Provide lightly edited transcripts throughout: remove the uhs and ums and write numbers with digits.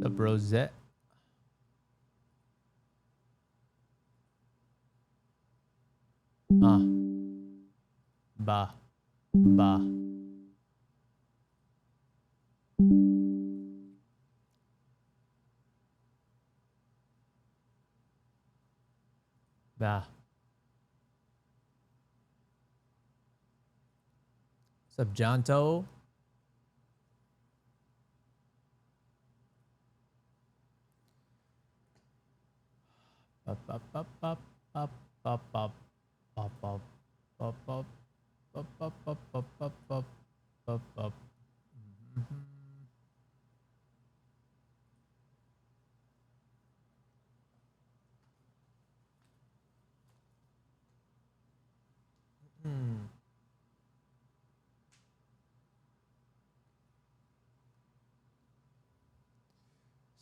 Sup, Rosette? Ah. Bah. Bah. Bah. Sup, Jonto? Up, up, up, up, up, up, up, up, up, up, up, up, up, up, up, up, up, up, up.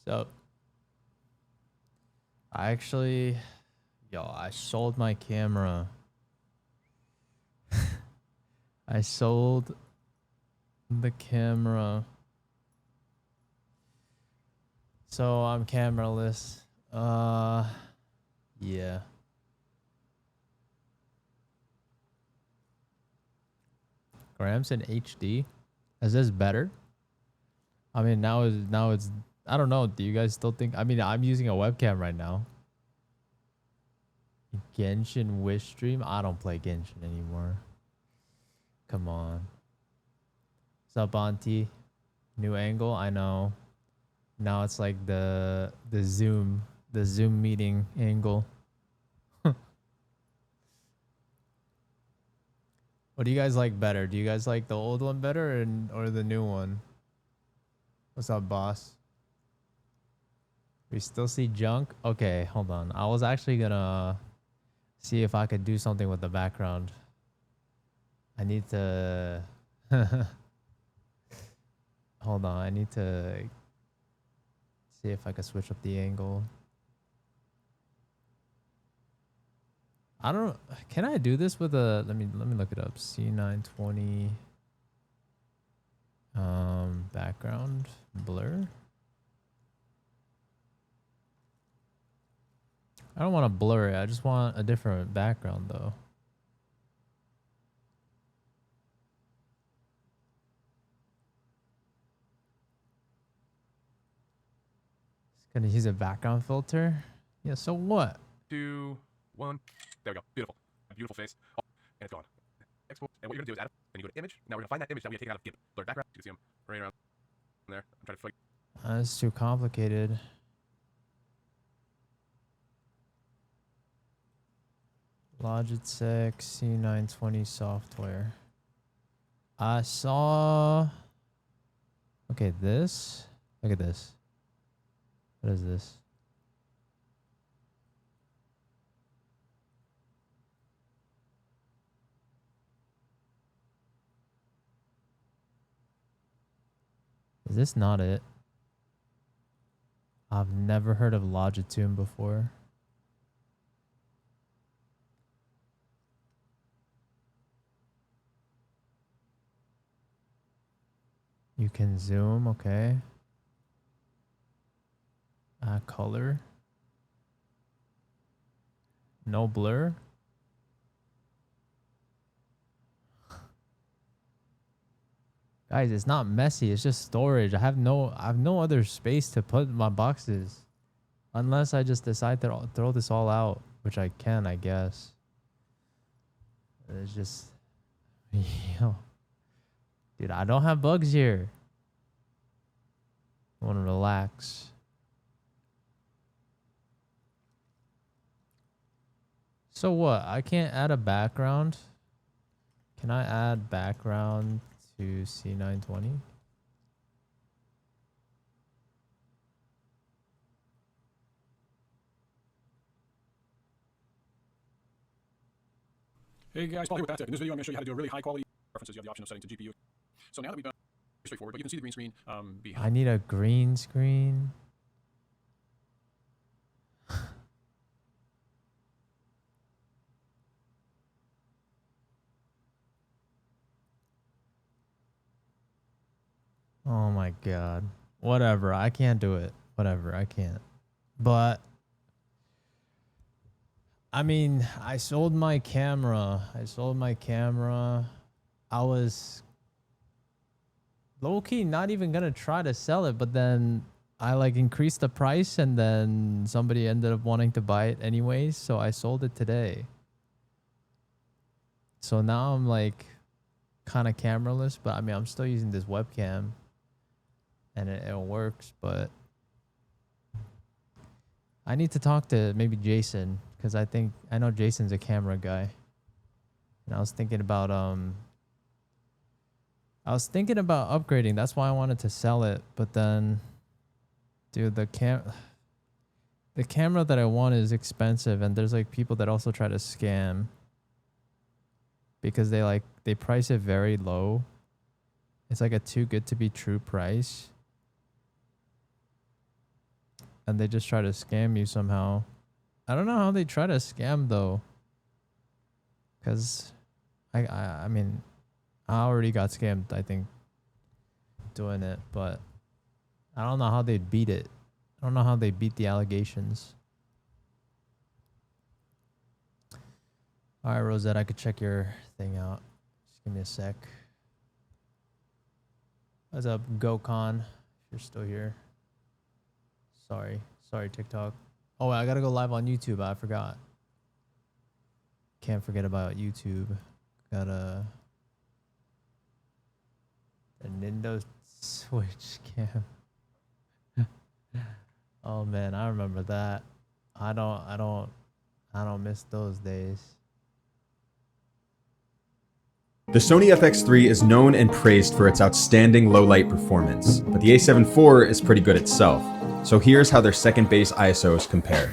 So, I actually, I sold my camera. I sold the camera. So I'm cameraless. Yeah. Grams in HD. Is this better? I mean, now it's. I don't know. Do you guys still think? I mean, I'm using a webcam right now. Genshin Wish stream. I don't play Genshin anymore. Come on. Sup, Auntie? New angle. I know. Now it's like the Zoom meeting angle. What do you guys like better? Do you guys like the old one better or the new one? What's up, boss? We still see junk? Okay, hold on. I was actually gonna see if I could do something with the background. I need to hold on. I need to see if I can switch up the angle. I don't. Can I do this with a? Let me look it up. C920. Background blur. I don't want to blur it. I just want a different background though. It's gonna use a background filter. Yeah. So what? 2, 1. There we go. Beautiful. A beautiful face. Oh, and it's gone. Export. And what you're gonna do is add it. Then you go to image. Now we're gonna find that image that we had taken out of GIMP. Blur background. You can see them right around there. I'm trying to flick. That's too complicated. Logitech C920 software. I saw. Okay, this. Look at this. What is this? Is this not it? I've never heard of Logitune before. You can zoom, okay. Color. No blur. Guys, it's not messy. It's just storage. I have no other space to put my boxes. Unless I just decide to throw this all out, which I can, I guess. It's just, yo, dude, I don't have bugs here. I want to relax. So what? I can't add a background. Can I add background to C920? Hey guys, Paul here with that. In this video, I'm going to show you how to do a really high quality references. You have the option of setting to GPU. So now that we've done, it's straightforward, but you can see the green screen behind. I need a green screen. my god. Whatever. I can't do it. Whatever. I can't. But I mean, I sold my camera. I was low-key not even gonna try to sell it, but then I like increased the price and then somebody ended up wanting to buy it anyways, so I sold it today. So now I'm like kind of cameraless, but I mean, I'm still using this webcam and it works, but I need to talk to maybe Jason because I know Jason's a camera guy. And I was thinking about upgrading. That's why I wanted to sell it, but then dude, the camera that I want is expensive, and there's like people that also try to scam because they price it very low. It's like a too good to be true price. And they just try to scam you somehow. I don't know how they try to scam though. Cause I mean, I already got scammed, I think, doing it, but I don't know how they'd beat it. I don't know how they beat the allegations. All right, Rosette, I could check your thing out. Just give me a sec. What's up, GoCon? If you're still here. Sorry, TikTok. Oh, I gotta go live on YouTube. I forgot. Can't forget about YouTube. Got a Nintendo Switch cam. Oh man, I remember that. I don't miss those days. The Sony FX3 is known and praised for its outstanding low-light performance, but the A7 IV is pretty good itself. So here's how their second base ISOs compare.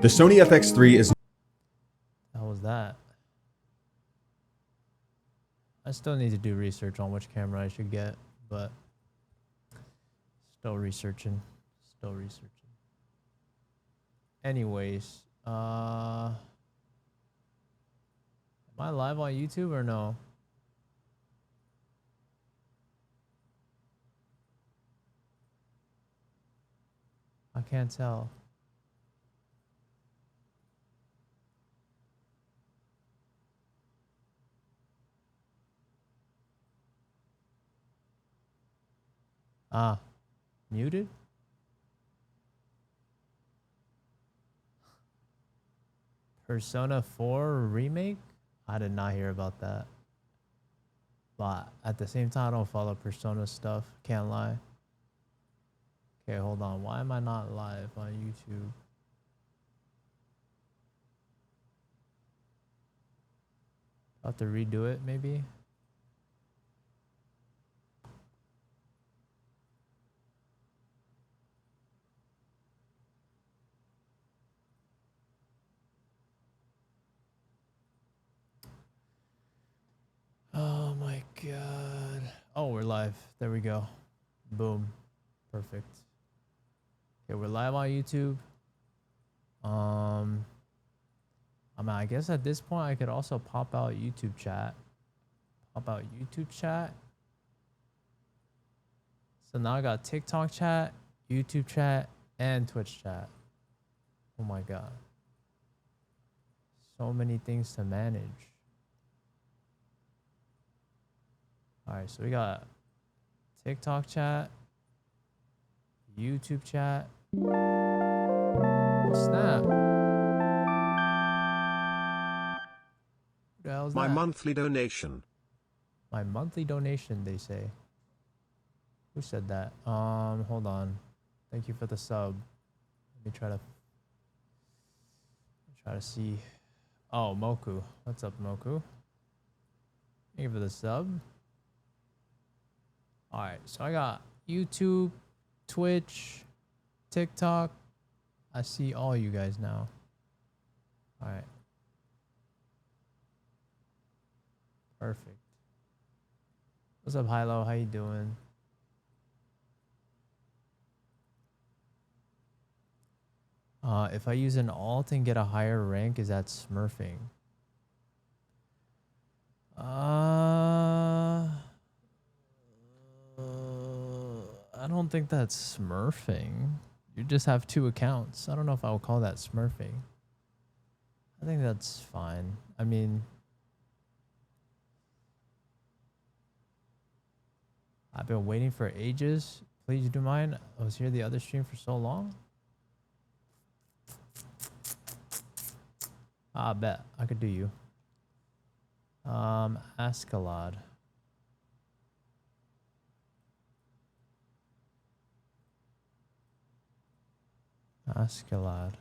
The Sony FX3 is... How was that? I still need to do research on which camera I should get, but still researching. Anyways, am I live on YouTube or no? I can't tell. Ah, muted? Persona 4 remake? I did not hear about that. But at the same time, I don't follow Persona stuff. Can't lie. Okay, hold on. Why am I not live on YouTube? I'll have to redo it, maybe? Oh my god. Oh, we're live. There we go. Boom. Perfect. Okay, we're live on YouTube. I mean, I guess at this point I could also pop out YouTube chat. So now I got TikTok chat, YouTube chat, and Twitch chat. Oh my god. So many things to manage. Alright, so we got TikTok chat, YouTube chat. Oh, snap. Who the hell's My that? monthly donation. My monthly donation, they say. Who said that? Hold on. Thank you for the sub. Let me try to see. Oh, Moku. What's up, Moku? Thank you for the sub. Alright, so I got YouTube, Twitch, TikTok. I see all you guys now. Alright. Perfect. What's up, Hilo? How you doing? If I use an alt and get a higher rank, is that smurfing? I don't think that's smurfing. You just have 2 accounts. I don't know if I would call that smurfing. I think that's fine. I mean, I've been waiting for ages. Please do mind. I was here the other stream for so long. I bet I could do you. Ascalad. Ascalad.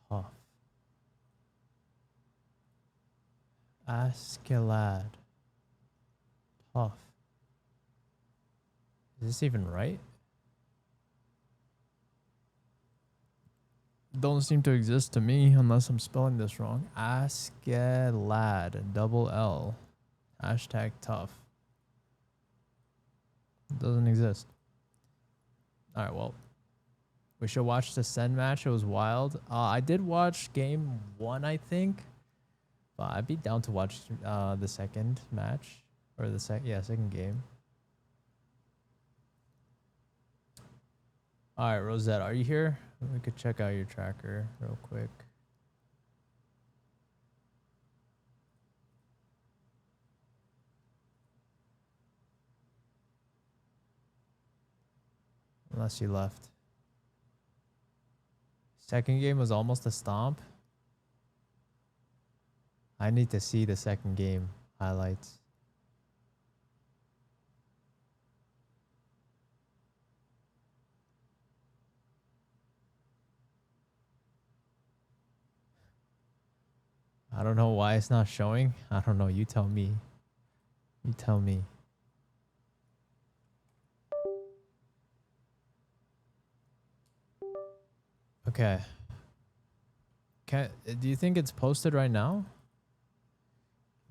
Tough. Ascalad. Tough. Is this even right? Don't seem to exist to me unless I'm spelling this wrong. Ascalad. Double L. Hashtag tough. It doesn't exist. Alright, well. We should watch the Sen match. It was wild. I did watch game 1, I think. But I'd be down to watch the second match. Or the second game. Alright, Rosette, are you here? We could check out your tracker real quick. Unless you left. Second game was almost a stomp. I need to see the second game highlights. I don't know why it's not showing. I don't know. You tell me. You tell me. Okay. Do you think it's posted right now?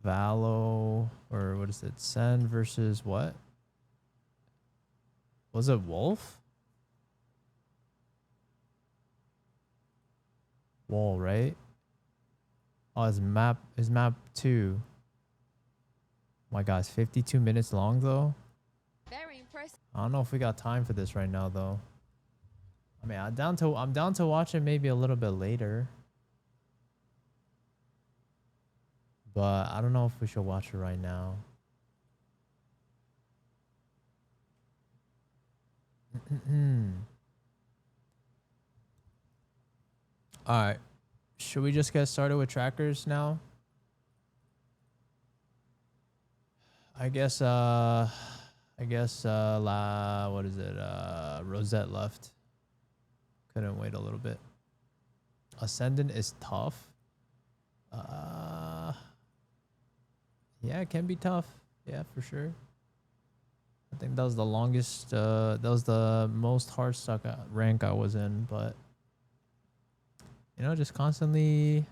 Valo, or what is it? Sen versus what? Was it Wolf? Wall, right? Oh, his map 2. My God, it's 52 minutes long though. Very impressive. I don't know if we got time for this right now though. I mean, I'm down to watch it maybe a little bit later. But I don't know if we should watch it right now. All right. Should we just get started with trackers now? I guess what is it? Rosette left. Couldn't wait a little bit. Ascendant is tough. Yeah, it can be tough. Yeah, for sure. I think that was the longest, that was the most hard stuck rank I was in, but you know, just constantly.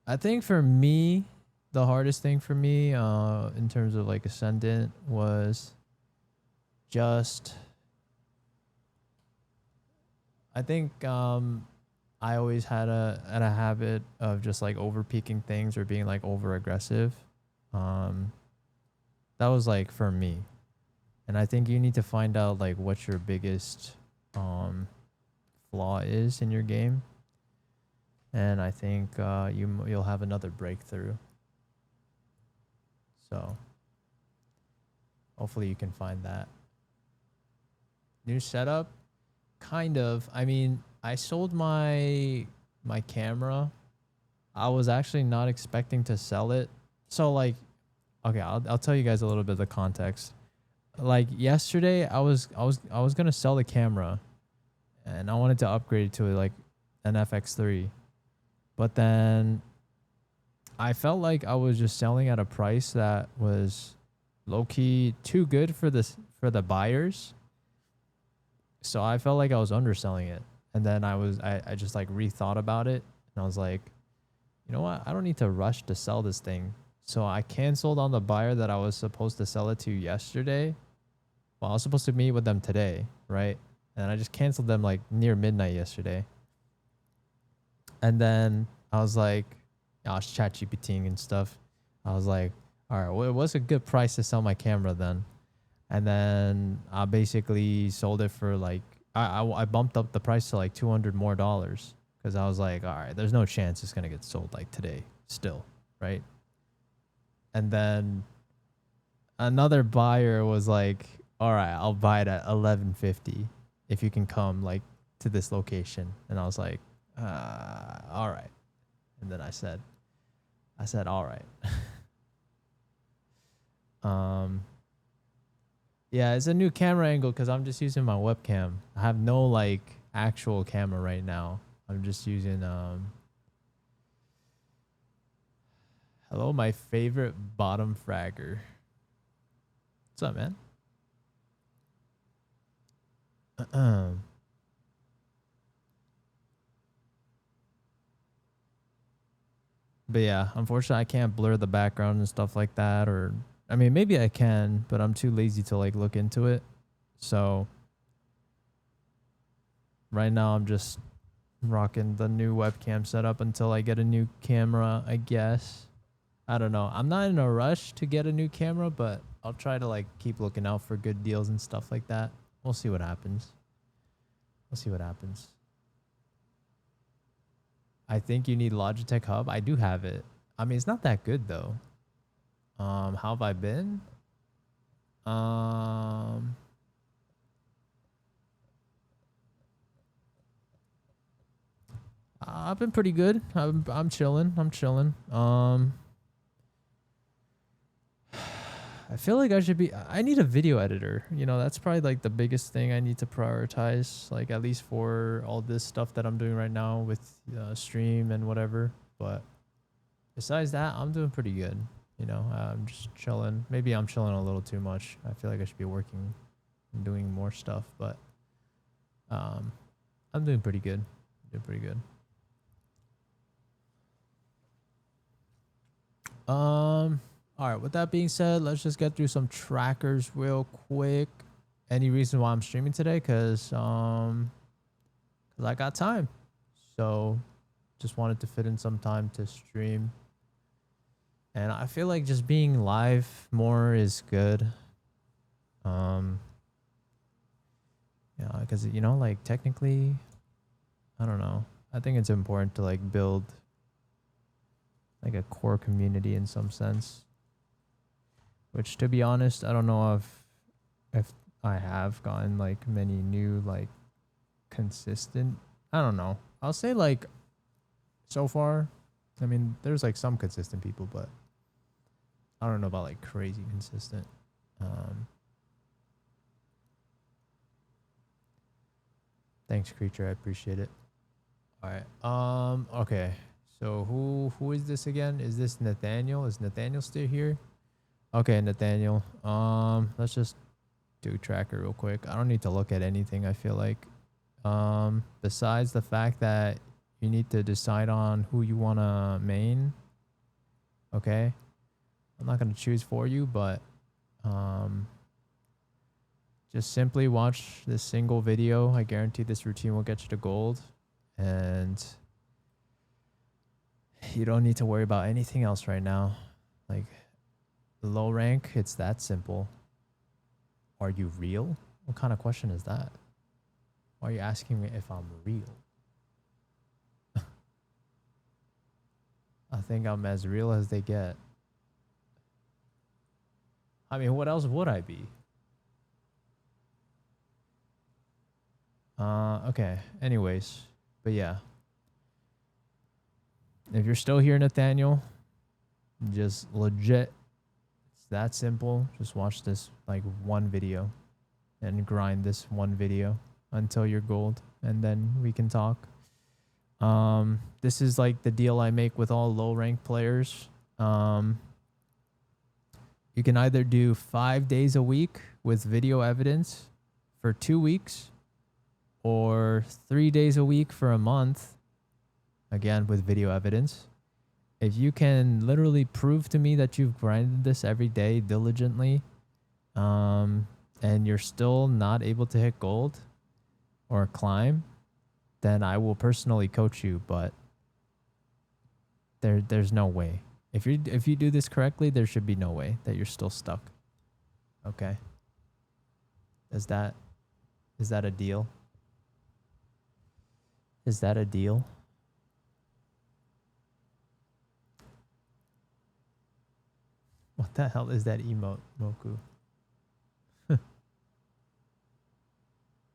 I think for me, the hardest thing for me, in terms of like Ascendant was just, I think, I always had a habit of just like over peaking things or being like over aggressive. That was like for me, and I think you need to find out like what your biggest flaw is in your game, and I think you'll have another breakthrough. So hopefully you can find that. New setup, kind of. I mean, I sold my camera. I was actually not expecting to sell it. So like, okay, I'll tell you guys a little bit of the context. Like yesterday, I was gonna sell the camera, and I wanted to upgrade it to like an FX3, but then I felt like I was just selling at a price that was low key too good for the buyers. So I felt like I was underselling it, and then I just like rethought about it, and I was like, you know what? I don't need to rush to sell this thing. So I canceled on the buyer that I was supposed to sell it to yesterday. Well, I was supposed to meet with them today, right? And I just canceled them like near midnight yesterday. And then I was like, I was chat GPTing and stuff. I was like, all right, what's a good price to sell my camera then? And then I basically sold it for like, I bumped up the price to like $200 more because I was like, all right, there's no chance it's going to get sold like today still, right? And then another buyer was like, all right, I'll buy it at $11.50 if you can come like to this location. And I was like, all right. And then I said, all right. Yeah, it's a new camera angle because I'm just using my webcam. I have no like actual camera right now. I'm just using hello, my favorite bottom fragger. What's up, man? But yeah, unfortunately I can't blur the background and stuff like that, or I mean maybe I can, but I'm too lazy to like look into it. So right now I'm just rocking the new webcam setup until I get a new camera, I guess. I don't know. I'm not in a rush to get a new camera, but I'll try to like keep looking out for good deals and stuff like that. We'll see what happens. We'll see what happens. I think you need Logitech Hub. I do have it. I mean, it's not that good though. How have I been? I've been pretty good. I'm chilling. I'm chilling. I feel like I should be. I need a video editor. You know, that's probably like the biggest thing I need to prioritize. Like at least for all this stuff that I'm doing right now with stream and whatever. But besides that, I'm doing pretty good. You know, I'm just chilling. Maybe I'm chilling a little too much. I feel like I should be working and doing more stuff. But I'm doing pretty good. Doing pretty good. All right, with that being said, let's just get through some trackers real quick. Any reason why I'm streaming today? Cause I got time. So just wanted to fit in some time to stream. And I feel like just being live more is good. Yeah, because you know, like technically, I don't know. I think it's important to like build like a core community in some sense. Which, to be honest, I don't know if I have gotten like many new like consistent. I don't know. I'll say like so far. I mean, there's like some consistent people, but I don't know about like crazy consistent. Thanks, creature. I appreciate it. All right. Okay. So who is this again? Is this Nathaniel? Is Nathaniel still here? Okay, Nathaniel. Let's just do tracker real quick. I don't need to look at anything, I feel like. Besides the fact that you need to decide on who you want to main. Okay. I'm not going to choose for you, but just simply watch this single video. I guarantee this routine will get you to gold. And you don't need to worry about anything else right now. Like, low rank, it's that simple. Are you real? What kind of question is that? Why are you asking me if I'm real? I think I'm as real as they get. I mean, what else would I be? Okay. Anyways, but yeah. If you're still here, Nathaniel, just legit, it's that simple. Just watch this like one video and grind this one video until you're gold, and then we can talk. This is like the deal I make with all low rank players. You can either do 5 days a week with video evidence for 2 weeks, or 3 days a week for a month, again with video evidence. If you can literally prove to me that you've grinded this every day diligently, and you're still not able to hit gold or climb, then I will personally coach you, but there's no way. If you do this correctly, there should be no way that you're still stuck. Okay. Is that a deal? Is that a deal? What the hell is that emote, Moku?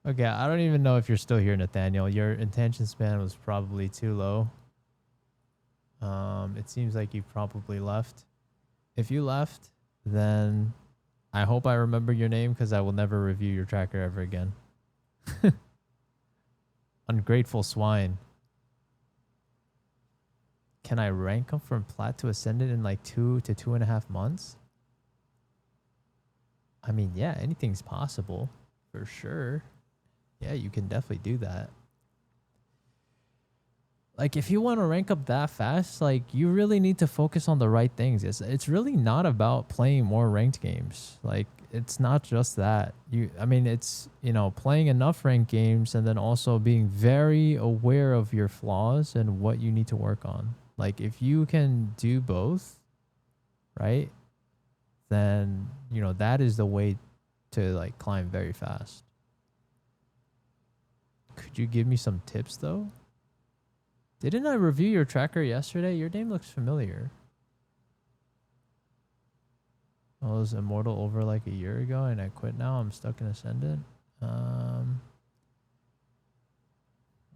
Okay, I don't even know if you're still here, Nathaniel. Your attention span was probably too low. It seems like you probably left. If you left, then I hope I remember your name because I will never review your tracker ever again. Ungrateful swine. Can I rank up from plat to ascendant in like 2 to 2.5 months? I mean, yeah, anything's possible for sure. Yeah, you can definitely do that. Like, if you want to rank up that fast, like, you really need to focus on the right things. It's really not about playing more ranked games. Like, it's not just that. I mean, it's, you know, playing enough ranked games and then also being very aware of your flaws and what you need to work on. Like, if you can do both, right, then, you know, that is the way to, like, climb very fast. Could you give me some tips, though? Didn't I review your tracker yesterday? Your name looks familiar. I was immortal over like a year ago and I quit now. I'm stuck in ascendant.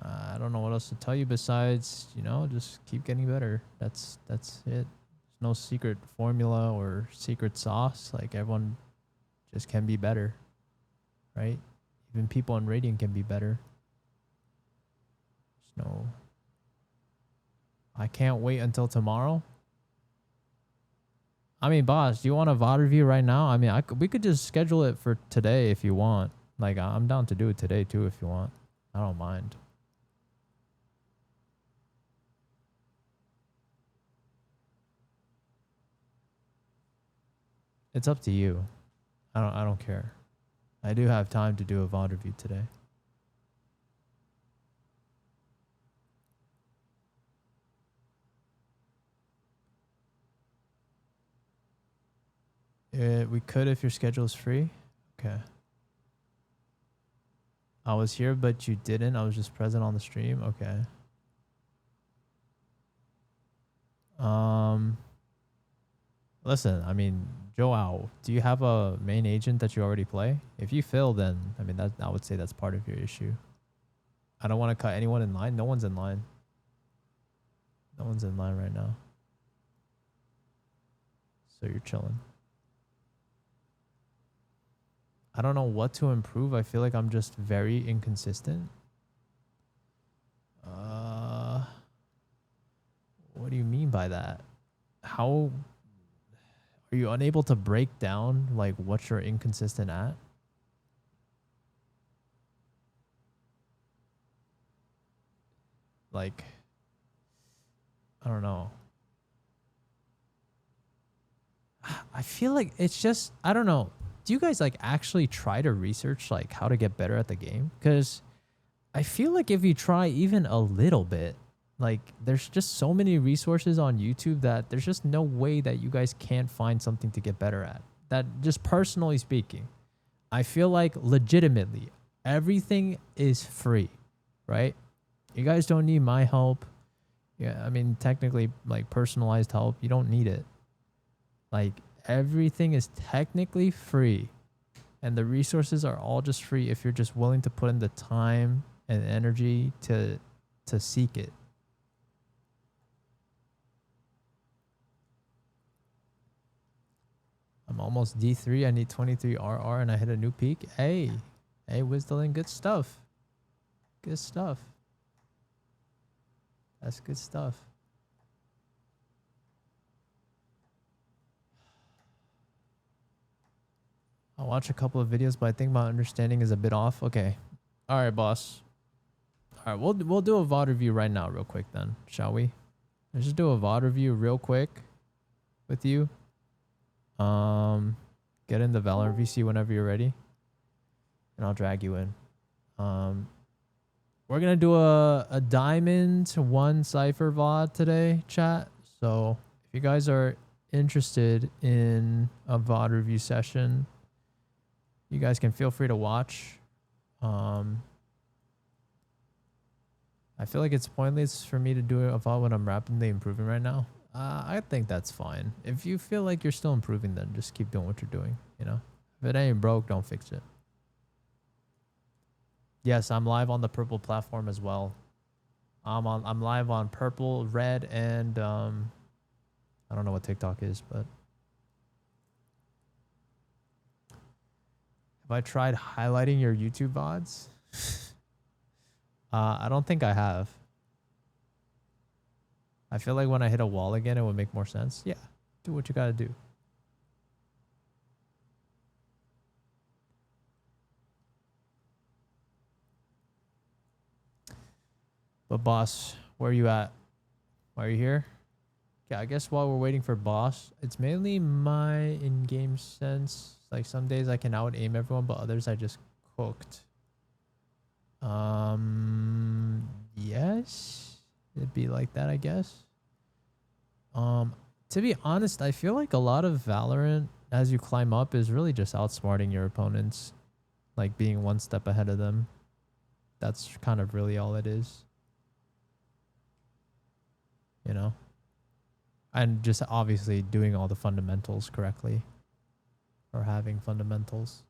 I don't know what else to tell you besides, you know, just keep getting better. That's it. There's no secret formula or secret sauce. Like, everyone just can be better, right? Even people on Radiant can be better. There's no... I can't wait until tomorrow. I mean, boss, do you want a VOD review right now? I mean, we could just schedule it for today if you want. Like, I'm down to do it today too if you want. I don't mind. It's up to you. I don't care. I do have time to do a VOD review today. We could if your schedule is free. Okay. I was here, but you didn't. I was just present on the stream. Okay. Listen, I mean, Joao, do you have a main agent that you already play? If you fail, then, I mean, I would say that's part of your issue. I don't want to cut anyone in line. No one's in line. No one's in line right now. So you're chilling. I don't know what to improve. I feel like I'm just very inconsistent. What do you mean by that? How are you unable to break down like what you're inconsistent at? Like, I don't know. I feel like it's just, I don't know. Do you guys like actually try to research like how to get better at the game? Because I feel like if you try even a little bit, like there's just so many resources on YouTube that there's just no way that you guys can't find something to get better at. That, just personally speaking, I feel like legitimately everything is free, right? You guys don't need my help. Yeah, I mean, technically, like personalized help, you don't need it. Like, everything is technically free, and the resources are all just free if you're just willing to put in the time and energy to seek it. I'm almost D3. I need 23 RR and I hit a new peak. Hey, Wisdolin, good stuff. Good stuff. That's good stuff. I'll watch a couple of videos, but I think my understanding is a bit off. Okay. All right, boss. All right, we'll do a VOD review right now real quick then, shall we? Let's just do a VOD review real quick with you. Get in the Valorant VC whenever you're ready. and I'll drag you in. We're gonna do a Diamond 1 Cypher VOD today, chat. So if you guys are interested in a VOD review session, you guys can feel free to watch. I feel like it's pointless for me to do a VOD when I'm rapidly improving right now. I think that's fine. If you feel like you're still improving, then just keep doing what you're doing, you know? If it ain't broke, don't fix it. Yes, I'm live on the purple platform as well. I'm live on purple, red, and I don't know what TikTok is, but have I tried highlighting your YouTube VODs? I don't think I have. I feel like when I hit a wall again, it would make more sense. Yeah, do what you gotta do. But boss, where are you at? Why are you here? Yeah, I guess while we're waiting for boss, it's mainly my in-game sense. Like some days I can out aim everyone, but others I just cooked. Yes, it'd be like that, I guess. To be honest, I feel like a lot of Valorant as you climb up is really just outsmarting your opponents, like being one step ahead of them. That's kind of really all it is. You know? And just obviously doing all the fundamentals correctly. Or having fundamentals.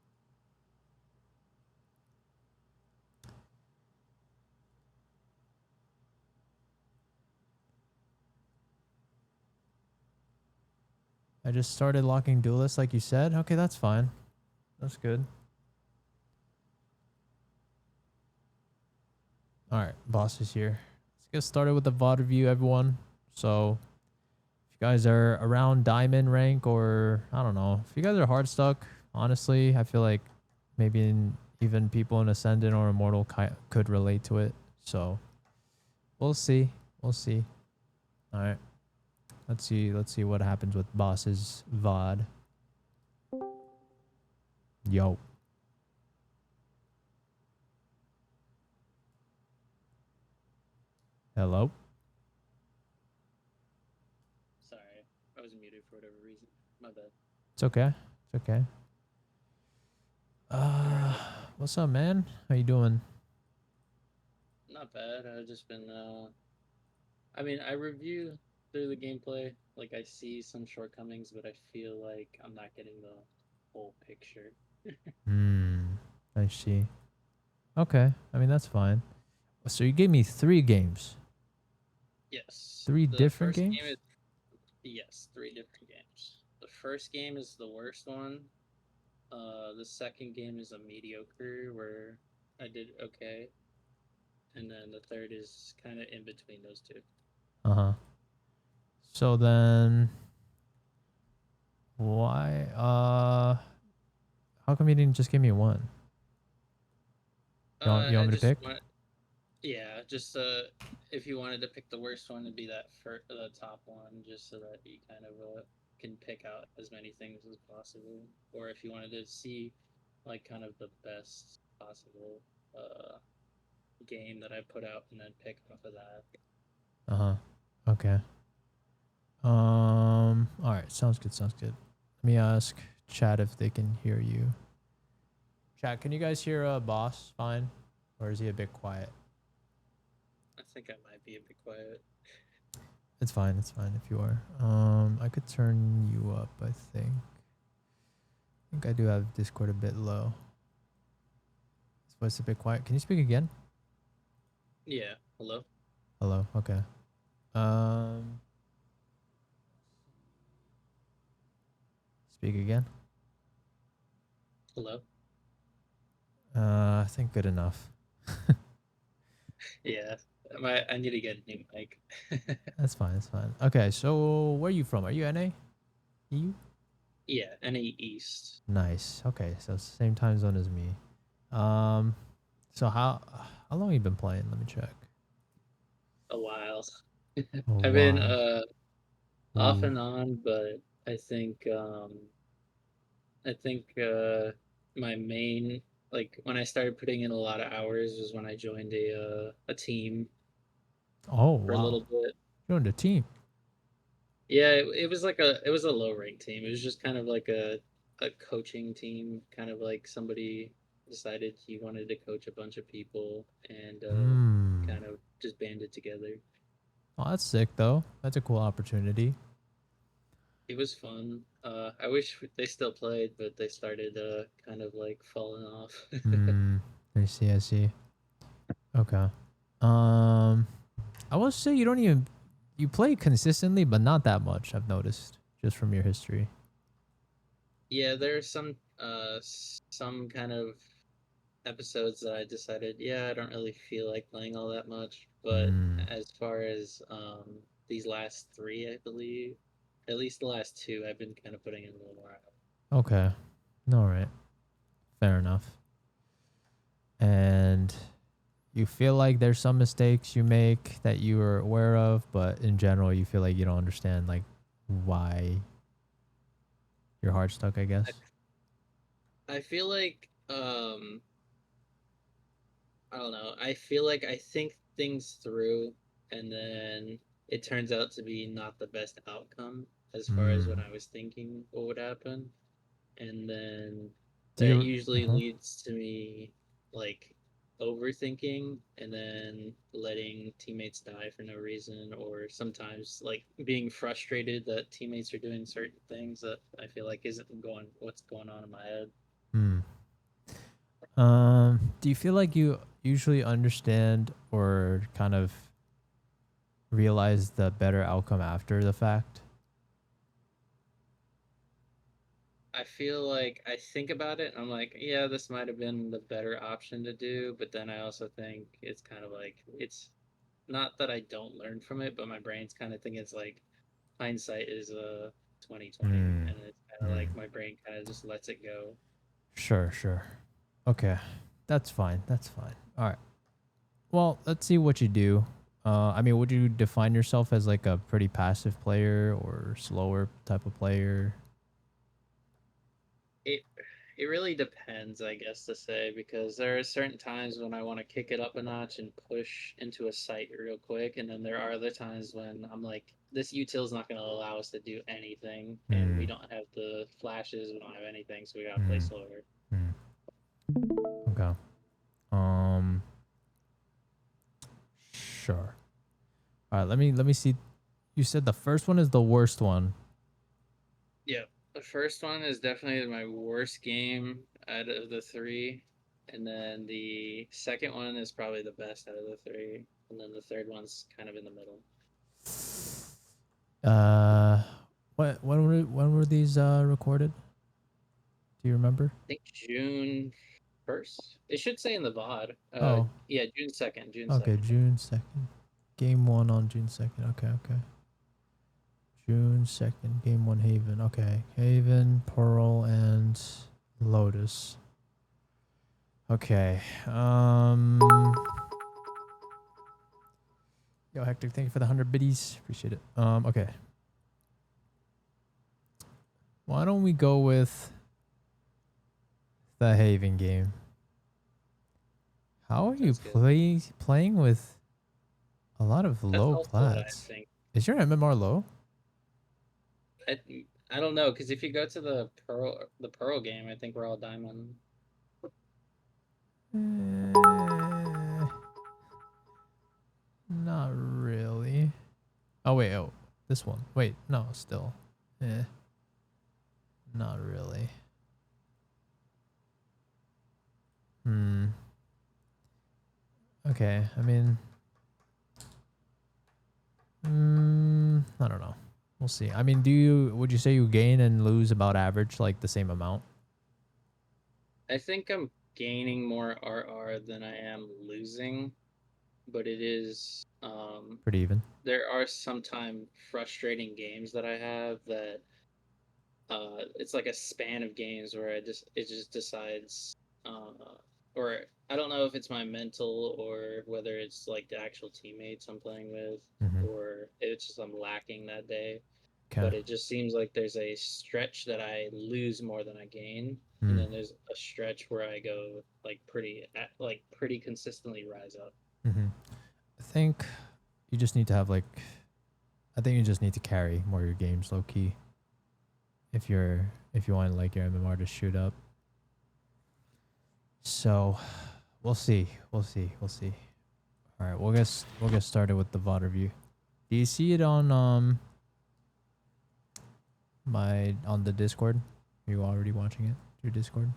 I just started locking duelists like you said. Okay, that's fine. That's good. Alright, boss is here. Let's get started with the VOD review, everyone. So, if you guys are around diamond rank or, I don't know, if you guys are hard stuck, honestly, I feel like maybe even people in Ascendant or Immortal could relate to it. So, we'll see. We'll see. Alright. Let's see what happens with boss's VOD. Yo. Hello? Sorry, I was muted for whatever reason. My bad. It's okay. It's okay. What's up, man? How you doing? Not bad. I've just been I mean, I review through the gameplay. Like I see some shortcomings, but I feel like I'm not getting the whole picture. I see. Okay. I mean, that's fine. So you gave me 3 games. Yes. 3 The different first games? game is yes, 3 different games. The first game is the worst one. The second game is a mediocre where I did okay. And then the third is kind of in between those two. Uh-huh. So then why how come you didn't just give me 1? You want I me to just pick? want, yeah, just if you wanted to pick the worst one, it'd be that for the top one, just so that you kind of can pick out as many things as possible. Or if you wanted to see like kind of the best possible game that I put out, and then pick off of that. Uh-huh. Okay. All right, sounds good, sounds good. Let me ask chat if they can hear you. Chat, can you guys hear boss fine? Or is he a bit quiet? I think I might be a bit quiet. It's fine if you are. I could turn you up, I think. I think I do have Discord a bit low. His voice a bit quiet. Can you speak again? Yeah. Hello. Hello. Okay. Speak again. Hello. I think good enough. Yeah. I need to get a new mic. That's fine. That's fine. Okay. So where are you from? Are you NA? EU? Yeah. NA East. Nice. Okay. So same time zone as me. So how long you been playing? Let me check. A while. Oh, I've been wow. off Ooh. and on, but I think my main like when I started putting in a lot of hours was when I joined a team Oh for a wow, little bit. joined a team. Yeah, it was like it was a low rank team. It was just kind of like a coaching team, kind of like somebody decided he wanted to coach a bunch of people and Hmm. kind of just banded together. Oh, that's sick though. That's a cool opportunity. It was fun. I wish they still played, but they started kind of like falling off. Hmm. I see. I see. Okay. Um, I will say you don't even you play consistently, but not that much. I've noticed just from your history. Yeah, there's some kind of episodes that I decided, yeah, I don't really feel like playing all that much. But Hmm. as far as these last three, I believe, at least the last two, I've been kind of putting in a little more. Okay. All right. Fair enough. And you feel like there's some mistakes you make that you are aware of, but in general, you feel like you don't understand like why you're hard stuck, I guess. I feel like I don't know. I feel like I think things through, and then it turns out to be not the best outcome as far as what Hmm. I was thinking what would happen. And then Do that you? usually Uh-huh. leads to me like overthinking and then letting teammates die for no reason, or sometimes like being frustrated that teammates are doing certain things that I feel like isn't going what's going on in my head. Hmm. Do you feel like you usually understand or kind of realize the better outcome after the fact? I feel like I think about it and I'm like, yeah, this might have been the better option to do, but then I also think it's kind of like it's not that I don't learn from it, but my brain's kind of thinking it's like hindsight is 2020, Hmm. and it's kind of Hmm. like my brain kind of just lets it go. Sure, sure. Okay. That's fine. That's fine. All right. Well, let's see what you do. I mean, would you define yourself as like a pretty passive player or slower type of player? It it really depends, I guess to say, because there are certain times when I want to kick it up a notch and push into a site real quick, and then there are other times when I'm like, this util is not going to allow us to do anything, and we Hmm. don't have the flashes, we don't have anything, so we gotta play Hmm. slower. Hmm. Okay. Um. Sure. All right. Let me see. You said the first one is the worst one. Yeah, the first one is definitely my worst game out of the three, and then the second one is probably the best out of the three, and then the third one's kind of in the middle. Uh, when were these recorded? Do you remember? I think June 1st. It should say in the VOD. Oh, Yeah, June 2nd. June okay. 2nd. June 2nd. Game one on June 2nd. Okay, okay. June 2nd. Game one Haven. Okay. Haven, Pearl, and Lotus. Okay. Yo, Hector, thank you for the 100 biddies. Appreciate it. Okay. Why don't we go with the Haven game? How are you Sounds good. playing with a lot of That's low also what I plats? think. Is your MMR low? I, I don't know, because if you go to the Pearl game, I think we're all diamond. Eh, not really. Oh wait, oh, this one. Wait, no, still. Eh, not really. Hmm. Okay, I mean, I don't know. We'll see. I mean, would you say you gain and lose about average, like the same amount? I think I'm gaining more RR than I am losing, but it is Pretty even. there are sometimes frustrating games that I have that it's like a span of games where it just decides uh, or I don't know if it's my mental or whether it's like the actual teammates I'm playing with Mm-hmm. or it's just I'm lacking that day, Okay. but it just seems like there's a stretch that I lose more than I gain, and Hmm. then there's a stretch where I go like pretty consistently rise up. Mm-hmm. I think you just need to have like, I think you just need to carry more of your games low key. If you want like your MMR to shoot up. So, we'll see. We'll see. We'll see. All right, we'll get started with the VOD review. Do you see it on on the Discord? Are you already watching it through Discord?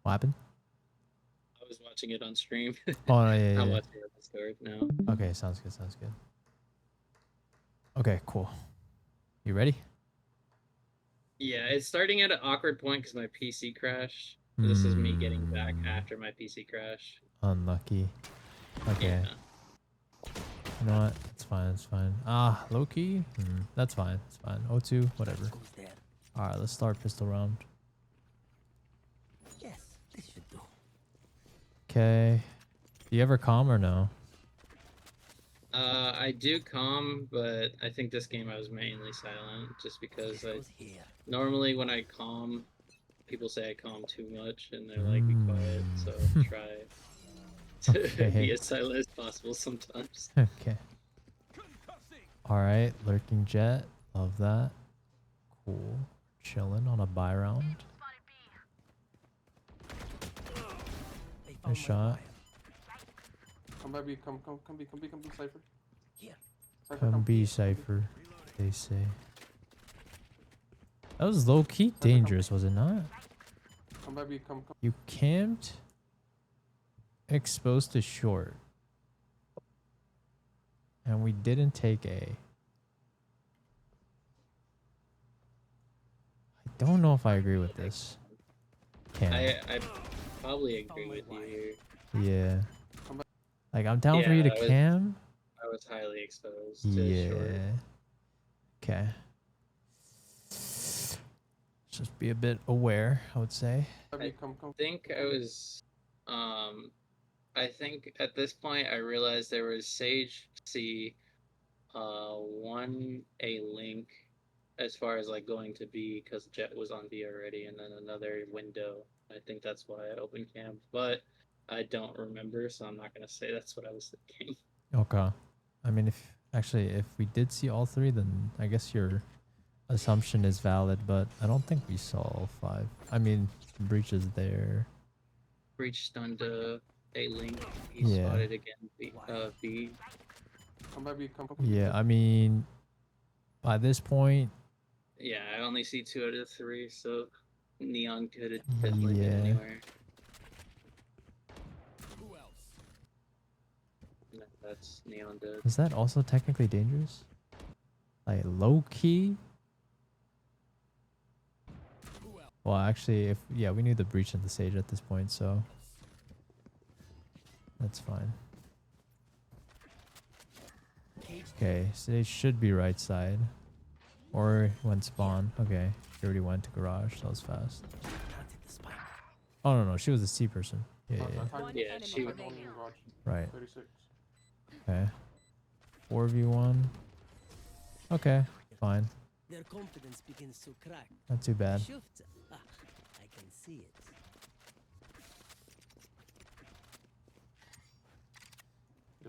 What happened? I was watching it on stream. Oh yeah, I'm yeah. watching it on Discord now. Okay, sounds good. Sounds good. Okay, cool. You ready? Yeah, it's starting at an awkward point because my PC crashed. This is me getting back Hmm. after my PC crash. Unlucky. Okay. Yeah. You know what? It's fine. It's fine. Ah, low key. That's fine. It's fine. O2, whatever. All right, let's start pistol round. Yes, this should do. Okay. Do you ever calm or no? I do calm, but I think this game I was mainly silent just because I Here. normally when I calm, people say I calm too much and they're like, be quiet. So I try to Okay. be as silent as possible sometimes. Okay. All right, lurking jet. Love that. Cool. Chilling on a buy round. They found Nice my shot. wire. Come back, come be, Cypher. Here. Come be Cypher, they say. That was low key dangerous, was it not? Come back, come. You camped exposed to short. And we didn't take A. I don't know if I agree with this. Camp. I probably agree with you here. Yeah. Like, I'm down for you to Yeah, cam. I was highly exposed to short. Yeah. Okay. Just be a bit aware, I would say. I think I was I think at this point I realized there was Sage C, one A link as far as like going to B because Jet was on B already, and then another window. I think that's why I opened cam, but I don't remember, so I'm not gonna say that's what I was thinking. Okay. I mean, if we did see all three, then I guess your assumption is valid, but I don't think we saw all five. I mean, breach is there. Breach stunned A link. He Yeah. spotted again B. Come. Yeah, I mean, by this point, Yeah, I only see 2 out of 3, so Neon could have definitely been Yeah. anywhere. Who else? No, that's Neon dead. is that also technically dangerous? Like, low key? Who else? Well, actually, yeah, we knew the breach and the sage at this point, so that's fine. Cage Okay, sage should be right side. Or went spawn. Okay, she already went to garage. That was fast. planted the spike. Oh, no, she was a C person. Yeah, yeah, yeah. One Yeah, enemy she- remaining. Right. 36. Okay. 4v1. Okay, fine. Their confidence begins to crack. Not too bad. Shift. Ah, I can see it.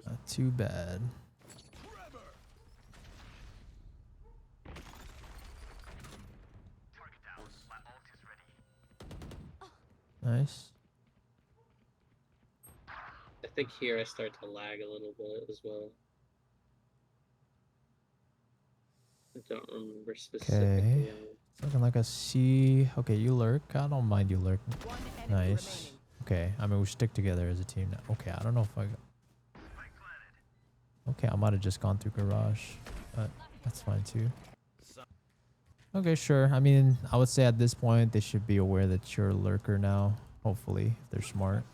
Not too bad. Nice. I think here I start to lag a little bit as well. I don't remember specifically. It's looking like a C. Okay, you lurk. I don't mind you lurking. One enemy Nice. remaining. Okay, I mean, we stick together as a team now. Okay, I don't know if I... Okay, I might have just gone through garage, but that's fine too. Okay, sure. I mean, I would say at this point, they should be aware that you're a lurker now. Hopefully, if they're smart.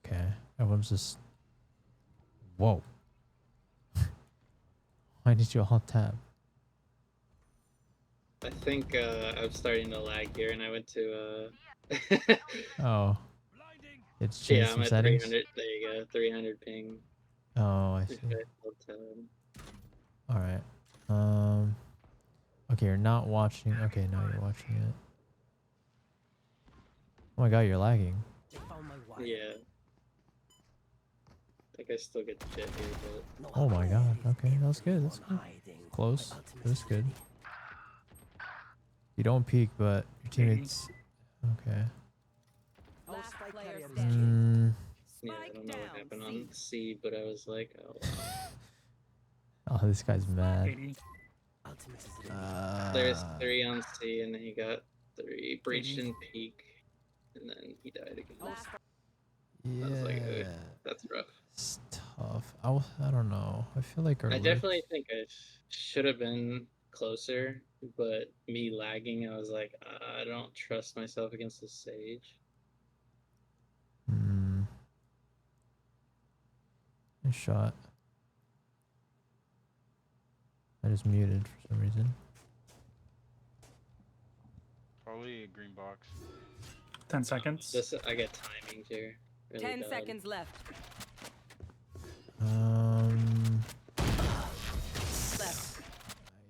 Okay, everyone's just... Whoa. Why did you all tap? I think I'm starting to lag here, and I went to Oh. It's yeah, changed I'm some at settings. 300. There you go, 300 ping. Oh, I see. If I still tell him. All right. Okay, you're not watching. Okay, now you're watching it. Oh my god, you're lagging. They found my wire. Yeah. I think I still get the jet here, but No, Oh my god. there is Okay, that's good. That's everyone good. hiding. Close. My ultimate That's is good. ready. You don't peek, but your teammates. Okay. Our Last spy player carrier is standing. killed. yeah, I Spike don't know what down, happened C. on C, but I was like, oh, Oh, this guy's mad. Ultimate is ready. there's 3 on C, and then he got 3 breached in peak, and then he died again. Last Yeah. I was like, ugh, that's rough. It's tough. I don't know. I feel like our I lurk- definitely think I should have been closer, but me lagging, I was like, I don't trust myself against the Sage. Hmm. Nice shot. I just muted for some reason. Probably a green box. 10 seconds. This I get timing here. Really 10 bad. seconds left. Left.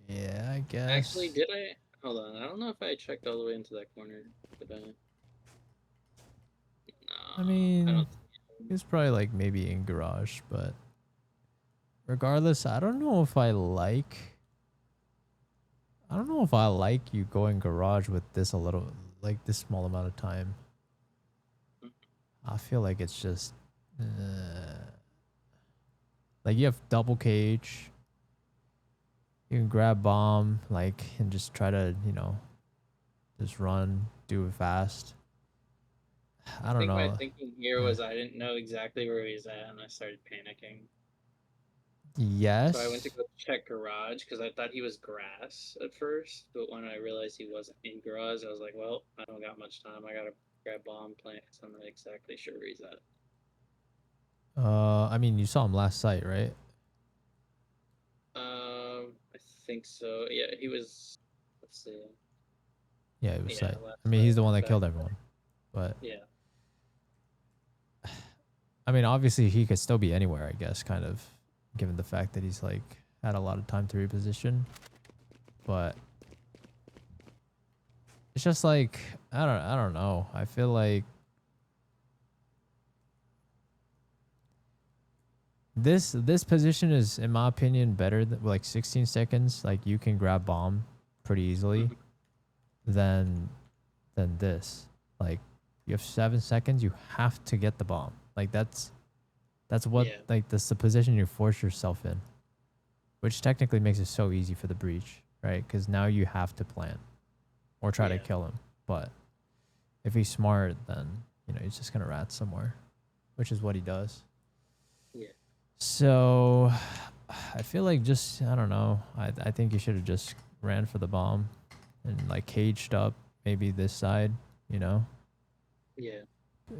Yeah, I guess. Actually, did I? Hold on. I don't know if I checked all the way into that corner. Did I? No. I mean, I don't. it's probably like maybe in garage, but regardless, I don't know if I like. I don't know if I like you going garage with this like this small amount of time. I feel like it's just like you have double cage. You can grab bomb, like, and just try to, just run, do it fast. I don't know. My thinking here was I didn't know exactly where he was at, and I started panicking. Yes. So I went to go check garage because I thought he was grass at first, but when I realized he wasn't in garage, I was like, well, I don't got much time. I gotta grab bomb plant because I'm not exactly sure where he's at. I mean, you saw him last sight, right? I think so. Yeah, he was. Let's see. Yeah, it was Yeah, sight. last I mean, he's sight, the one that back killed sight. everyone. But Yeah. I mean, obviously he could still be anywhere, I guess, kind of, given the fact that he's like had a lot of time to reposition. But it's just like I don't know. I feel like this position is, in my opinion, better than like 16 seconds. Like you can grab bomb pretty easily than this. Like you have 7 seconds, you have to get the bomb. Like that's what Yeah. like that's the position you force yourself in, which technically makes it so easy for the breach, right? Because now you have to plant or try to Yeah. kill him. But if he's smart, then he's just gonna rat somewhere, which is what he does. Yeah. So I feel like just I don't know. I think you should have just ran for the bomb and like caged up maybe this side. Yeah.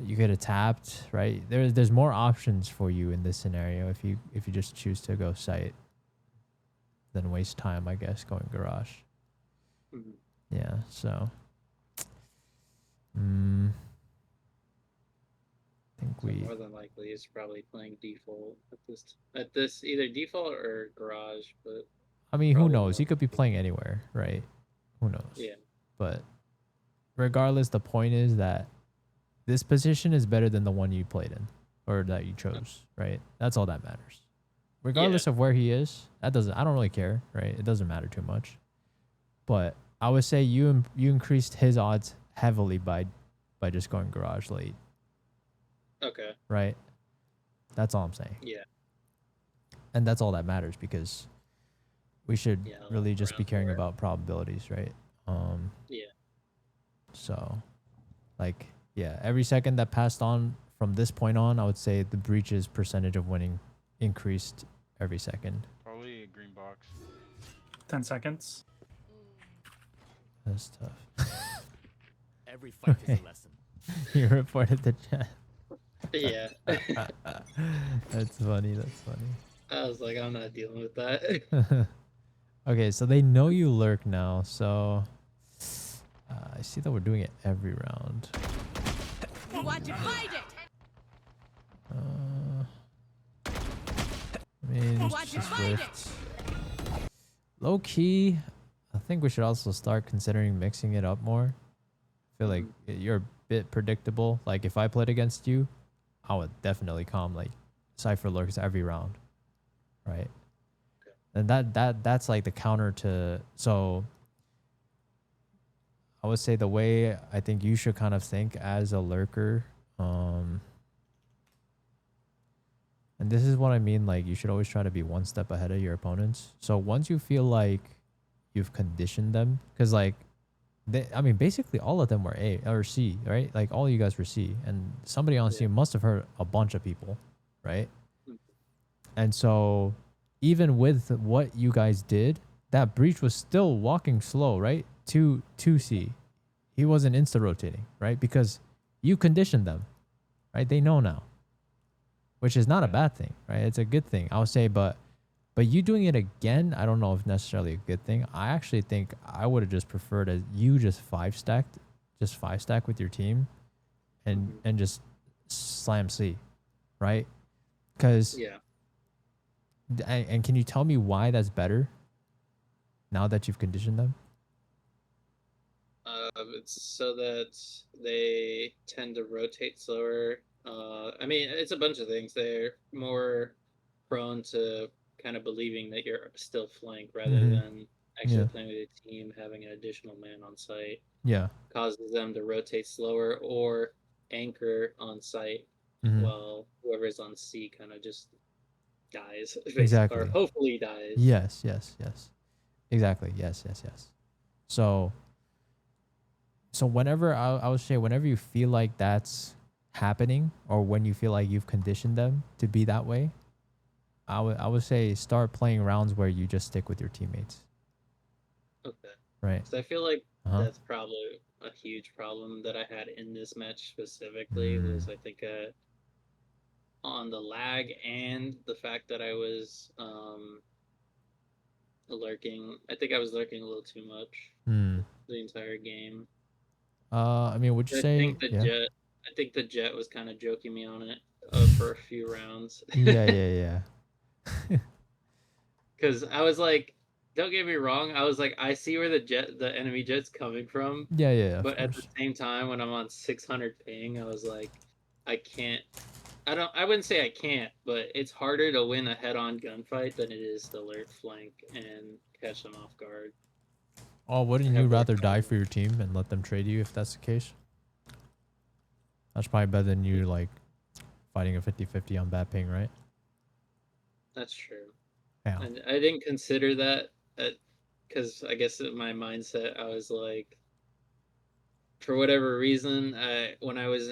You could have tapped, right? There's more options for you in this scenario if you just choose to go sight than waste time, I guess, going garage. Mhm. Yeah, so I think So we more than likely he's probably playing default at this either default or garage, but I mean, who probably knows? He more could be likely. playing anywhere, right? Who knows? Yeah. But regardless, the point is that this position is better than the one you played in or that you chose, right? That's all that matters. Regardless of where he is, I don't really care, right? It doesn't matter too much. But I would say you increased his odds heavily by just going garage late, Okay. right? That's all I'm saying. Yeah. And that's all that matters because we should Yeah, really just be round caring 4. about probabilities, right? Yeah. So, like, yeah, every second that passed on from this point on, I would say the breach's percentage of winning increased every second. Probably a green box. 10 seconds. That's tough. Every fight is Okay. a lesson. You reported the chat. Yeah. That's funny. That's funny. I was like, I'm not dealing with that. Okay, so they know you lurk now. So I see that we're doing it every round. Watch it, find it! mean, it's Watch just it, find rifts. Low key, I think we should also start considering mixing it up more. I feel like you're a bit predictable. Like if I played against you, I would definitely calm like Cypher lurks every round, right? And that's like the counter to. So I would say the way I think you should kind of think as a lurker, and this is what I mean, like you should always try to be one step ahead of your opponents. So once you feel like you've conditioned them, because like I mean basically all of them were A or C, right? Like all you guys were C, and somebody on C must have hurt a bunch of people, right? And so even with what you guys did, that breach was still walking slow, right? To C. He wasn't insta rotating, right? Because you conditioned them, right? They know now, which is not a bad thing, right? It's a good thing, I would say. But you doing it again, I don't know if necessarily a good thing. I actually think I would have just preferred as you just five stack with your team, and just slam C, right? Because and can you tell me why that's better now that you've conditioned them? It's so that they tend to rotate slower. I mean, it's a bunch of things. They're more prone to kind of believing that you're still flank rather than actually playing with a team, having an additional man on site. Yeah. Causes them to rotate slower or anchor on site while whoever's on C kind of just dies. Exactly. Or hopefully dies. Yes. Exactly. Yes. So whenever I would say whenever you feel like that's happening, or when you feel like you've conditioned them to be that way, I would say start playing rounds where you just stick with your teammates. Okay. Right. So I feel like that's probably a huge problem that I had in this match specifically was I think on the lag and the fact that I was lurking. I think I was lurking a little too much the entire game. I mean, would you say I think the Jet was kind of joking me on it for a few rounds. Yeah. Because I was like, don't get me wrong, I was like, I see where the enemy jet's coming from. Yeah. But at the same time, when I'm on 600 ping, I was like, I wouldn't say I can't, but it's harder to win a head-on gunfight than it is to lurk flank and catch them off guard. Oh, wouldn't you rather die for your team and let them trade you if that's the case? That's probably better than you like fighting a 50-50 on bad ping, right? That's true. Yeah. And I didn't consider that because I guess in my mindset, I was like, for whatever reason, when I was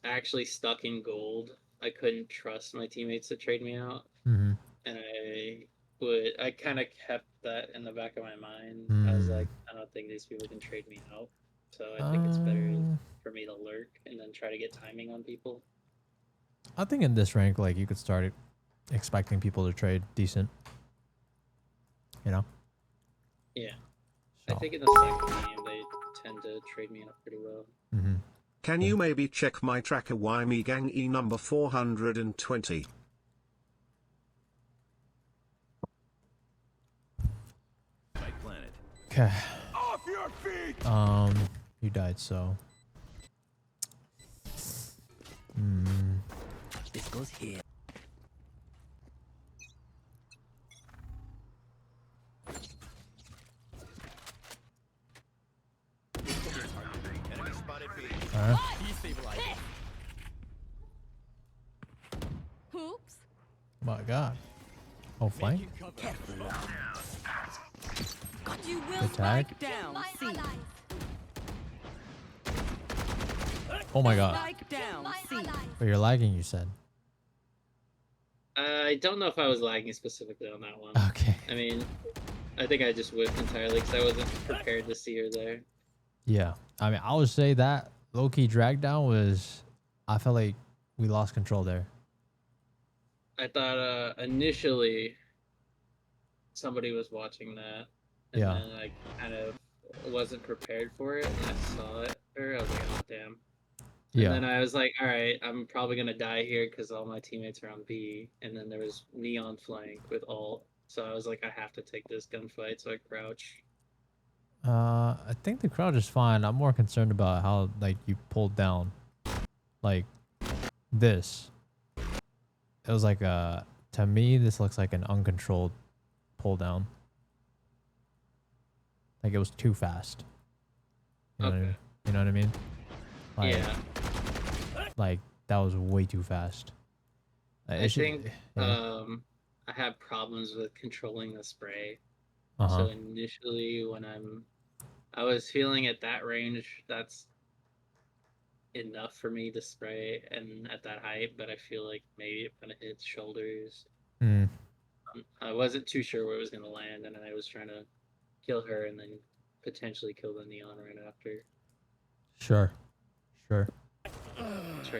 actually stuck in gold, I couldn't trust my teammates to trade me out, and I kind of kept that in the back of my mind. I was like, I don't think these people can trade me out, so I think it's better for me to lurk and then try to get timing on people. I think in this rank, like you could start expecting people to trade decent. You know? Yeah. So. I think in the second game they tend to trade me out pretty well. Can you maybe check my tracker Wyme Gang E number 420? Okay. Off your feet. You died, so. This goes here. Oops. My God. Oh, flank. You will Good tag. strike down. C. Oh my God. Strike down. C. But you're lagging, you said. I don't know if I was lagging specifically on that one. Okay. I mean, I think I just whiffed entirely because I wasn't prepared to see her there. Yeah. I mean, I would say that low-key drag down was, I felt like we lost control there. I thought initially somebody was watching that. And then I kind of wasn't prepared for it. And I saw it. Or I was like, oh, damn. Yeah. And then I was like, all right, I'm probably gonna die here because all my teammates are on B. And then there was Neon flank with ult. So I was like, I have to take this gunfight. So I crouch. I think the crouch is fine. I'm more concerned about how like you pulled down, like this. It was like to me this looks like an uncontrolled pull down. Like it was too fast. You know what I mean? You know what I mean? Like, Yeah. Like that was way too fast. I think yeah. I have problems with controlling the spray. Uh-huh. So initially when I was feeling at that range, that's enough for me to spray and at that height, but I feel like maybe it kind of hits shoulders. Mm. I wasn't too sure where it was going to land, and I was trying to kill her and then potentially kill the Neon right after. Sure. Try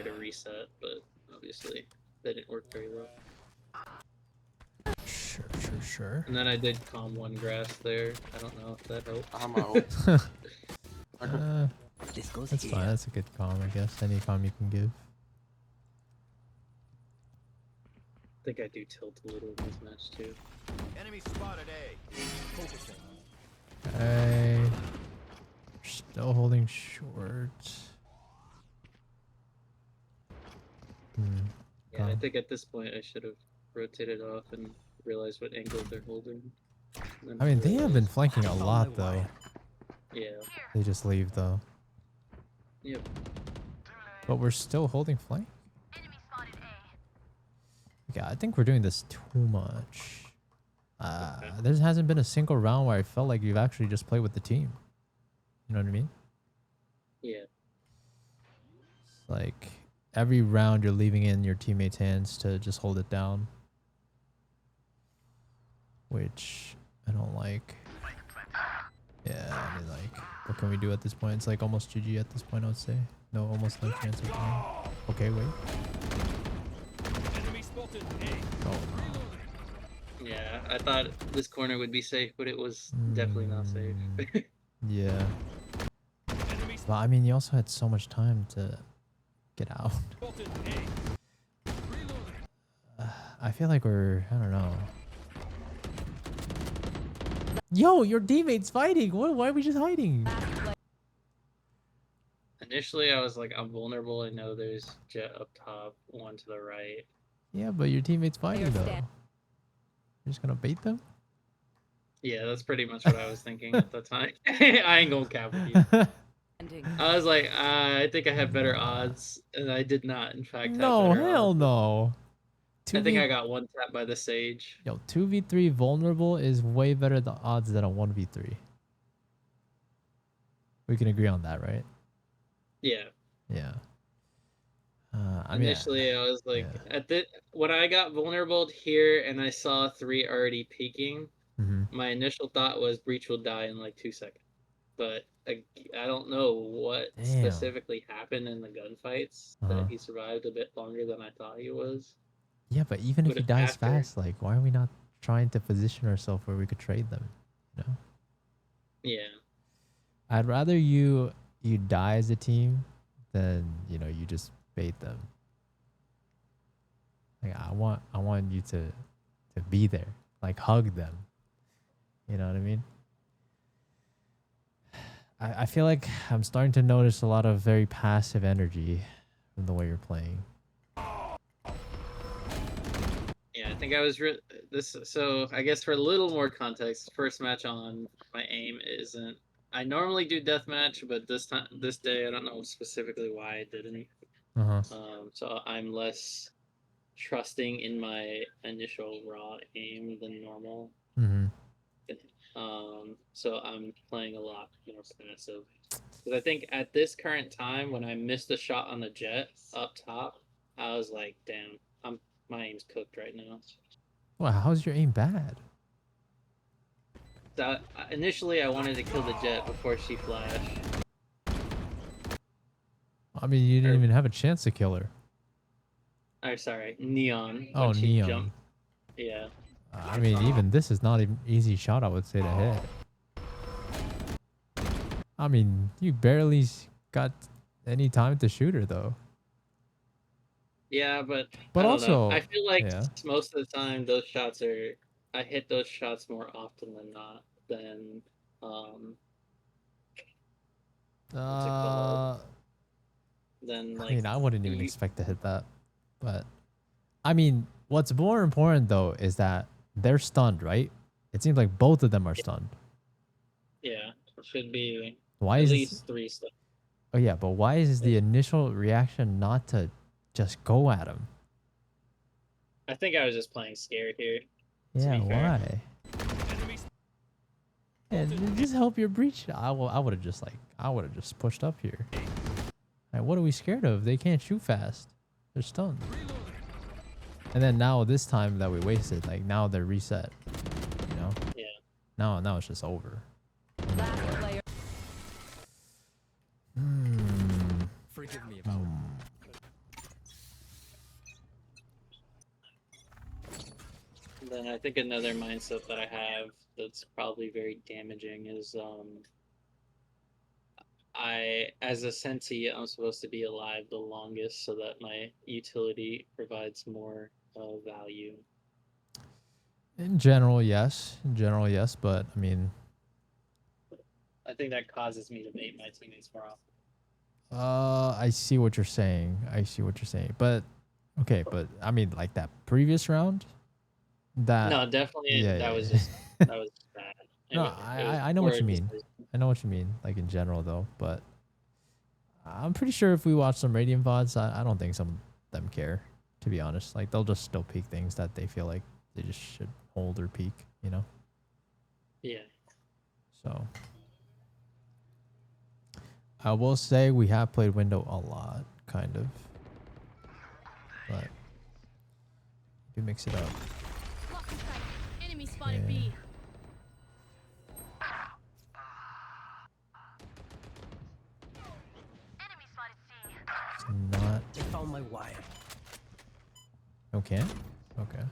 to reset, but obviously that didn't work very well. Sure. And then I did calm one grass there. I don't know if that helped. I'm out. This goes That's fine. That's a good calm, I guess. Any calm you can give. I think I do tilt a little in this match too. Enemy spotted A. Focusing. Okay. Still holding short. Yeah, I think at this point I should have rotated off and realized what angle they're holding. I mean, they have been flanking a lot though. Yeah. They just leave though. Yep. But we're still holding flank? Yeah, I think we're doing this too much. There hasn't been a single round where I felt like you've actually just played with the team. You know what I mean? Yeah. It's like every round you're leaving in your teammates' hands to just hold it down. Which I don't like. Yeah, I mean, like, what can we do at this point? It's like almost GG at this point, I would say. No, almost no chance of winning. Okay, wait. Oh. Yeah, I thought this corner would be safe, but it was definitely not safe. Yeah. But I mean, you also had so much time to get out. I feel like we're, I don't know. Yo, your teammate's fighting. Why are we just hiding? Initially, I was like, I'm vulnerable. I know there's Jet up top, one to the right. Yeah, but your teammate's fighting though. You're just gonna bait them? Yeah, that's pretty much what I was thinking at the time. I ain't gonna cap with you. I was like, I think I have better odds, and I did not, in fact, have No, better hell odds. no. I think I got one tap by the Sage. Yo, 2v3 vulnerable is way better the odds than a 1v3. We can agree on that, right? Yeah. Yeah. Initially, I was like, when I got vulnerable here and I saw 3 already peeking, my initial thought was Breach will die in like 2 seconds. But I don't know what specifically happened in the gunfights that he survived a bit longer than I thought he was. Yeah, but even if he dies fast, like, why are we not trying to position ourselves where we could trade them? You know? Yeah. I'd rather you die as a team than, you know, you just bait them. Like, I want you to be there, like hug them. You know what I mean? I feel like I'm starting to notice a lot of very passive energy from the way you're playing. Yeah, I think I was so I guess for a little more context, first match on, my aim isn't. I normally do deathmatch, but this day, I don't know specifically why I didn't. So I'm less trusting in my initial raw aim than normal. So I'm playing a lot more passive. Because I think at this current time, when I missed a shot on the Jet up top, I was like, damn, my aim's cooked right now. Well, how's your aim bad? So initially, I wanted to kill the Jet before she flashed. I mean, you didn't even have a chance to kill her. Oh, sorry, Neon. Oh, when she Neon. Jumped. Yeah. I mean, even this is not an easy shot, I would say, to hit. I mean, you barely got any time to shoot her though. Yeah, but But I don't know. also, I feel like yeah. most of the time those shots are I hit those shots more often than not than what's it called? Than I like mean, I wouldn't even you, expect to hit that. But I mean, what's more important though is that they're stunned, right? It seems like both of them are stunned. yeah, it should be Why at is least 3 stuff. Oh yeah, but why is the initial reaction not to just go at him? I think I was just playing scared here. Yeah, be fair. why? And just help your breach. I would have just pushed up here. Like, what are we scared of? They can't shoot fast. They're stunned. And then now this time that we wasted, like now they're reset. You know? Yeah. Now it's just over. Last player. Forgive me about Then I think another mindset that I have that's probably very damaging is as a senti I'm supposed to be alive the longest so that my utility provides more value. In general, yes. But I mean, I think that causes me to mate my teammates more often. I see what you're saying. But okay, but I mean, like that previous round, that No, definitely yeah, that yeah, was yeah. just that was bad. No, It was I know what poor you mean. decision. I know what you mean, like in general though. But I'm pretty sure if we watch some Radiant VODs, I don't think some of them care. To be honest, like they'll just still peek things that they feel like they just should hold or peek. You know. Yeah. So I will say we have played window a lot, kind of. But do mix it up. Blocking sight. Enemy spotted Yeah. B. It's not they found my wire. okay. Okay.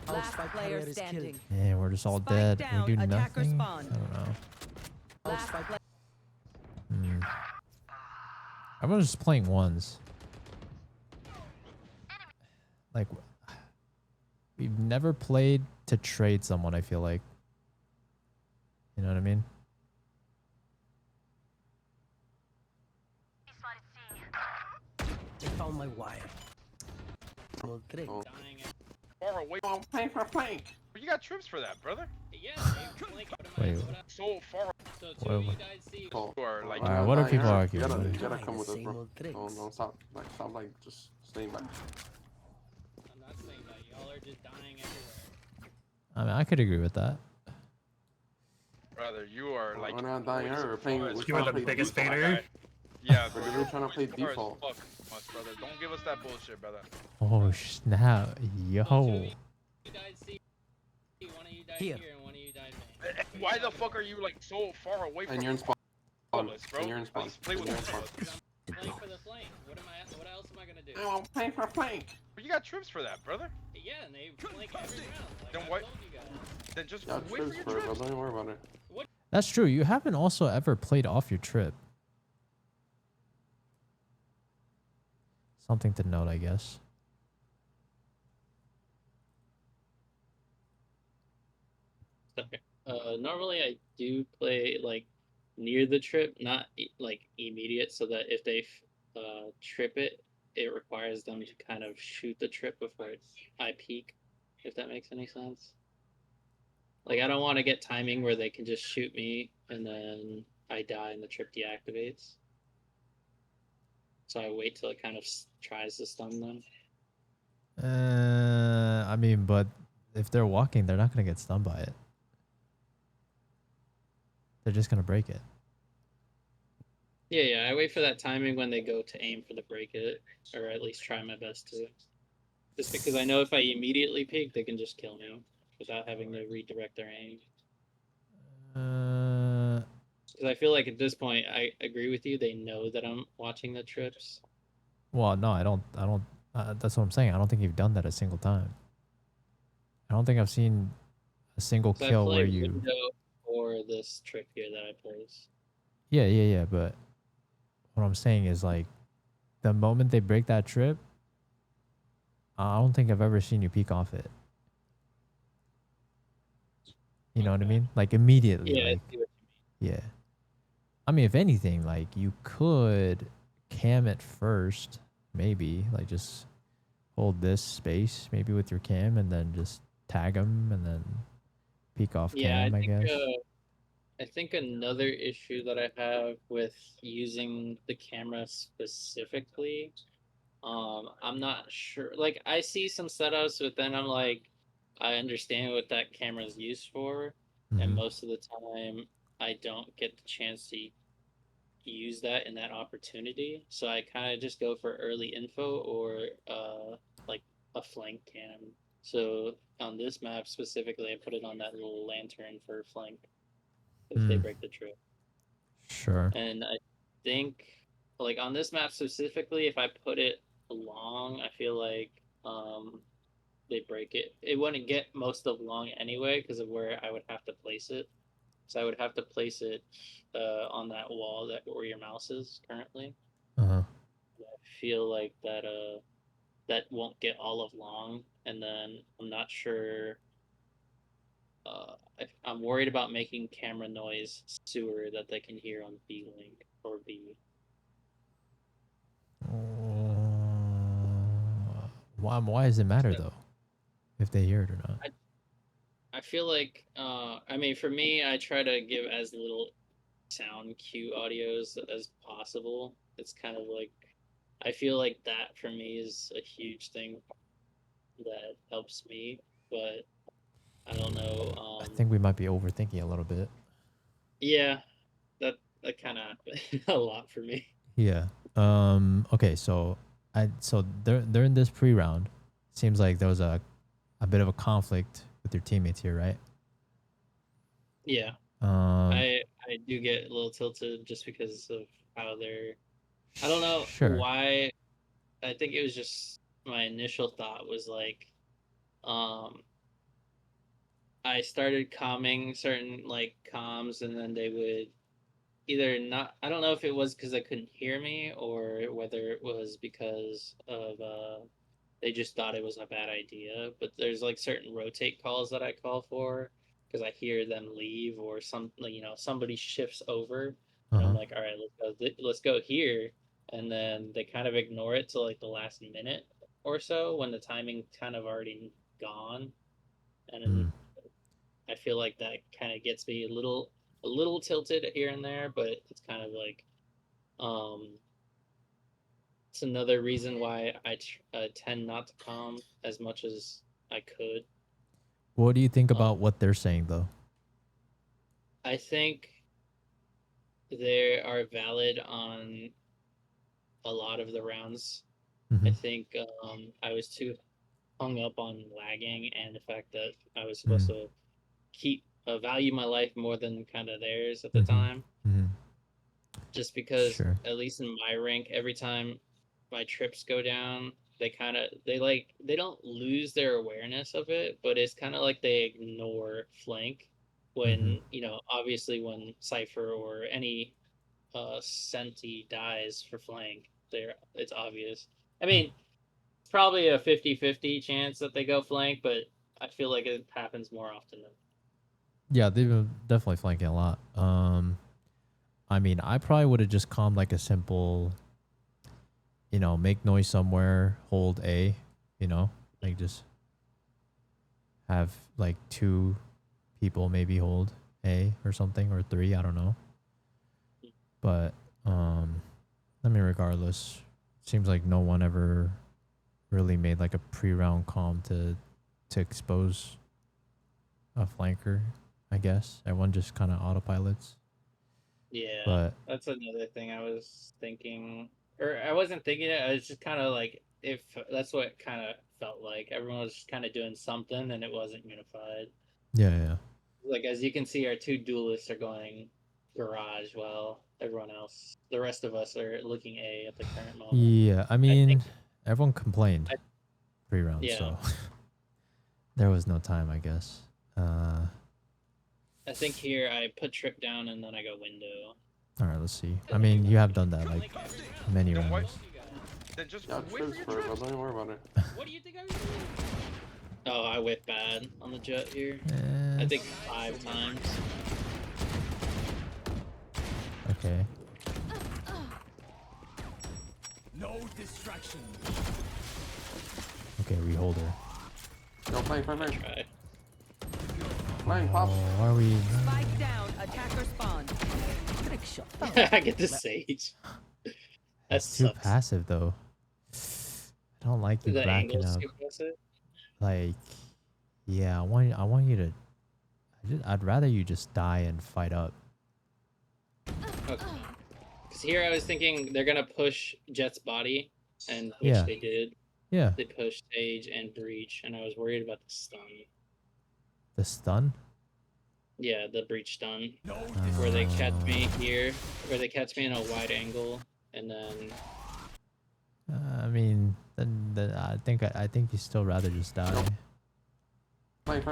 Last spike player carrier is standing. Yeah, we're just all Spike dead. down, We do attacker nothing. spawn. I don't know. Last player. Everyone's just playing ones. Like, we've never played to trade someone, I feel like. You know what I mean? They found my wire. Well, great. Far away. Plank for plank. But you got trips for that, brother. Yeah, Wait. So far. So two of you died C. You are like. Alright, what are people You arguing? gotta, about? you gotta come with us, Same bro. old tricks. Don't stop just staying back. I'm not saying that y'all are just dying everywhere. I mean, I could agree with that. Brother, you are like. We're not dying here. We're playing. We're You trying are to the play biggest default. baiter. Yeah, We're bro. literally trying to play Far as default. fuck, us, brother. Don't give us that bullshit, brother. Oh snap! Yo. You died C. One of you died Here. here and one of you died main. Why the fuck are you like so far away from And you're in spawn. us, bro? And you're in spawn. Let's play with And you're in us. spawn. Playing for the flank. What else am I gonna do? I want plank for plank. But you got trips for that, brother. Yeah, and they flank every round. Like Then I what- told you guys. Then just Yeah, wait for trips your for it, bro. trips. Don't even worry about it. That's true. You haven't also ever played off your trip. Something to note, I guess. Normally I do play like near the trip, not like immediate, so that if they trip it, it requires them to kind of shoot the trip before I peek, if that makes any sense. Like I don't want to get timing where they can just shoot me and then I die and the trip deactivates. So I wait till it kind of tries to stun them. I mean, but if they're walking, they're not gonna get stunned by it. They're just gonna break it. Yeah, I wait for that timing when they go to aim for the break it, or at least try my best to. Just because I know if I immediately peek, they can just kill me without having to redirect their aim. Because I feel like at this point, I agree with you. They know that I'm watching the trips. Well, no, I don't. That's what I'm saying. I don't think you've done that a single time. I don't think I've seen a single So I kill play where you. window for this trip here that I place. Yeah. But what I'm saying is like, the moment they break that trip, I don't think I've ever seen you peek off it. You know what I Okay. mean? Like immediately, Yeah, I like see what you yeah. I mean, if anything, like you could cam it first, maybe like just hold this space maybe with your cam and then just tag them and then peek off mean. Yeah, cam, I guess. I think another issue that I have with using the camera specifically, I'm not sure. Like, I see some setups, but then I'm like, I understand what that camera is used for, and Mhm. most of the time, I don't get the chance to use that in that opportunity. So I kind of just go for early info or like a flank cam. So on this map specifically, I put it on that little lantern for flank if they Mm, break the trip. sure. And I think like on this map specifically, if I put it long, I feel like they break it. It wouldn't get most of long anyway because of where I would have to place it. So I would have to place it on that wall that where your mouse is currently. Uh-huh. I feel like that won't get all of long, and then I'm not sure. I'm worried about making camera noise sewer that they can hear on B link or B. Why does it matter So though? If they hear it or not? I feel like I mean for me, I try to give as little sound cue audios as possible. It's kind of like I feel like that for me is a huge thing that helps me, but I don't know. I think we might be overthinking a little bit. Yeah, that kind of happened a lot for me. Yeah. Okay, so during this pre-round, seems like there was a bit of a conflict with your teammates here, right? Yeah, Um, I do get a little tilted just because of how they're. I don't know sure. why. I think it was just my initial thought was like, um, I started calming certain like comms, and then they would either not. I don't know if it was because they couldn't hear me or whether it was because of they just thought it was a bad idea. But there's like certain rotate calls that I call for because I hear them leave or some somebody shifts over, and I'm Uh-huh. like, all right, let's go here, and then they kind of ignore it till like the last minute or so when the timing kind of already gone, and then Mm. I feel like that kind of gets me a little tilted here and there, but it's kind of like um it's another reason why I tend not to calm as much as I could. What do you think Um, about what they're saying though? I think they are valid on a lot of the rounds. I Mm-hmm. think I was too hung up on lagging and the fact that I was supposed Mm. to keep value my life more than kind of theirs at the Mm-hmm. time. Mm-hmm. Just because, Sure. at least in my rank, every time my trips go down, they don't lose their awareness of it, but it's kind of like they ignore flank Mm-hmm. when obviously when Cipher or any Senti dies for flank, there it's obvious. I mean, it's probably a 50-50 chance that they go flank, but I feel like it happens more often than. Yeah, they've been definitely flanking a lot. I mean, I probably would have just calmed like a simple, make noise somewhere, hold A, like just have like two people maybe hold A or something or three, I don't know. But I mean, regardless, seems like no one ever really made like a pre-round calm to expose a flanker. I guess everyone just kind of autopilots. Yeah, But that's another thing I was thinking, or I wasn't thinking it. I was just kind of like, if that's what it kind of felt like. Everyone was kind of doing something, and it wasn't unified. yeah. Like as you can see, our two duelists are going garage, while everyone else, the rest of us, are looking A at the current moment. Yeah, I I think, mean, everyone complained I, pre-round, yeah, so there was no time, I guess. I think here I put trip down and then I go window. All right, let's see. I mean, you have done that like many Then what? rounds. Then just Yeah, wait for trips your first. trips. Don't even worry about it. What do you think I was doing? Oh, I whipped bad on the jet here. Eh, I think 5 times. okay. No distraction. Okay, we hold her. Yo, flank. Try. Flank, pop. Oh, are we? Spike down. Attacker spawn. Trick shot. I get the sage. That That's too sucks. passive though. I don't like you The backing angle's up. too passive. Like, yeah, I want you to. I'd rather you just die and fight up. Okay. Because here I was thinking they're gonna push Jet's body, and which Yeah. they did. Yeah, They pushed Sage and Breach, and I was worried about the stun. the stun. Yeah, the Breach stun. No Where they catch me here, where they catch me in a wide angle, and then I mean, then I think you still rather just die. Flank.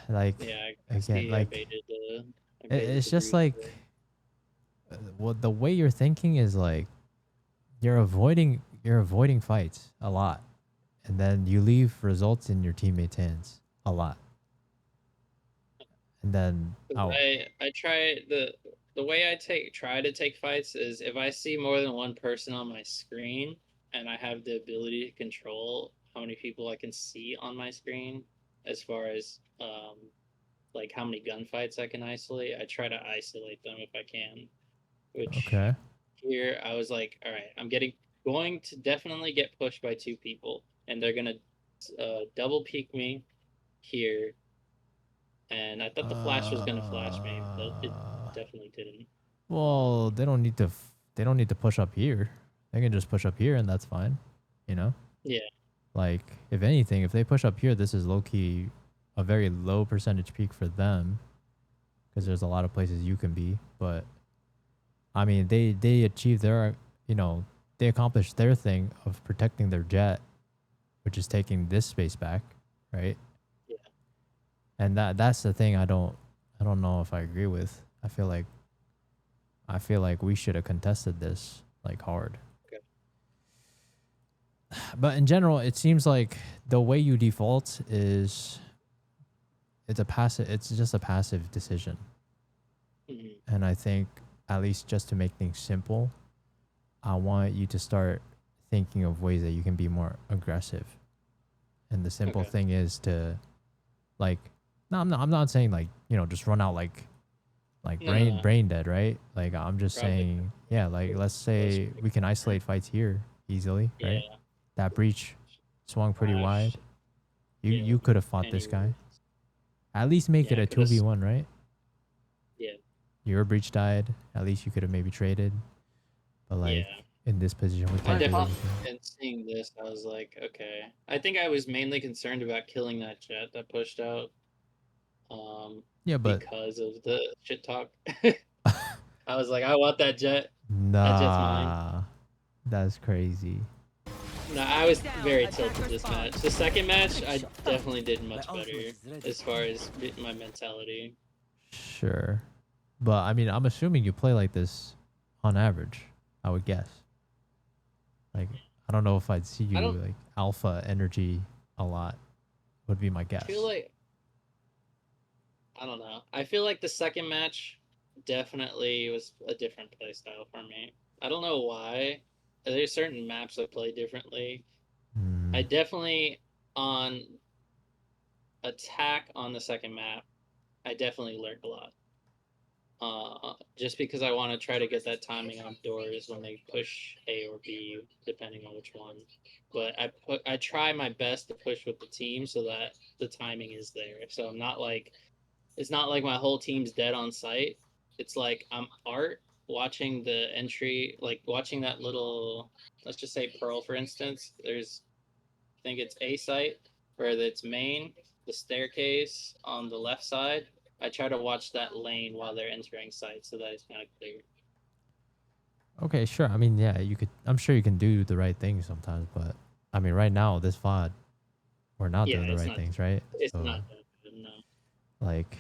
Like, yeah, I again, see like, I baited the. I baited it's the just Breach like, there. well, the way you're thinking is like, you're avoiding fights a lot, and then you leave results in your teammates' hands a lot, and then 'Cause I try the way I try to take fights is if I see more than one person on my screen and I have the ability to control how many people I can see on my screen as far as like how many gunfights I can isolate, I try to isolate them if I can. Which okay. here I was like, all right, I'm going to definitely get pushed by 2 people, and they're gonna double peek me here. And I thought the flash was gonna flash me, but it definitely didn't. Well, they don't need to. They don't need to push up here. They can just push up here, and that's fine. You know. Yeah. Like, if anything, if they push up here, this is low key a very low percentage peak for them, because there's a lot of places you can be. But I mean, they achieved their, they accomplished their thing of protecting their jet, which is taking this space back, right? Yeah. And that's the thing I don't know if I agree with. I feel like we should have contested this like hard. Okay. But in general, it seems like the way you default is it's just a passive decision. Mhm. And I think, at least just to make things simple, I want you to start thinking of ways that you can be more aggressive. And the simple Okay. thing is to, like, no, I'm not saying like, just run out like No. brain dead, right? Like, I'm just Probably. saying, yeah, like, let's say we can isolate fights here easily, right? Yeah. That breach swung pretty Flash. wide. Yeah. You could have fought this guy. Anyways. At least make Yeah, it a I coulda 2v1, right? Yeah. Your breach died. At least you could have maybe traded. But like, Yeah. in this position, we I can't do definitely, anything. and seeing this, I was like, okay. I think I was mainly concerned about killing that jet that pushed out. Yeah, but Because of the shit talk. I was like, I want that jet. That jet's mine. nah, that's crazy. No, I was Down, very attacker tilted this spawn. match. The second match, I Shut up. definitely did much My ultimate better is ready. as far as my mentality. Sure, but I mean, I'm assuming you play like this on average. I would guess. Like, I don't know if I'd see you I don't- like alpha energy a lot. Would be my guess. I feel like I don't know. I feel like the second match definitely was a different play style for me. I don't know why. There's certain maps I play differently. Hmm. I definitely on attack on the second map, I definitely lurk a lot. Just because I want to try to get that timing on doors when they push A or B, depending on which one. But I try my best to push with the team so that the timing is there. So I'm not like it's not like my whole team's dead on site. It's like I'm art watching the entry, like watching that little, let's just say Pearl, for instance. I think it's A site, where it's main, the staircase on the left side. I try to watch that lane while they're entering site so that it's kind of clear. Okay, sure. I mean, yeah, you could. I'm sure you can do the right thing sometimes, but I mean, right now this VOD, we're not Yeah, doing the it's right not- things, right? It's So, not that good, no. like,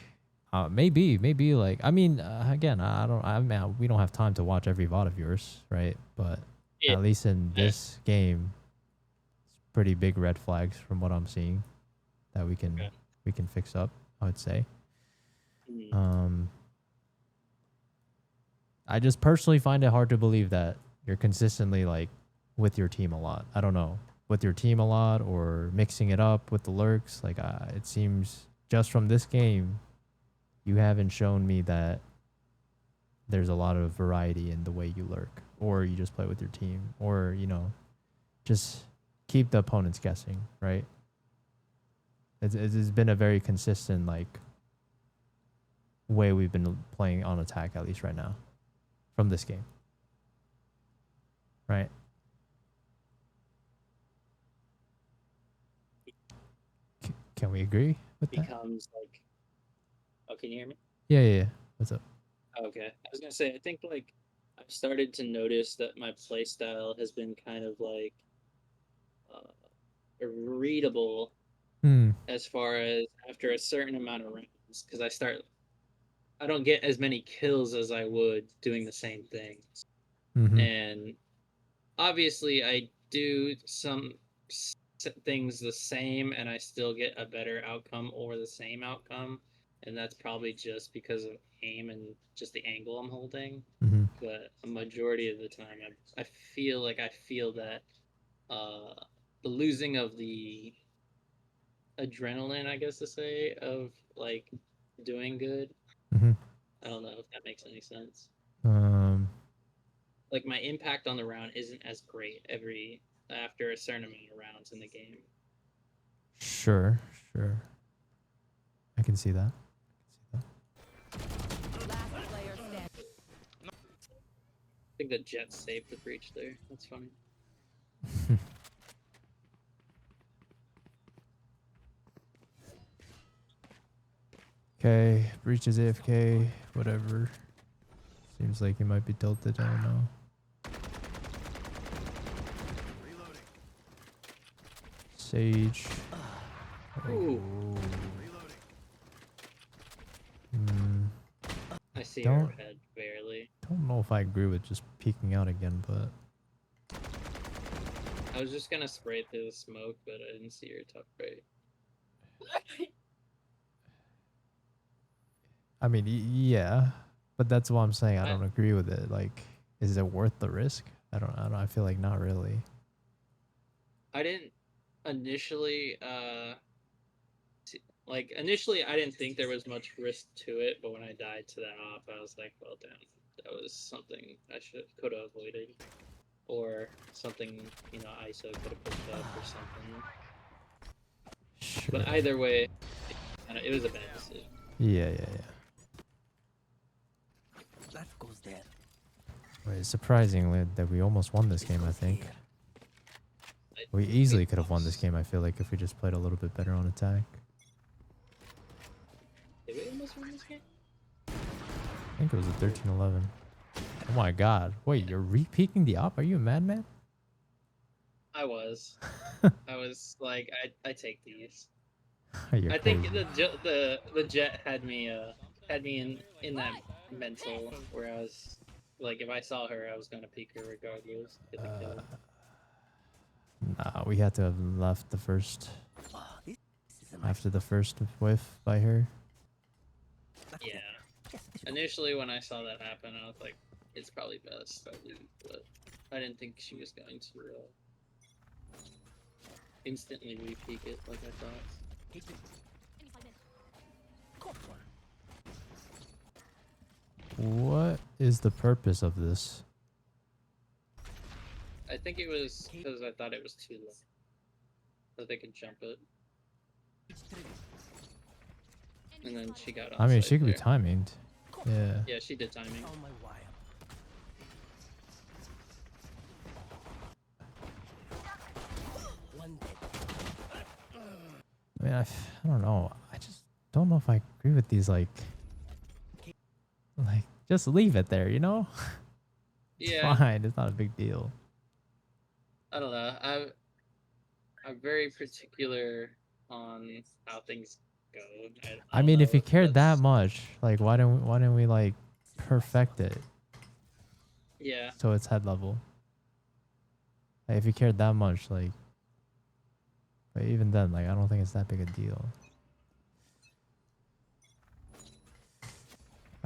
maybe like, I mean, again, I mean, we don't have time to watch every VOD of yours, right? But Yeah. at least in this game, it's pretty big red flags from what I'm seeing that we can fix up, I would say. Mhm. I just personally find it hard to believe that you're consistently like with your team a lot. I don't know, with your team a lot or mixing it up with the lurks. Like, it seems just from this game, you haven't shown me that there's a lot of variety in the way you lurk, or you just play with your team, or, you know, just keep the opponents guessing, right? It's been a very consistent, like, way we've been playing on attack, at least right now, from this game. Right? Can we agree with that? Becomes like, oh, can you hear me? Yeah. What's up? Okay, I was gonna say, I think like I've started to notice that my playstyle has been kind of like readable as far as after a certain amount of rounds, because I don't get as many kills as I would doing the same things, and obviously I do some things the same and I still get a better outcome or the same outcome, and that's probably just because of aim and just the angle I'm holding. But a majority of the time I feel that the losing of the adrenaline, I guess to say, of like doing good. I don't know if that makes any sense. Like my impact on the round isn't as great after a certain amount of rounds in the game. Sure. I can see that. Last player standing. I think the Jets saved the breach there. That's funny. Okay, breach is AFK, whatever. Seems like he might be tilted, I don't know. Sage. Ooh. I see her head barely. Don't know if I agree with just peeking out again, but I was just gonna spray it through the smoke, but I didn't see her top right. I mean, yeah, but that's what I'm saying. I don't agree with it. Like, is it worth the risk? I don't. I feel like not really. I didn't initially initially I didn't think there was much risk to it, but when I died to that op, I was like, well, damn, that was something I could have avoided, or something, you know, ISO could have picked up or something. Sure. But either way, it was a bad decision. Yeah. Life goes there. Wait, surprisingly that we almost won this game, I think. We easily could have won this game, I feel like, if we just played a little bit better on attack. Did we almost win this game? I think it was a 13-11. Oh my god. Wait, you're re-peeking the op? Are you a madman? I was. I was like, I take these. You're I crazy. think the jet had me in that mental where I was like, if I saw her, I was gonna peek her regardless. Get the kill. Nah, we had to have left the first after the first whiff by her. Yeah. Initially, when I saw that happen, I was like, it's probably best I leave, but I didn't think she was going to instantly re-peek it like I thought. What is the purpose of this? I think it was because I thought it was too low, that they could jump it. And then she got on. I mean, she could be there. timing. Yeah. Yeah, she did timing. Oh my wire. One dead. I mean, I don't know. I just don't know if I agree with these, like, just leave it there, you know? It's Yeah. fine. It's not a big deal. I don't know. I'm very particular on how things go. I don't mean, know if you cared that that's- much, like, why didn't we like perfect it Yeah. so it's head level? Like, if you cared that much, like, but even then, like, I don't think it's that big a deal.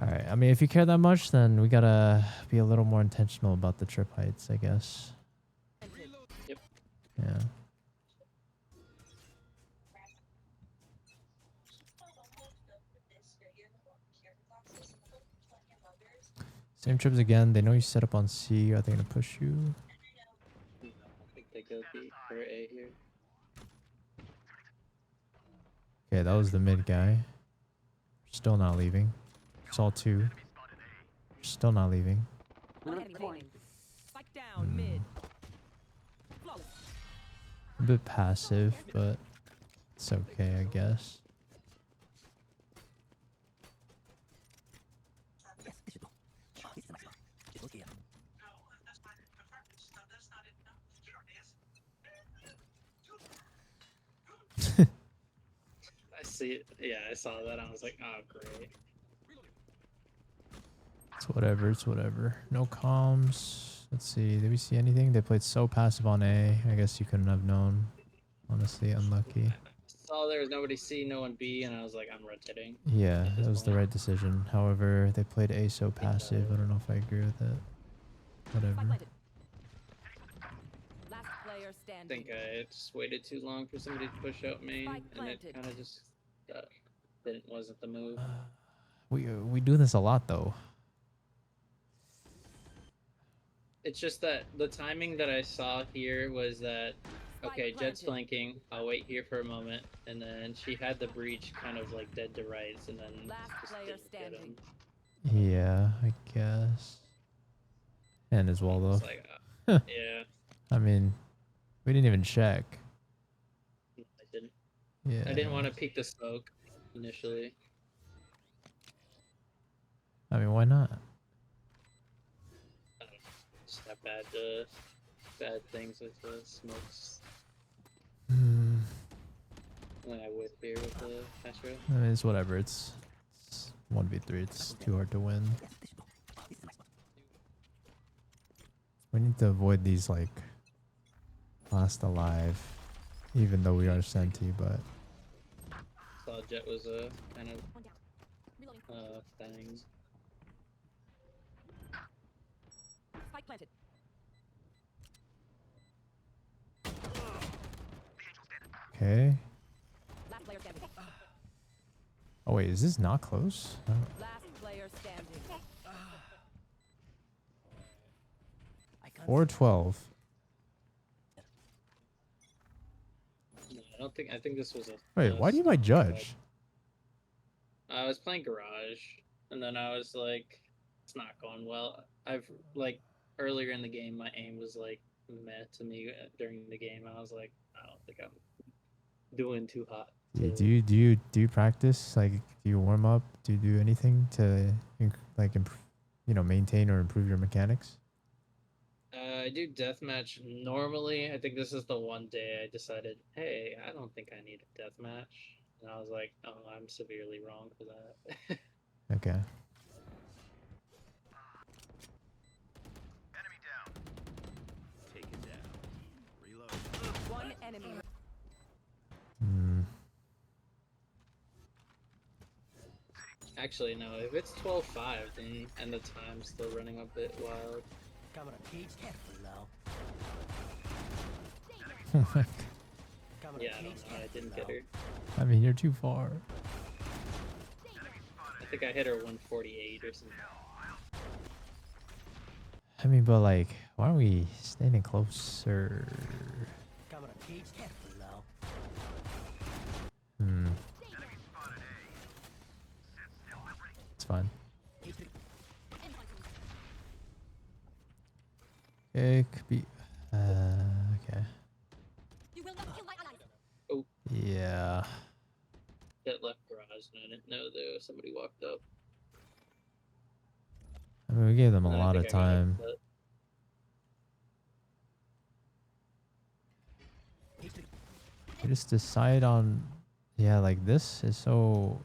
All right. I mean, if you care that much, then we gotta be a little more intentional about the trip heights, I guess. Yep. Yeah. Same trips again. They know you set up on C. Are they gonna push you? No, I think they go B or A here. Okay, that was the mid guy. Still not leaving. Saw two. Still not leaving. One enemy remaining. Spike down mid. Flawless. A bit passive, but it's okay, I guess. I see it. Yeah, I saw that. I was like, oh, great. It's whatever. It's whatever. No comms. Let's see. Did we see anything? They played so passive on A. I guess you couldn't have known. Honestly, unlucky. Saw there was nobody C, no one B, and I was like, I'm rotating. Yeah, at that this was the point. right decision. However, they played A so passive. I don't know if I agree with it. Whatever. Spike planted. Last player I standing. think I just waited too long for somebody to push out main, Spike and it planted. kind of just wasn't the move. We do this a lot though. It's just that the timing that I saw here was that, okay, Jet's planted. flanking, I'll wait here for a moment, and then she had the breach kind of like dead to rights, and then Last just player didn't get standing. him. Yeah, I guess. And as well It's though. like, yeah, I mean, we didn't even check. I didn't. Yeah. I didn't want to peek the smoke initially. I mean, why not? I don't know, just have bad things with the smokes. Hmm. When I whip here with the Astro. I mean, it's whatever. It's 1v3. It's too hard to win. We need to avoid these, like, last alive. Even though we are Senti, but... Saw Jet was a kind of thing. Spike planted. Okay. Last player standing. Oh, wait. Is this not close? Oh. Last player standing. 4-12. No, I think this was a. Wait, why do you my judge? I was playing Garage, and then I was like, it's not going well. Like, earlier in the game, my aim was like meh to me during the game. I was like, I don't think I'm doing too hot. Yeah, do you practice? Like, do you warm up? Do you do anything to maintain or improve your mechanics? I do deathmatch normally. I think this is the one day I decided, hey, I don't think I need a deathmatch. And I was like, oh, I'm severely wrong for that. Okay. One enemy. Hmm. Actually, no, if it's 12-5, then and the time's still running a bit wild. Camera cage careful now. Camera Yeah, I cage don't know. I careful didn't now. get her. I mean, you're too far. I think I hit her 148 or something. I mean, but like, why aren't we standing closer? Camera cage careful now. Hmm. It's fine. It could be. Okay. You will not kill my allies. Oh, Yeah. that left garage, and I didn't know though. Somebody walked up. I mean, we gave them a And I lot think of I got time. upset. We just decide on Yeah, like this is so.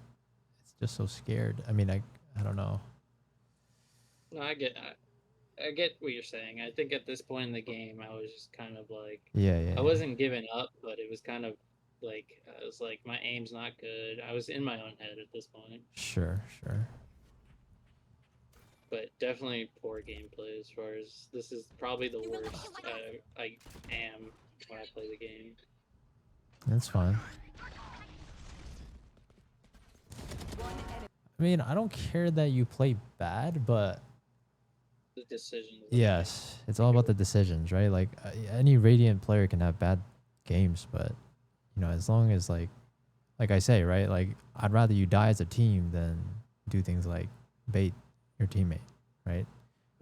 It's just so scared. I mean, I don't know. No, I get what you're saying. I think at this point in the game, I was just kind of like, Yeah, yeah, I yeah. wasn't giving up, but it was kind of like I was like, my aim's not good. I was in my own head at this point, Sure, sure. but definitely poor gameplay as far as this is probably the worst I am when I play the game. That's fine. I mean, I don't care that you play bad, but The decisions. yes, it's all about the decisions, right? Like any Radiant player can have bad games, but you know, as long as like I say, right? Like I'd rather you die as a team than do things like bait your teammate, right?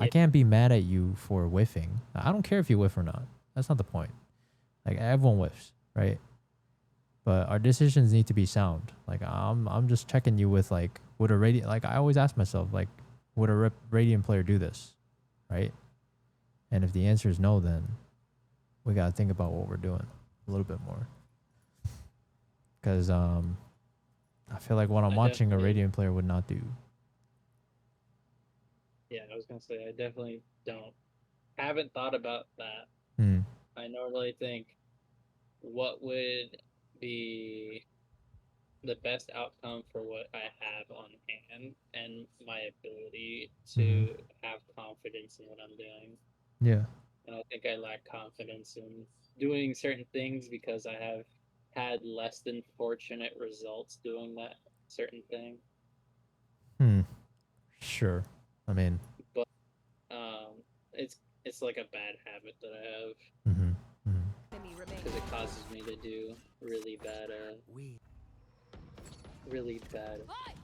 I Yeah. can't be mad at you for whiffing. I don't care if you whiff or not. That's not the point. Like everyone whiffs, right? But our decisions need to be sound. Like I'm just checking you with like, would a Radiant, like I always ask myself, like, would a Radiant player do this, right? And if the answer is no, then we gotta think about what we're doing a little bit more. Because I feel like what I'm I watching a definitely- Radiant player would not do. Yeah, I was gonna say I definitely haven't thought about that. Hmm. I normally think, what would be the best outcome for what I have on hand and my ability to have confidence in what I'm doing. Yeah. And I think I lack confidence in doing certain things because I have had less than fortunate results doing that certain thing. Hmm. Sure. I mean. But it's like a bad habit that I have Mm-hmm. Mm-hmm. Enemy remaining. because it causes me to do really bad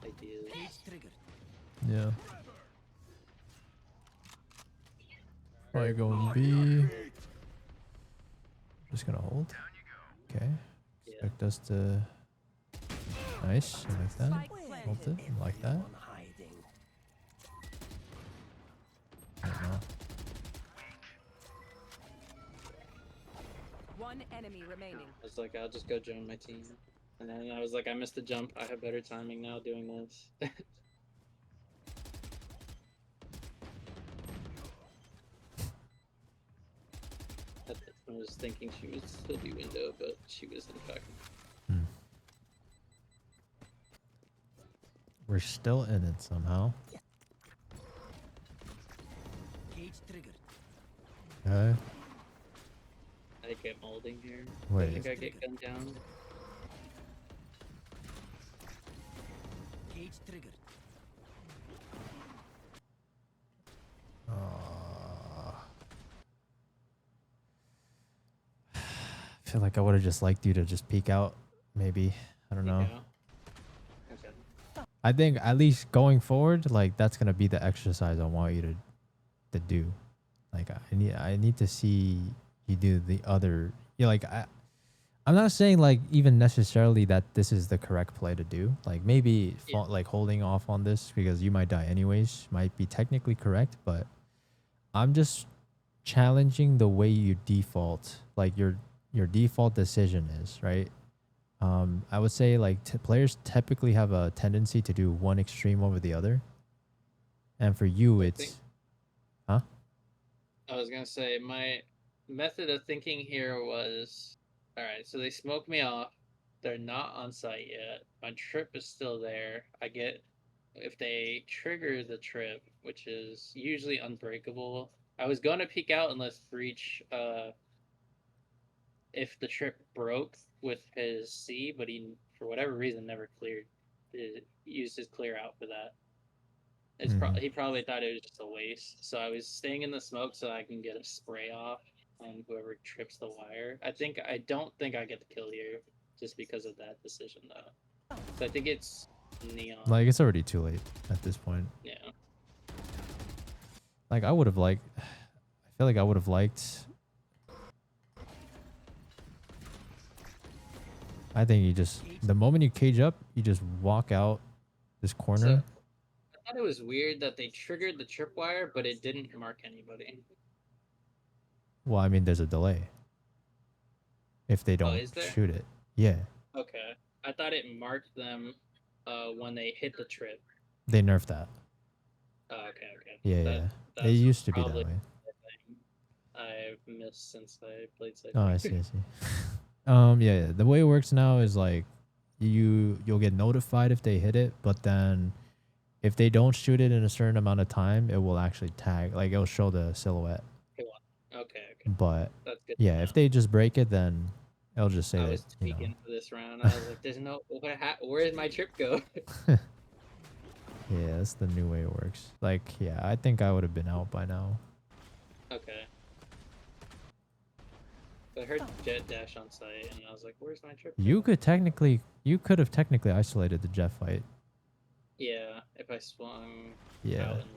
ideas. Cage triggered. Yeah. Probably going B. Just gonna hold. Okay. Yeah. Expect us to. Nice. I like that. Spike Hold it. planted. I like that. Everyone hiding. I don't know. One enemy remaining. I was like, I'll just go join my team. And then I was like, I missed the jump. I have better timing now doing this. I was thinking she would still be window, but she was in fact. We're still in it somehow. Cage triggered. Okay. I think I'm holding here. Wait. I think I get gunned down. Cage triggered. I feel like I would have just liked you to just peek out. Maybe. I don't know. Okay. I think at least going forward, like that's gonna be the exercise I want you to do. Like I need to see you do the other. Yeah, like I'm not saying like even necessarily that this is the correct play to do. Like maybe like holding off on this because you might die anyways might be technically correct, but I'm just challenging the way you default, like your default decision is, right? I would say like players typically have a tendency to do one extreme over the other. And for you, it's... Huh? I was gonna say, my method of thinking here was, alright, so they smoke me off. They're not on site yet. My trip is still there. If they trigger the trip, which is usually unbreakable, I was going to peek out unless Breach, if the trip broke with his C, but he, for whatever reason, never used his clear out for that. He probably thought it was just a waste. So I was staying in the smoke so I can get a spray off on whoever trips the wire. I don't think I get the kill here just because of that decision though. So I think it's Neon. Like it's already too late at this point. Yeah. Like I would have liked... I feel like I would have liked... I think you just... The moment you cage up, you just walk out this corner. So, I thought it was weird that they triggered the tripwire, but it didn't mark anybody. Well, I mean, there's a delay. If they don't is there? shoot it. Yeah. Okay. I thought it marked them when they hit the trip. They nerfed that. Oh, okay. Yeah, That- yeah. It that's used to be that probably way. the thing I've missed since I played Cypher. Oh, I see. Yeah. The way it works now is like you'll get notified if they hit it, but then if they don't shoot it in a certain amount of time, it will actually tag, like it'll show the silhouette. Okay. But That's good. yeah, if they just break it, then it'll just say I that, was you know. tweaking for this round. I was like, "There's no where did my trip go?" Yeah, that's the new way it works. Like, yeah, I think I would have been out by now. Okay. I heard Jet dash on site, and I was like, "Where's my trip?" You go?" could have technically isolated the jet fight. Yeah, if I swung Yeah. out and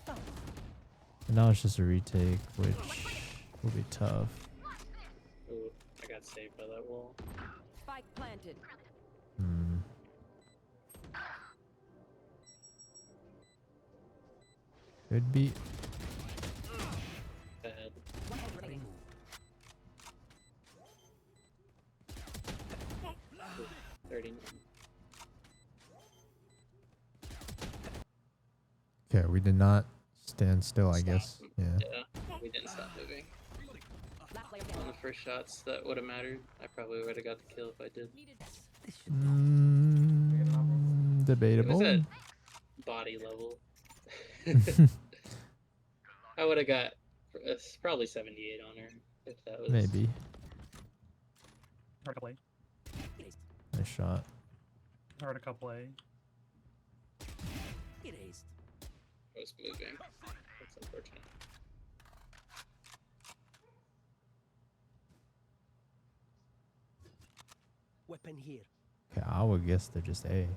left. And now it's just a retake, which will be tough. Ooh, I got saved by that wall. Spike planted. Hmm. Could be. Bad. 30. Okay, we did not stand still, I guess. Stop. Yeah. Yeah, we didn't stop moving. On the first shots, that would have mattered. I probably would have got the kill if I did. It Debatable. was at body level. I would have got probably 78 on her if that was. Maybe. Heard a play. Nice shot. Heard a couple A. Erased. I was moving. That's unfortunate. Weapon here. Okay, I would guess they're just A.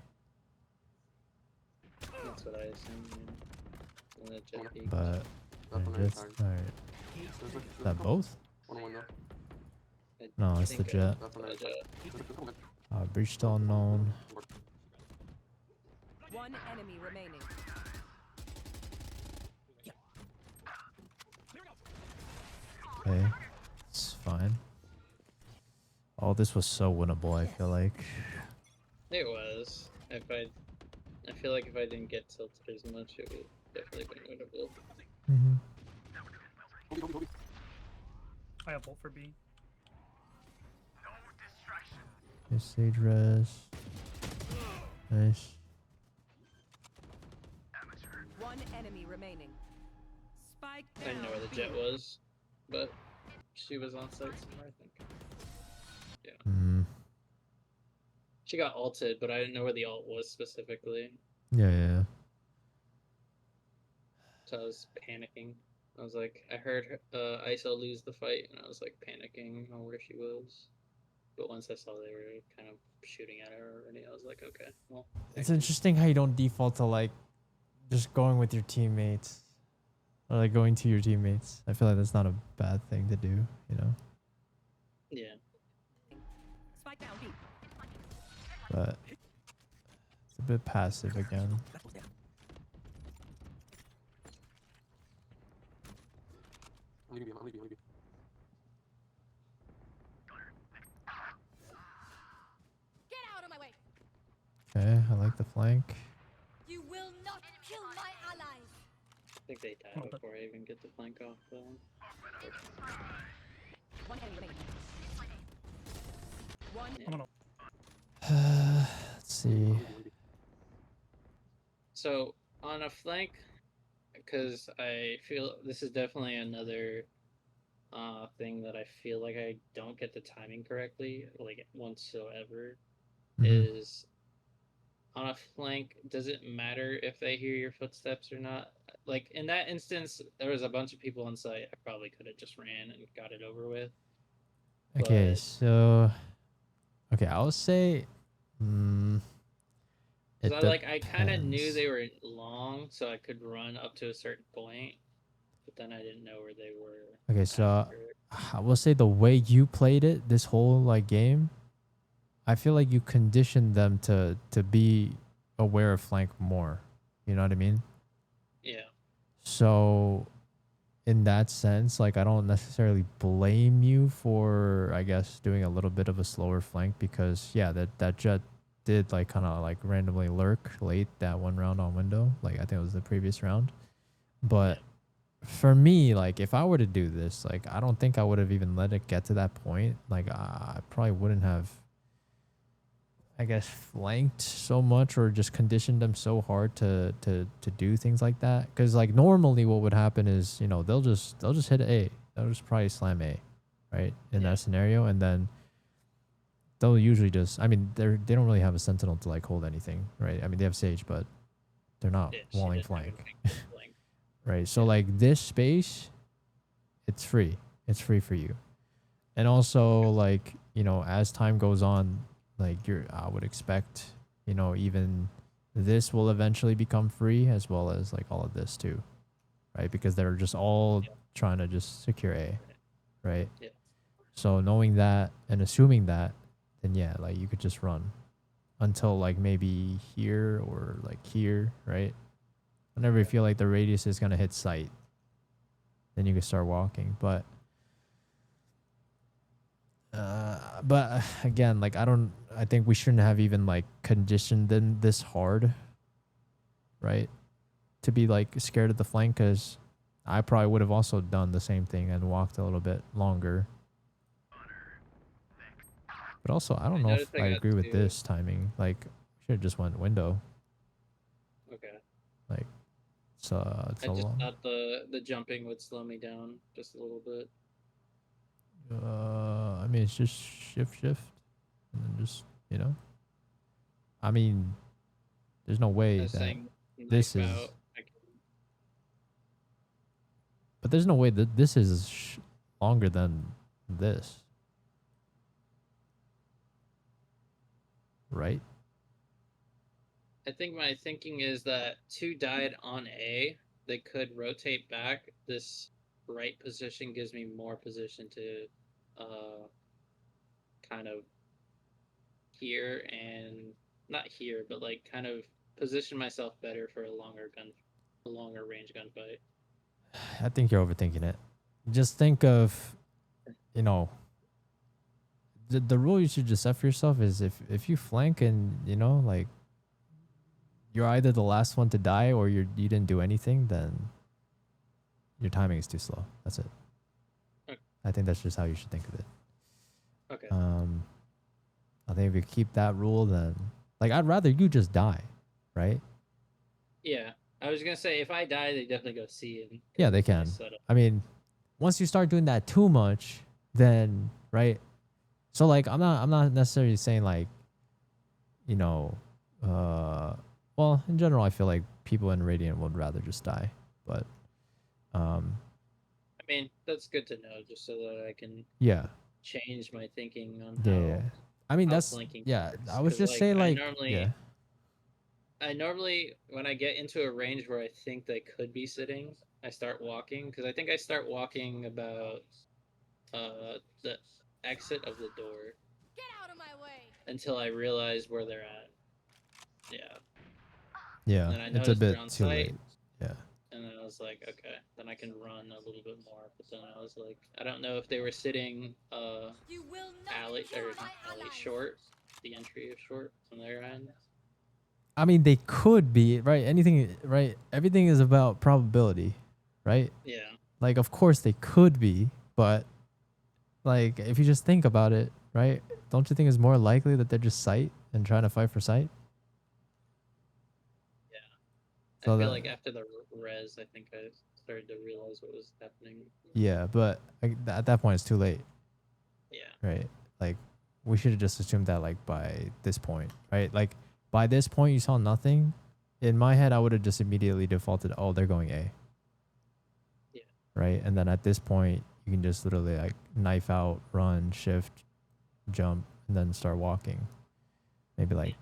That's what I assumed. Yeah. And the jet peak. But That's on they're just side. alright. There's like, Is that both? one window. I No, it's the think jet. That's on the the jet. Breached unknown. One enemy remaining. Okay, it's fine. Oh, this was so winnable, I feel like. It was. I feel like if I didn't get tilted as much, it would definitely been winnable. I have ult for B. Nice sage res. Nice. One enemy remaining. Spike I didn't know where the jet was, but she was on site somewhere, I think. Mm. She got ulted, but I didn't know where the ult was specifically, Yeah. so I was panicking. I was like, I heard her, ISO lose the fight, and I was like panicking on where she was. But once I saw they were kind of shooting at her already, I was like, okay, well. It's interesting how you don't default to like just going with your teammates. Or like going to your teammates. I feel like that's not a bad thing to do, you know? Yeah. Spike down B. But it's a bit passive again. That was there. I'm leaving. Get out of my way. Okay, I like the flank. You will not kill my allies. I think they died before I even get the flank off, though. One enemy remaining. One. I'm gonna Let's see. So, on a flank, because I feel this is definitely another thing that I feel like I don't get the timing correctly, like whatsoever, is on a flank, does it matter if they hear your footsteps or not? Like, in that instance, there was a bunch of people on site. I probably could have just ran and got it over with. Okay, But- so okay, I'll say it So I kind of knew depends. they were long, so I could run up to a certain point, but then I didn't know where they were. Okay, so after. I will say the way you played it this whole like game, I feel like you conditioned them to be aware of flank more. You know what I mean? Yeah. So in that sense, like I don't necessarily blame you for, I guess, doing a little bit of a slower flank because yeah, that jet did like kind of like randomly lurk late that one round on window. Like I think it was the previous round. But for me, like if I were to do this, like I don't think I would have even let it get to that point. Like I probably wouldn't have, I guess, flanked so much or just conditioned them so hard to do things like that. Because like normally what would happen is, you know, they'll just hit A. They'll just probably slam A, right? In that scenario, and then they'll usually just, I mean, they don't really have a sentinel to like hold anything, right? I mean, they have Sage, but they're not walling flank. Right. So like this space, it's free. It's free for you. And also like, you know, as time goes on, like I would expect, you know, even this will eventually become free as well as like all of this too. Right? Because they're just all trying to just secure A. Right? Yeah. So knowing that and assuming that, then yeah, like you could just run until like maybe here or like here, right? Whenever you feel like the radius is gonna hit sight, then you can start walking. But again, like I think we shouldn't have even like conditioned them this hard, right? To be like scared of the flank, because I probably would have also done the same thing and walked a little bit longer. But also, I don't know if I agree with this timing. Like, should have just went window. Okay. Like, it's I just long. thought the jumping would slow me down just a little bit. I mean, it's just shift, and then just, you know. I mean, there's no way that this is. But there's no way that this is longer than this. Right? I think my thinking is that 2 died on A. They could rotate back. This right position gives me more position to kind of here and not here, but like kind of position myself better for a longer range gunfight. I think you're overthinking it. Just think of, you know, the rule you should just set for yourself is if you flank and, you know, like you're either the last one to die or you didn't do anything, then your timing is too slow. That's it. Okay. I think that's just how you should think of it. Okay. I think if you keep that rule, then like I'd rather you just die, right? Yeah, I was gonna say if I die, they definitely go C. And yeah, they can. I mean, once you start doing that too much, then right. So like I'm not necessarily saying like, you know, well in general I feel like people in Radiant would rather just die, but I mean that's good to know just so that I can change my thinking on how. I mean that's I was just saying like I normally when I get into a range where I think they could be sitting, I start walking because I think I start walking about the exit of the door. Get out of my way. Until I realize where they're at. Yeah. Yeah. And I It's a bit on too site, late. Yeah. And then I was like, okay, then I can run a little bit more. But then I was like, I don't know if they were sitting alley or not alley short, the entry of short from their end. I mean, they could be, right? Anything, right? Everything is about probability, right? Yeah. Like, of course they could be, but like, if you just think about it, right? Don't you think it's more likely that they're just sight and trying to fight for sight? Yeah. So I feel like after the res, I think I started to realize what was happening. Yeah, but like, at that point, it's too late. Yeah. Right? Like, we should have just assumed that, like, by this point, right? Like, by this point, you saw nothing. In my head, I would have just immediately defaulted, oh, they're going A. Yeah. Right? And then at this point, you can just literally, like, knife out, run, shift, jump, and then start walking. Maybe, like,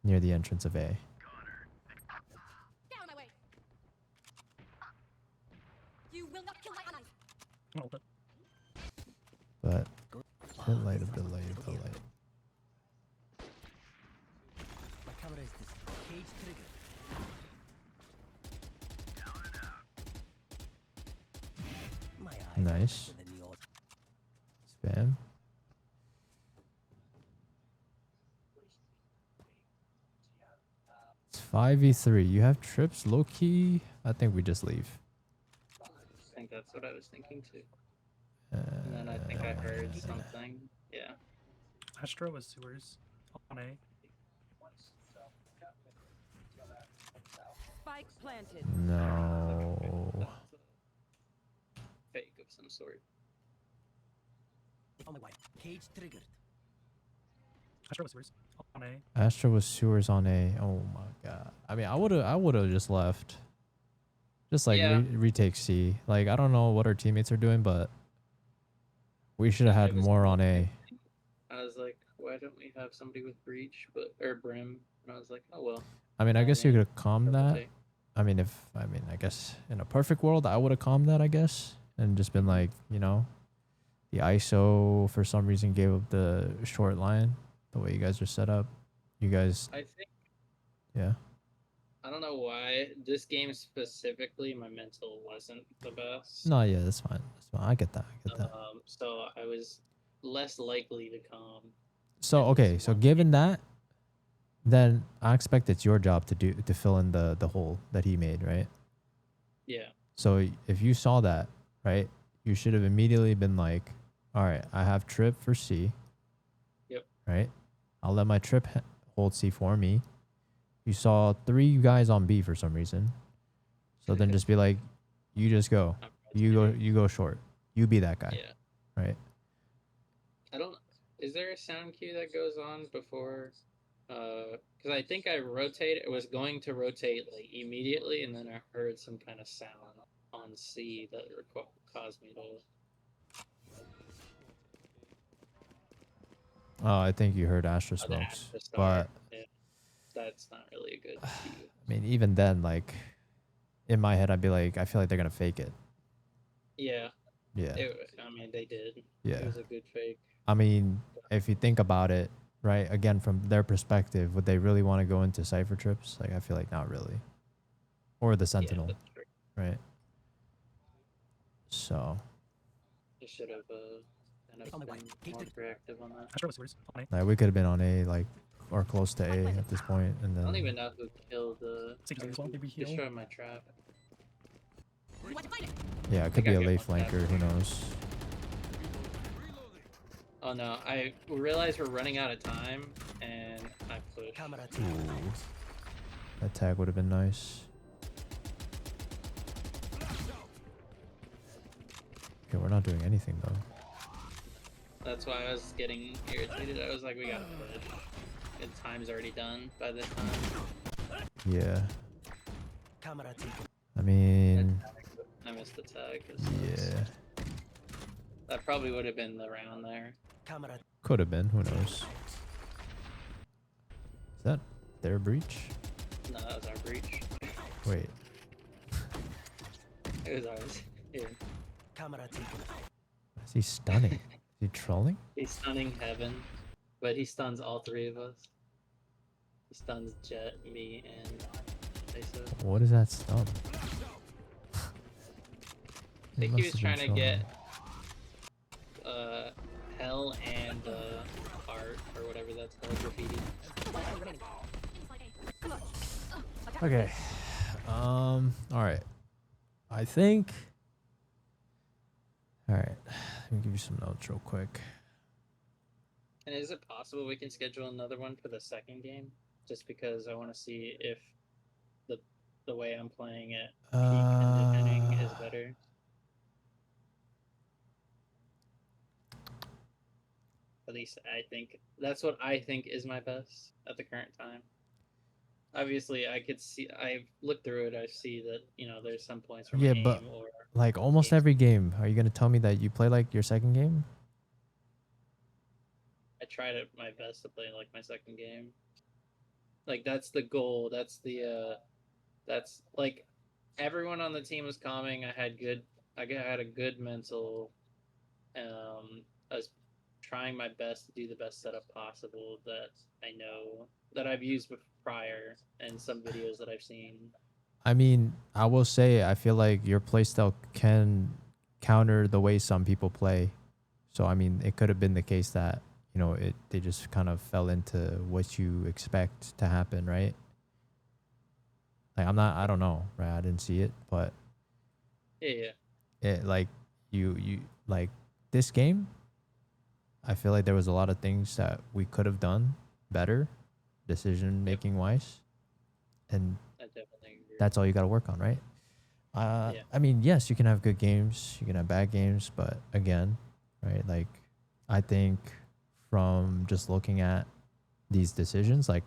near the entrance of A. Get out of my way. You will not kill my allies. But, a bit late, a bit late, a bit late. My camera is this. Cage trigger. Nice. Spam. It's 5v3. You have trips, low key. I think we just leave. I think that's what I was thinking too. And then I think I heard something. Yeah. Astro was sewers on A. Spike planted. No. Fake of some sort. On the way. Cage triggered. Astro was sewers on A. Astra was sewers on A. Oh my god. I mean, I would've just left. Just like Yeah. retake C. Like I don't know what our teammates are doing, but we should have had It was more on A. I was like, why don't we have somebody with breach, or brim? And I was like, oh well. I mean, I guess you could have calmed Double that. take. I mean, I guess in a perfect world, I would have calmed that, I guess, and just been like, you know, the ISO for some reason gave up the short line, the way you guys are set up. You guys, I think yeah. I don't know why this game specifically, my mental wasn't the best. No, yeah, that's fine. That's fine. I get that. I get that. So I was less likely to calm. So okay, so given that, then I expect it's your job to fill in the hole that he made, right? Yeah. So if you saw that, right, you should have immediately been like, all right, I have trip for C. Yep. Right? I'll let my trip hold C for me. You saw 3 guys on B for some reason. So then just be like, you just go. You go short. You be that guy. Yeah. Right? I don't. Is there a sound cue that goes on before? Because I think I was going to rotate like immediately, and then I heard some kind of sound on C that caused me to. Oh, I think you heard Astra Oh, the smokes. Astra Star, But yeah, that's not really a good cue. I mean, even then, like in my head, I'd be like, I feel like they're gonna fake it. Yeah. Yeah. I mean, they did. Yeah. It was a good fake. I mean, if you think about it, right? Again, from their perspective, would they really want to go into cipher trips? Like, I feel like not really. Or the Sentinel, Yeah, that's true. right? So, They should have kind of been more reactive on that. Astro was sewers on A. like, we could have been on A, like, or close to A at this point, and I don't then even know who killed the. Six as well, maybe heal. Destroyed my trap. yeah, it could think be I a get late one tap. flanker. Who knows? Oh no! I realized we're running out of time, and I pushed. Camera Ooh, that tag would have been nice. Okay, we're not doing anything though. That's why I was getting irritated. I was like, we gotta push. The time's already done by this time. Yeah. Camera taken. I mean, I missed the tag. yeah, That probably would have been the round there. Camera. could have been. Who knows? Is that their breach? No, that was our breach. Wait. It was ours. Yeah. Camera taken. Is he stunning? Is he trolling? He's stunning Heaven, but he stuns all 3 of us. He stuns Jet, me, and Mesa. What is that stun? I think he was trying to get Hell and Art, or whatever that's called, graffiti. Okay. Alright. I think. Alright. Let me give you some notes real quick. And is it possible we can schedule another one for the second game? Just because I want to see if the way I'm playing it, peak and defending is better. At least I think that's what I think is my best at the current time. Obviously, I could see. I've looked through it. I see that there's some points from Yeah, aim but or like almost games. every game, are you gonna tell me that you play like your second game? I tried it my best to play like my second game. Like that's the goal. That's like everyone on the team was calming. I had a good mental. I was trying my best to do the best setup possible that I know that I've used prior and some videos that I've seen. I mean, I will say I feel like your playstyle can counter the way some people play. So I mean, it could have been the case that, you know, they just kind of fell into what you expect to happen, right? Like I don't know, right? I didn't see it, but Yeah. it like you like this game, I feel like there was a lot of things that we could have done better, decision making wise, and I definitely agree. that's all you got to work on, right? Yeah. I mean, yes, you can have good games, you can have bad games, but again, right? Like, I think from just looking at these decisions, like,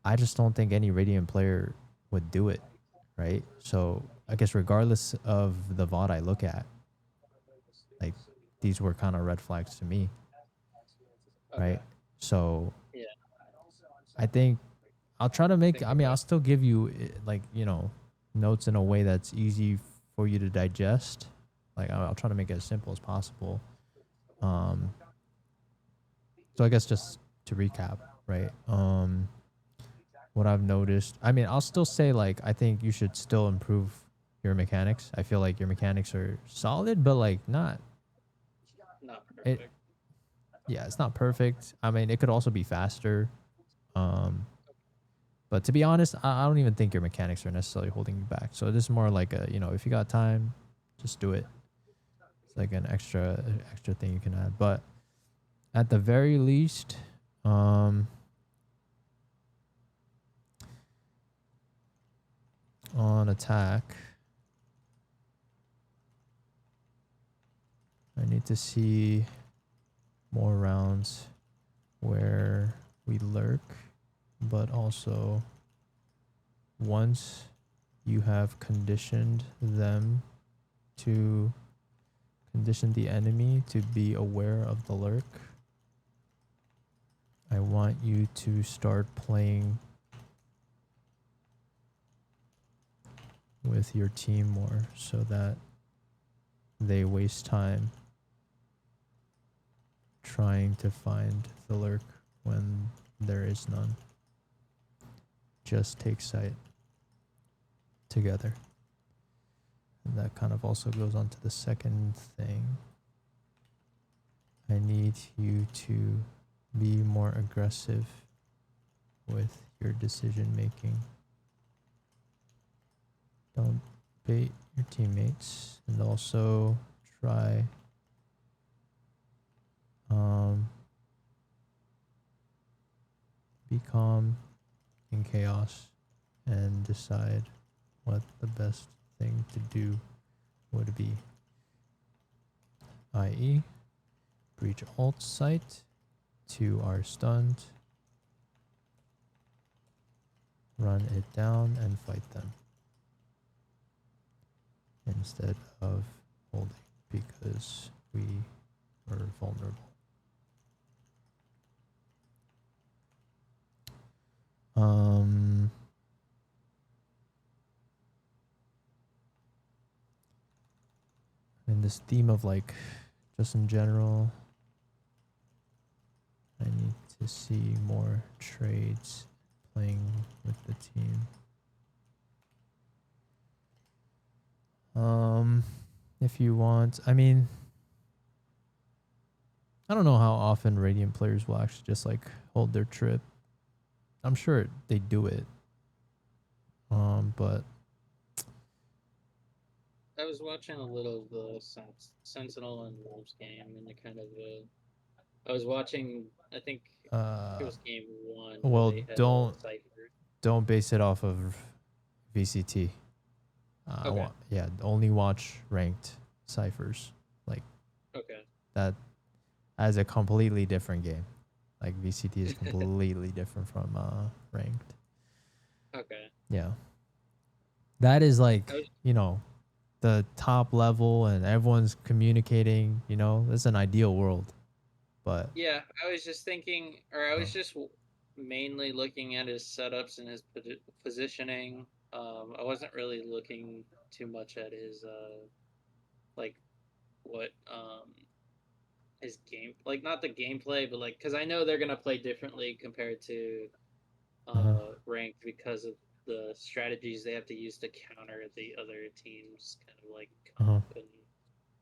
I just don't think any Radiant player would do it, right? So I guess regardless of the VOD I look at, like, these were kind of red flags to me, right? Okay. So Yeah. I think I'll try to make, Think I mean, about I'll still give you like, you know, notes in a way that's easy for you to digest. Like, I'll try to make it as simple as possible. So I guess just to recap, right? What I've noticed, I mean, I'll still say, like, I think you should still improve your mechanics. I feel like your mechanics are solid, but like not perfect. it. Yeah, it's not perfect. I mean, it could also be faster. But to be honest, I don't even think your mechanics are necessarily holding you back. So this is more like a, you know, if you got time, just do it. It's like an extra thing you can add. But at the very least, on attack, I need to see more rounds where we lurk, but also once you have conditioned them to condition the enemy to be aware of the lurk, I want you to start playing with your team more so that they waste time trying to find the lurk when there is none. Just take sight together. And that kind of also goes on to the second thing. I need you to be more aggressive with your decision making. Don't bait your teammates, and also try be calm in chaos and decide what the best thing to do would be, i.e. breach alt site, 2 are stunned, run it down and fight them instead of holding because we were vulnerable. And this theme of like, just in general, I need to see more trades playing with the team. If you want, I mean, I don't know how often Radiant players will actually just like hold their trip. I'm sure they do it. But I was watching a little of the Sentinel and Wolves game, and it kind of. I was watching. I think it was game 1. Where well, they had Cypher. don't base it off of VCT. Okay. Only watch ranked ciphers. Like, Okay. that as a completely different game. Like, VCT is completely different from ranked. Okay. Yeah. That is like, you know, the top level and everyone's communicating, you know, that's an ideal world. But Yeah, I was just thinking, or I was just mainly looking at his setups and his positioning. I wasn't really looking too much at his like what his game, like not the gameplay, but like because I know they're gonna play differently compared to ranked because of the strategies they have to use to counter the other teams, kind of like Uh-huh. comp and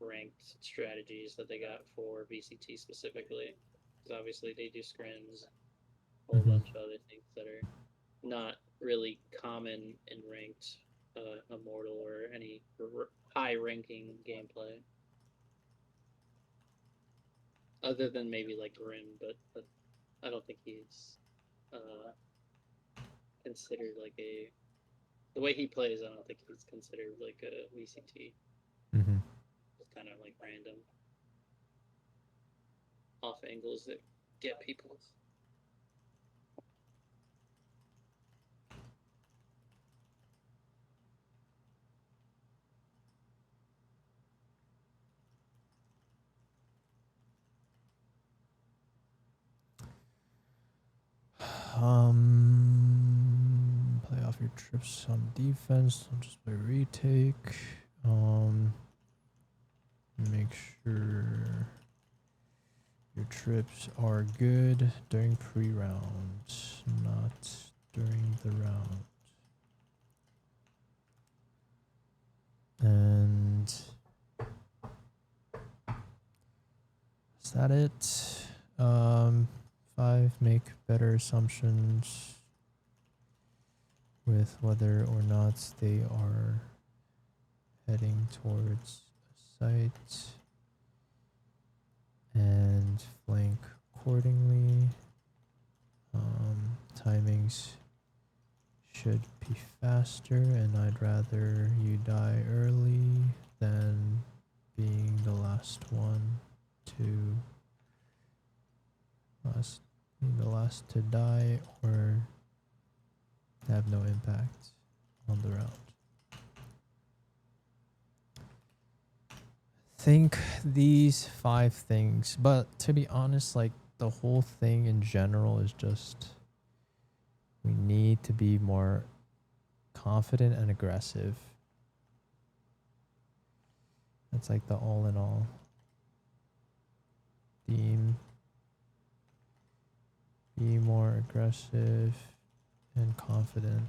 ranked strategies that they got for VCT specifically. Because obviously they do scrims, a whole Mhm. bunch of other things that are not really common in ranked Immortal or any high ranking gameplay. Other than maybe like Grim, but I don't think he's considered like a. The way he plays, I don't think he's considered like a VCT. Mm-hmm. Just kind of like random off angles that get people. Play off your trips on defense. Don't just play retake. Make sure your trips are good during pre-round, not during the round. And is that it? 5, make better assumptions with whether or not they are heading towards a site, and flank accordingly. Timings should be faster, and I'd rather you die early than being the last one to to die or have no impact on the round. Think these 5 things, but to be honest, like the whole thing in general is just we need to be more confident and aggressive. That's like the all in all theme. Be more aggressive and confident.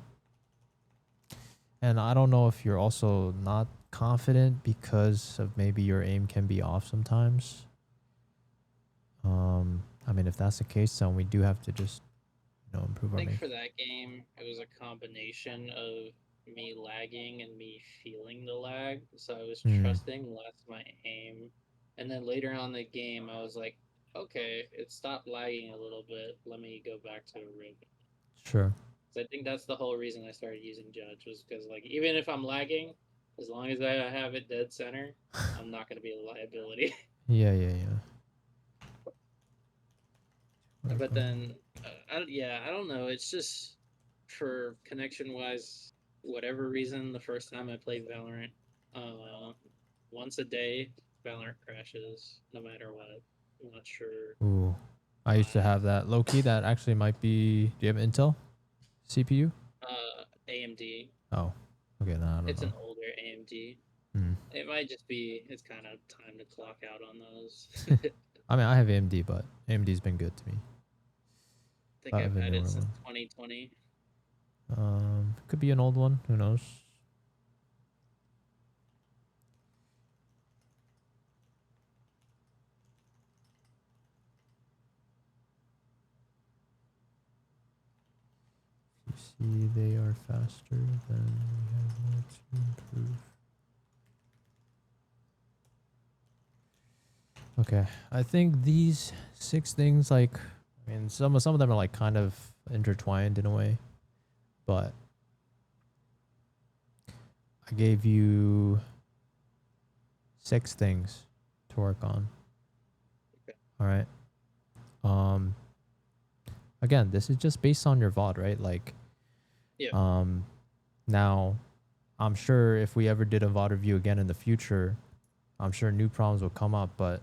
And I don't know if you're also not confident because of maybe your aim can be off sometimes. I mean, if that's the case, then we do have to just, improve I our think aim. for that game, it was a combination of me lagging and me feeling the lag. So I was trusting less my aim. And then later on in the game, I was like, okay, it stopped lagging a little bit. Let me go back to a rig. Sure. So I think that's the whole reason I started using Judge, was because like even if I'm lagging, as long as I have it dead center, I'm not going to be a liability. Yeah. But then, I don't know. It's just for connection wise, whatever reason, the first time I played Valorant, once a day, Valorant crashes no matter what. I'm not sure. Ooh. I used to have that. Low key, that actually might be. Do you have Intel CPU? AMD. Oh. Okay, then I don't It's know. an older AMD. Hmm. It might just be it's kind of time to clock out on those. I mean, I have AMD, but AMD's been good to me. I think I've a had newer it since one. 2020. Could be an old one. Who knows? You see, they are faster than we have more to improve. Okay, I think these 6 things, like, I mean, some of them are like kind of intertwined in a way, but I gave you 6 things to work on. Okay. All right. Again, this is just based on your VOD, right? Like, Yeah. now, I'm sure if we ever did a VOD review again in the future, I'm sure new problems will come up, but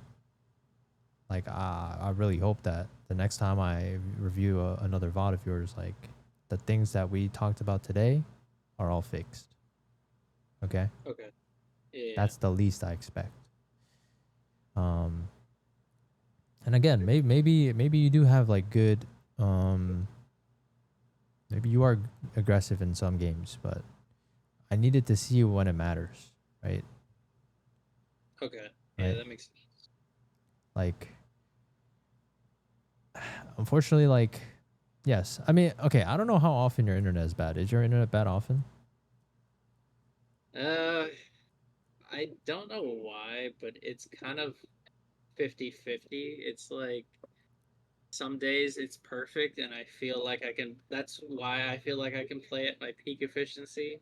like, I really hope that the next time I review another VOD of yours, like, the things that we talked about today are all fixed. Okay? Okay. Yeah. That's the least I expect. And again, maybe you do have like good Maybe you are aggressive in some games, but I needed to see you when it matters, right? Okay. Yeah, Right. that makes sense. Like, unfortunately, like, yes. I mean, okay, I don't know how often your internet is bad. Is your internet bad often? I don't know why, but it's kind of 50-50. It's like some days it's perfect and I feel like I can that's why I feel like I can play at my peak efficiency.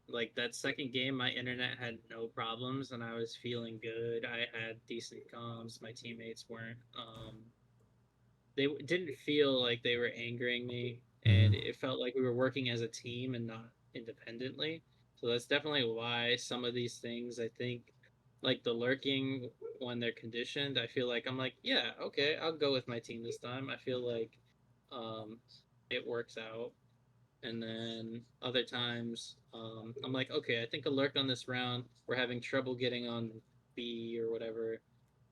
Like that second game my internet had no problems and I was feeling good. I had decent comms. My teammates weren't didn't feel like they were angering me Mm-hmm. and it felt like we were working as a team and not independently. So that's definitely why some of these things I think like the lurking when they're conditioned, I feel like I'm like, yeah, okay, I'll go with my team this time. I feel like um it works out. And then other times, I'm like, okay, I think a lurk on this round. We're having trouble getting on B or whatever.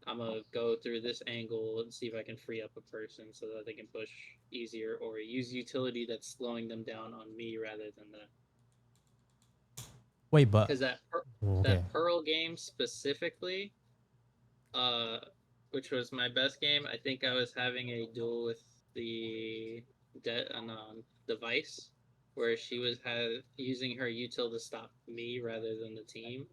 I'm gonna go through this angle and see if I can free up a person so that they can push easier or use utility that's slowing them down on me rather than the Wait, but because okay. that Pearl game specifically, uh, which was my best game. I think I was having a duel with the device where she was using her util to stop me rather than the team,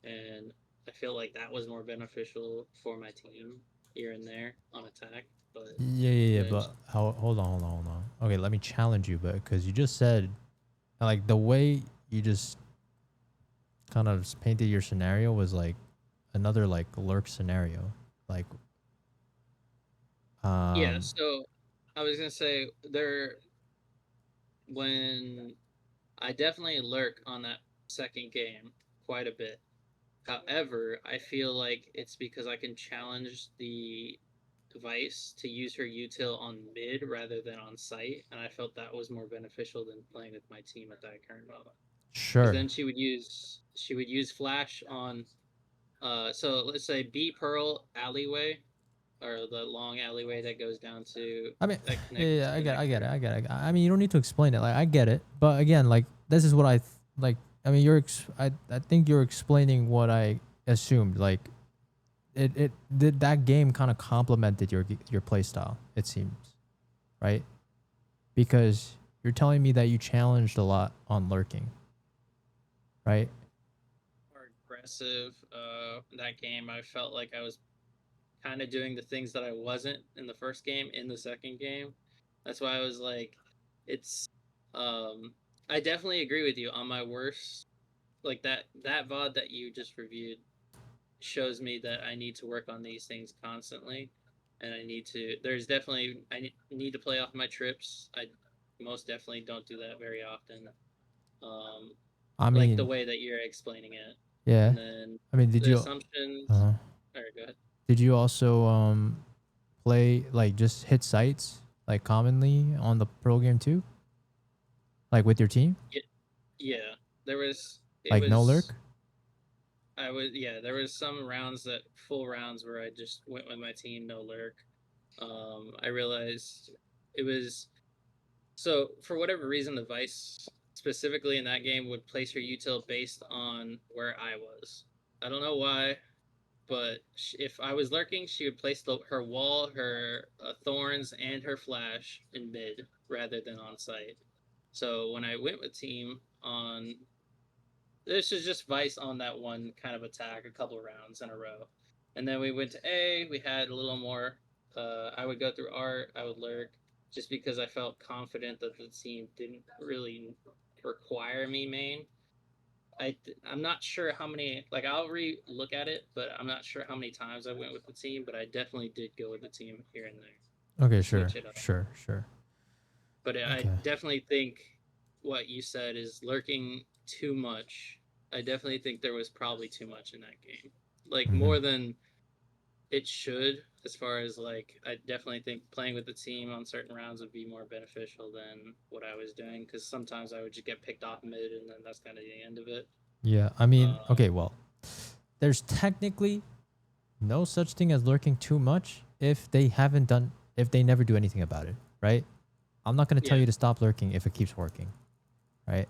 and I feel like that was more beneficial for my team here and there on attack. But Yeah. then, But hold on. Okay, let me challenge you, but because you just said, like, the way you just kind of painted your scenario was like another like lurk scenario, like yeah, um. so I was gonna say when I definitely lurk on that second game quite a bit. However, I feel like it's because I can challenge the device to use her util on mid rather than on site, and I felt that was more beneficial than playing with my team at that current moment. Because Sure. then she would use flash on so let's say B Pearl alleyway or the long alleyway that goes down to I mean, that yeah, connects yeah, to I get it. connector. I mean, you don't need to explain it. Like, I get it. But again, like, this is what like. I mean, I think you're explaining what I assumed. Like, it did that game kind of complemented your play style. It seems, right? Because you're telling me that you challenged a lot on lurking, right? More aggressive. That game, I felt like I was kind of doing the things that I wasn't in the first game in the second game. That's why I was like, it's. I definitely agree with you on my worst. Like that VOD that you just reviewed shows me that I need to work on these things constantly, and I need to. There's definitely need to play off my trips. I most definitely don't do that very often. Um, I like the mean, way that you're explaining it, yeah. and then I mean, did the you? assumptions. Uh, All right, go ahead. did you also play like just hit sites like commonly on the pro game too? Like with your team? Yeah, yeah. There was. It Like no was. lurk? I was. Yeah. There was some rounds that full rounds where I just went with my team, no lurk. I realized it was so for whatever reason the Vice specifically in that game would place her util based on where I was. I don't know why, but if I was lurking, she would place her wall, her thorns, and her flash in mid rather than on site. So when I went with team on this is just Vice on that one kind of attack a couple rounds in a row. And then we went to A, we had a little more. I would go through art, I would lurk, just because I felt confident that the team didn't really require me main. I'm not sure how many, like, I'll re look at it, but I'm not sure how many times I went with the team, but I definitely did go with the team here and there. Okay, Switch it up. sure. But I Okay. definitely think what you said is lurking too much. I definitely think there was probably too much in that game. Like Mm-hmm. more than it should, as far as like I definitely think playing with the team on certain rounds would be more beneficial than what I was doing because sometimes I would just get picked off mid and then that's kind of the end of it. Yeah, I mean, Uh, okay, well, there's technically no such thing as lurking too much if they never do anything about it, right? I'm not gonna tell Yeah. you to stop lurking if it keeps working, right?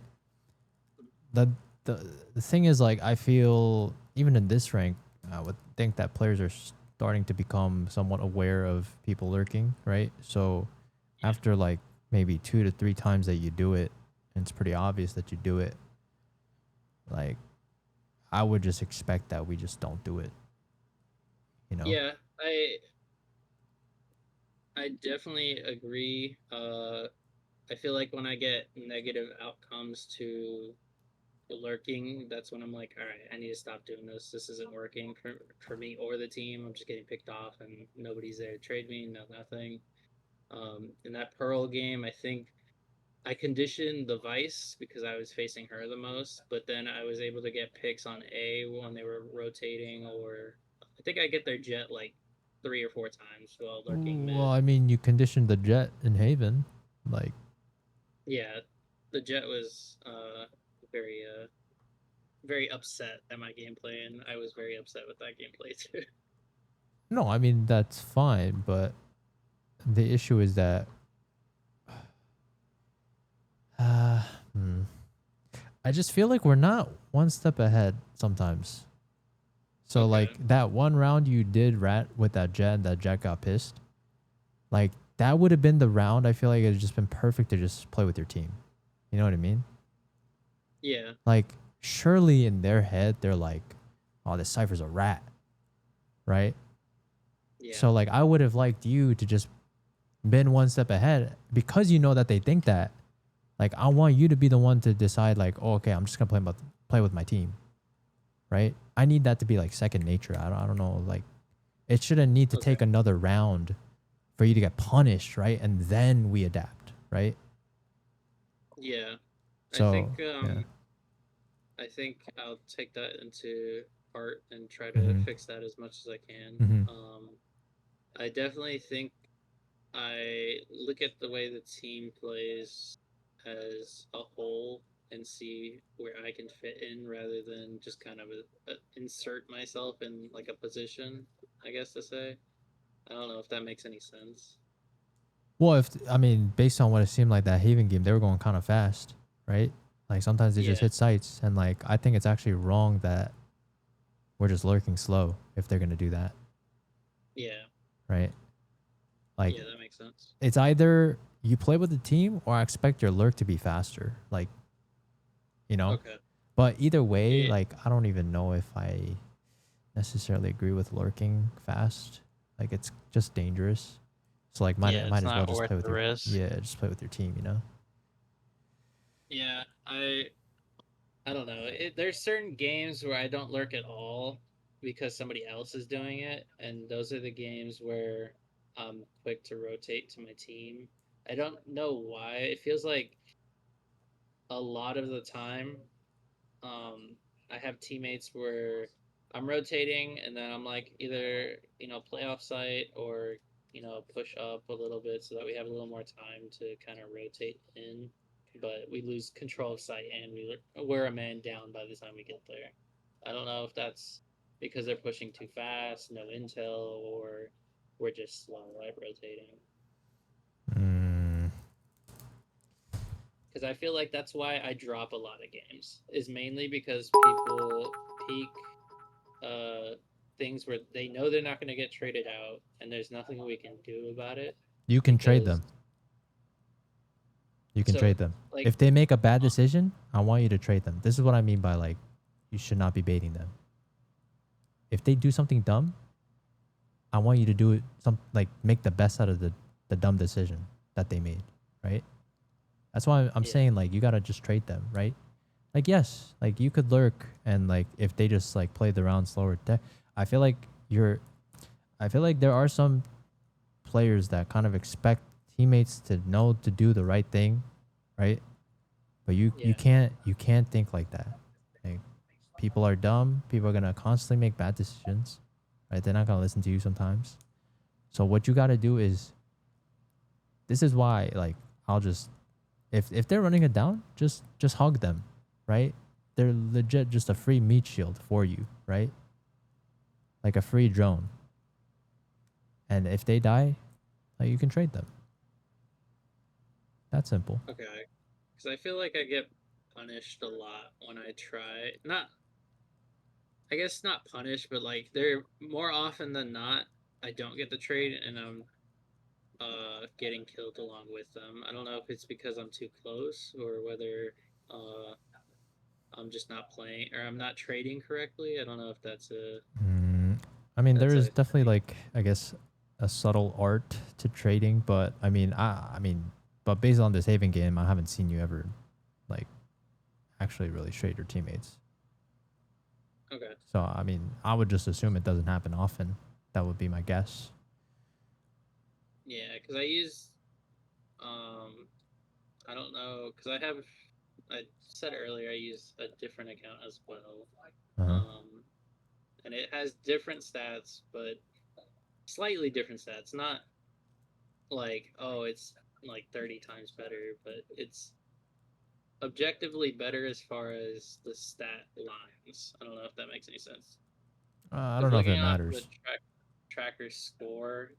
The the thing is, like, I feel even in this rank, I would think that players are starting to become somewhat aware of people lurking, right? So after like maybe 2 to 3 times that you do it, and it's pretty obvious that you do it, like I would just expect that we just don't do it. You know? Yeah, I definitely agree. I feel like when I get negative outcomes to lurking, that's when I'm like, all right, I need to stop doing this. This isn't working for me or the team. I'm just getting picked off, and nobody's there to trade me. No, nothing. In that Pearl game, I think I conditioned the Vice because I was facing her the most, but then I was able to get picks on A when they were rotating, or I think I get their Jet like 3 or 4 times while lurking Well, mid. I mean, you conditioned the jet in Haven, like. Yeah, the Jet was very very upset at my gameplay, and I was very upset with that gameplay too. No, I mean that's fine, but the issue is that uh, hmm, I just feel like we're not one step ahead sometimes. So like Okay. that one round you did rat with that jet and that jet got pissed, like that would have been the round. I feel like it had just been perfect to just play with your team. You know what I mean? Yeah. Like surely in their head they're like, oh, this Cypher's a rat, right? Yeah. So like I would have liked you to just been one step ahead because you know that they think that. Like I want you to be the one to decide like, oh, okay, I'm just gonna play with my team, right? I need that to be like second nature. I don't know, like it shouldn't need to take another round for you to get punished, right? And then we adapt, right? Yeah. So yeah. I think I'll take that into part and try to Mm-hmm. fix that as much as I can. Mm-hmm. I definitely think I look at the way the team plays as a whole and see where I can fit in rather than just kind of insert myself in like a position, I guess to say. I don't know if that makes any sense. Well, if I mean, based on what it seemed like that Haven game, they were going kind of fast, right? Like sometimes they just Yeah. hit sites, and like I think it's actually wrong that we're just lurking slow if they're gonna do that, Yeah. right? Like Yeah, that makes sense. it's either you play with the team or I expect your lurk to be faster, like, you know. Okay. But either way, Yeah. like I don't even know if I necessarily agree with lurking fast. Like it's just dangerous. So like might Yeah, might it's as well not just worth play with the your risk. just play with your team, you know. Yeah, I don't know. There's certain games where I don't lurk at all because somebody else is doing it, and those are the games where I'm quick to rotate to my team. I don't know why. It feels like a lot of the time, um, I have teammates where I'm rotating, and then I'm like either playoff site or push up a little bit so that we have a little more time to kind of rotate in. But we lose control of site, and we're a man down by the time we get there. I don't know if that's because they're pushing too fast, no intel, or we're just slow at rotating. Mm. Because I feel like that's why I drop a lot of games. Is mainly because people peak things where they know they're not going to get traded out, and there's nothing we can do about it. You can trade Because them. You can so trade them. like If they make a bad decision, I want you to trade them. This is what I mean by like you should not be baiting them. If they do something dumb, I want you to do it like make the best out of the dumb decision that they made, right? That's why I'm Yeah. saying like you gotta just trade them, right? Like yes, like you could lurk and like if they just like play the round slower, I feel like there are some players that kind of expect teammates to know to do the right thing, right? But you can't think like that. Like people are dumb. People are gonna constantly make bad decisions, right? They're not gonna listen to you sometimes. So what you gotta do is, this is why like I'll just if they're running it down, just hug them, right? They're legit just a free meat shield for you, right? Like a free drone. And if they die, like you can trade them. That's simple. Okay. Because I feel like I get punished a lot when I try. Not, I guess not punished, but like they're more often than not, I don't get the trade and I'm getting killed along with them. I don't know if it's because I'm too close or whether uh I'm just not playing or I'm not trading correctly. I don't know if that's a I mean, there that's is a definitely thing. like, I guess, a subtle art to trading, but I mean, but based on this Haven game, I haven't seen you ever like actually really trade your teammates. Okay. So I mean, I would just assume it doesn't happen often. That would be my guess. Yeah, because I use I don't know because I said earlier I use a different account as well. Uh-huh. And it has different stats, but slightly different stats. Not like, oh, it's like 30 times better, but it's objectively better as far as the stat lines. I don't know if that makes any sense. I don't Because know if it looking off the matters. tracker score,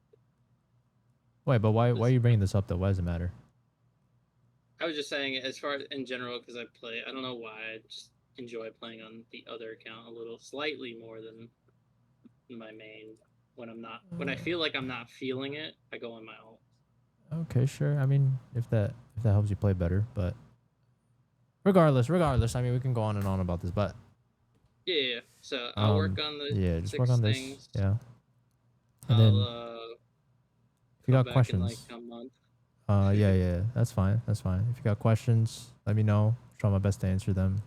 Wait, but why are this you bringing this up though? Why does it matter? I was just saying as far as in general because I don't know why I just enjoy playing on the other account a little slightly more than my main. When I feel like I'm not feeling it, I go on my ult. Okay, sure. I mean, if that helps you play better, but regardless, I mean, we can go on and on about this, but Yeah. So I'll work on the yeah, just work 6 on this. things. Yeah. And I'll then if you come got back in like questions, a month. yeah, that's fine. That's fine. If you got questions, let me know. Try my best to answer them.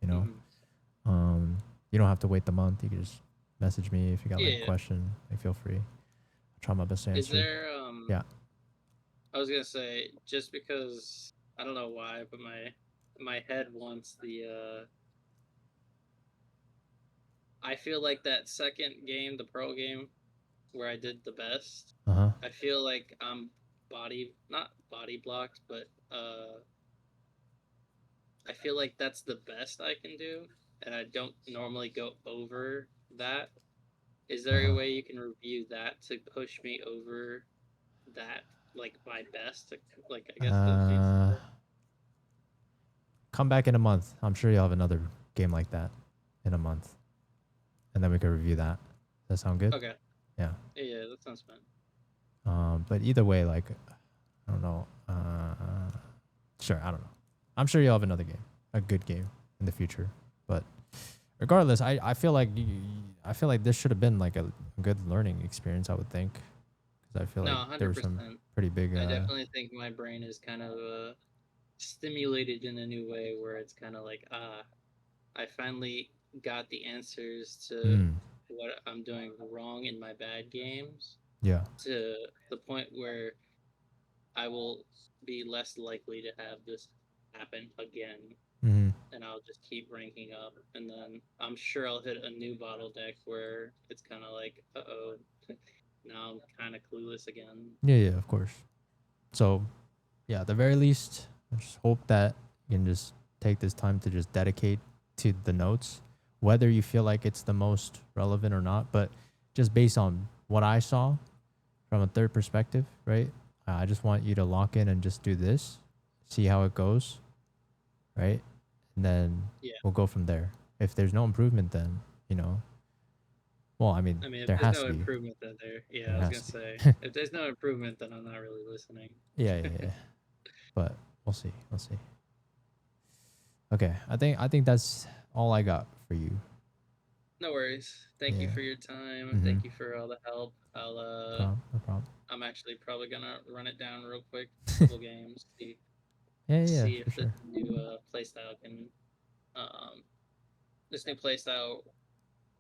You know, Mhm. you don't have to wait the month. You can just message me if you got like a Yeah. question. Like, feel free. I'll try my best to Is answer. there Yeah. I was gonna say just because I don't know why, but my head wants the I feel like that second game, the pro game, where I did the best. Uh huh. I feel like I'm not body blocked, but I feel like that's the best I can do, and I don't normally go over that. Is Uh there a huh. way you can review that to push me over that, like my best? Like I guess that'd be. Come back in a month. I'm sure you'll have another game like that in a month, and then we can review that. Does that sound good? Okay. Yeah. Yeah, that sounds fun. But either way, like, I don't know. Sure, I don't know. I'm sure you'll have another game, a good game in the future. But regardless, I feel like I feel like this should have been like a good learning experience. I would think, because I feel No, like there were 100%. some pretty big. I definitely think my brain is kind of stimulated in a new way where it's kind of like, I finally got the answers to Mm, what I'm doing wrong in my bad games yeah. to the point where I will be less likely to have this happen again. Mm-hmm. And I'll just keep ranking up. And then I'm sure I'll hit a new bottleneck where it's kind of like, uh-oh, now I'm kind of clueless again. Yeah, of course. So, yeah, at the very least, I just hope that you can just take this time to just dedicate to the notes, whether you feel like it's the most relevant or not. But just based on what I saw from a third perspective, right? I just want you to lock in and just do this, see how it goes, right? And then Yeah. we'll go from there. If there's no improvement, then, well, I mean, I mean, if there there's has no to be. improvement, then yeah, There I was has gonna to say, be. if there's no improvement, then I'm not really listening. Yeah. But we'll see. We'll see. Okay, I think that's all I got for you. No worries. Thank you Yeah. for your time. Mm-hmm. Thank you for all the help. No problem. I'm actually probably gonna run it down real quick, couple games, Yeah, see for if this sure. new playstyle can, um, this new playstyle.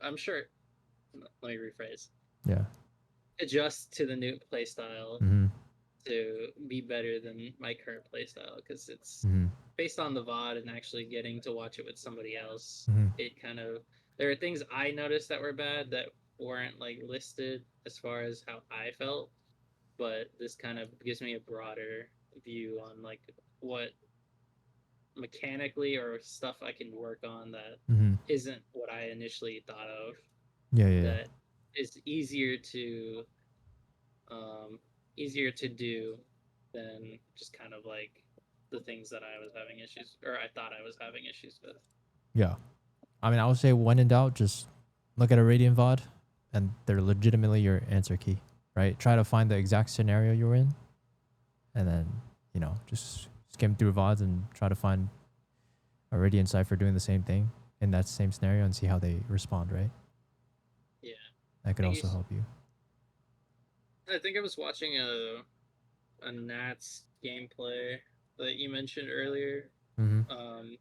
I'm sure. Let me rephrase. Yeah. Adjust to the new playstyle Mm-hmm. to be better than my current playstyle because it's Mm-hmm. based on the VOD and actually getting to watch it with somebody else. Mm-hmm. It kind of there are things I noticed that were bad that weren't like listed as far as how I felt, but this kind of gives me a broader view on like what mechanically or stuff I can work on that Mm-hmm. isn't what I initially thought of. Yeah. That is easier to do than just kind of like the things that I was having issues, or I thought I was having issues with. Yeah. I mean, I would say when in doubt, just look at a Radiant VOD and they're legitimately your answer key, right? Try to find the exact scenario you're in and then, you know, just skim through VODs and try to find a Radiant Cypher doing the same thing in that same scenario and see how they respond, right? Yeah. That could I think also help you. I think I was watching a Nats gameplay that you mentioned earlier. Mm-hmm.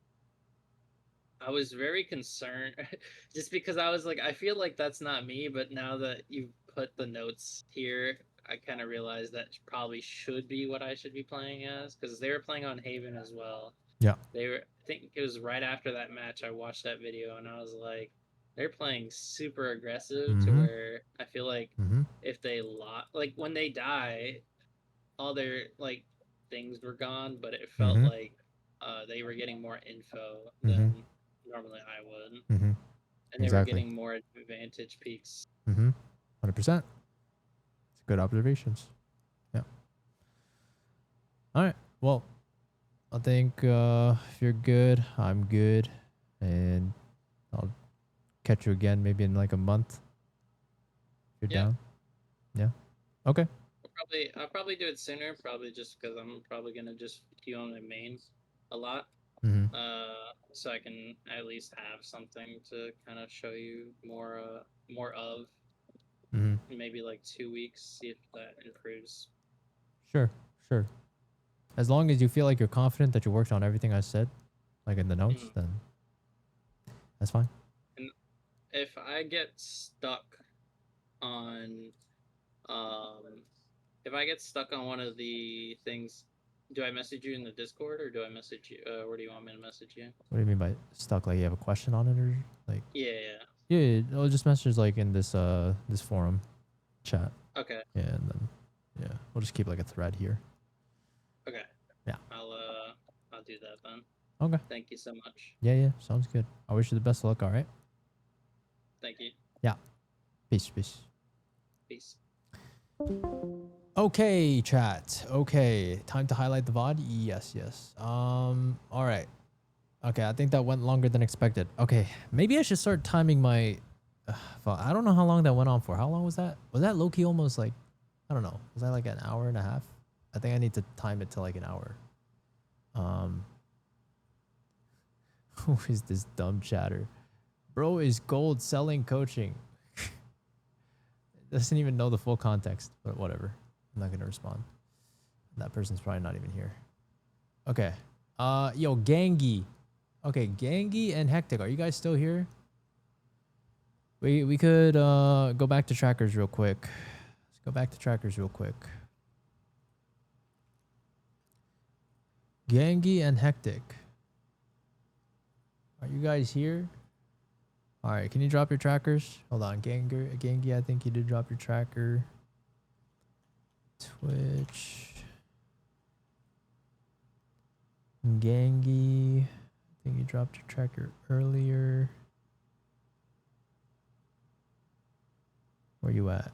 I was very concerned just because I was like, I feel like that's not me, but now that you put the notes here, I kind of realized that probably should be what I should be playing as, because they were playing on Haven as well. Yeah. They were, I think it was right after that match I watched that video and I was like, they're playing super aggressive to Mhm. where I feel like Mm-hmm. if they like when they die, all their like things were gone, but it felt Mhm. like they were getting more info Mhm. than normally I would, Mm-hmm. and they were Exactly. getting more advantage peaks. Mm-hmm. 100%. It's good observations. Yeah. All right. Well, I think if you're good, I'm good, and I'll catch you again maybe in like a month. If you're Yeah. down. Yeah. Okay. I'll probably do it sooner, probably just because I'm probably gonna just queue on my main a lot, Mm-hmm. so I can at least have something to kind of show you more of Mm-hmm. in maybe like 2 weeks, see if that improves. Sure. Sure. As long as you feel like you're confident that you worked on everything I said, like in the notes, then that's fine. And if I get stuck on if I get stuck on one of the things, do I message you in the Discord or do I message you? Where do you want me to message you? What do you mean by stuck? Like you have a question on it or like? Yeah. Yeah. I'll just message like in this this forum chat. Okay. Yeah, and then yeah, we'll just keep like a thread here. Okay. Yeah. I'll do that then. Okay. Thank you so much. Yeah. Yeah. Sounds good. I wish you the best of luck. All right. Thank you. Yeah. Peace. Peace. Peace. Okay, chat. Okay, time to highlight the VOD. Yes, yes. All right. Okay, I think that went longer than expected. Okay, maybe I should start timing my. I don't know how long that went on for. How long was that? Was that low-key almost like, I don't know. Was that like an hour and a half? I think I need to time it to like an hour. Who is this dumb chatter? Bro is gold selling coaching. Doesn't even know the full context, but whatever. I'm not gonna respond. That person's probably not even here. Okay. Yo, Gangi. Okay, Gangi and Hectic, are you guys still here? We could go back to trackers real quick. Let's go back to trackers real quick. Gangi and Hectic. Are you guys here? All right, can you drop your trackers? Hold on, Gangi, I think you did drop your tracker. Twitch. Gangi, I think you dropped your tracker earlier. Where you at?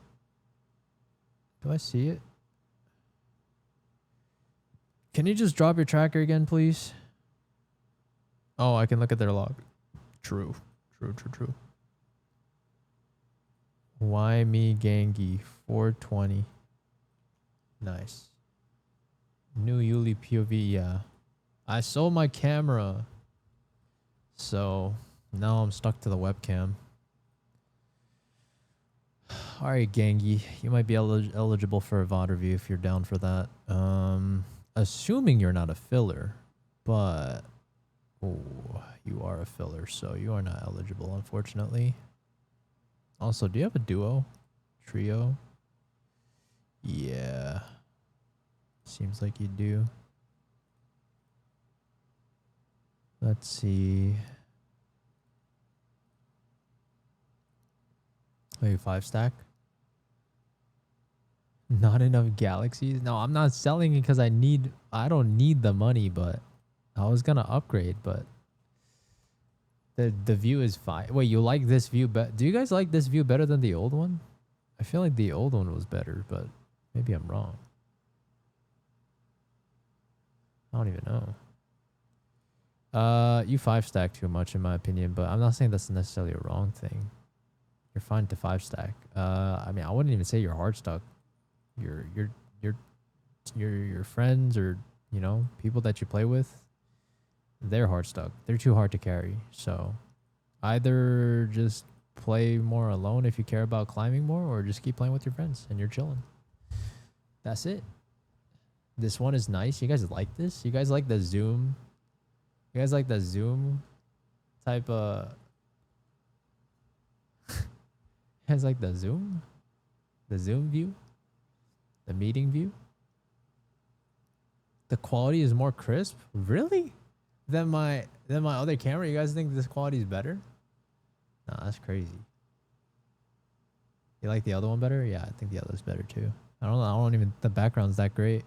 Do I see it? Can you just drop your tracker again, please? Oh, I can look at their log. True. True. Why me Gangi 420? Nice. New yoolee POV, yeah. I sold my camera. So now I'm stuck to the webcam. Alright, Gangi. You might be eligible for a VOD review if you're down for that. Assuming you're not a filler. But oh, you are a filler, so you are not eligible, unfortunately. Also, do you have a duo? Trio? Yeah. Seems like you do. Let's see. Maybe 5-stack? Not enough galaxies? No, I'm not selling it because I don't need the money, but I was gonna upgrade, but the view is fine. Wait, you like this view do you guys like this view better than the old one? I feel like the old one was better, but maybe I'm wrong. don't even know. You 5-stack too much in my opinion, but I'm not saying that's necessarily a wrong thing. You're fine to 5-stack. I mean, I wouldn't even say you're hard stuck. Your friends or, you know, people that you play with, they're hard stuck. They're too hard to carry. So either just play more alone if you care about climbing more, or just keep playing with your friends and you're chilling. That's it. This one is nice. You guys like this? You guys like the zoom? You guys like the zoom type of... you guys like the zoom? The zoom view? The meeting view? The quality is more crisp? Really? Than my other camera? You guys think this quality is better? Nah, that's crazy. You like the other one better? Yeah, I think the other's better too. I don't even... The background's that great.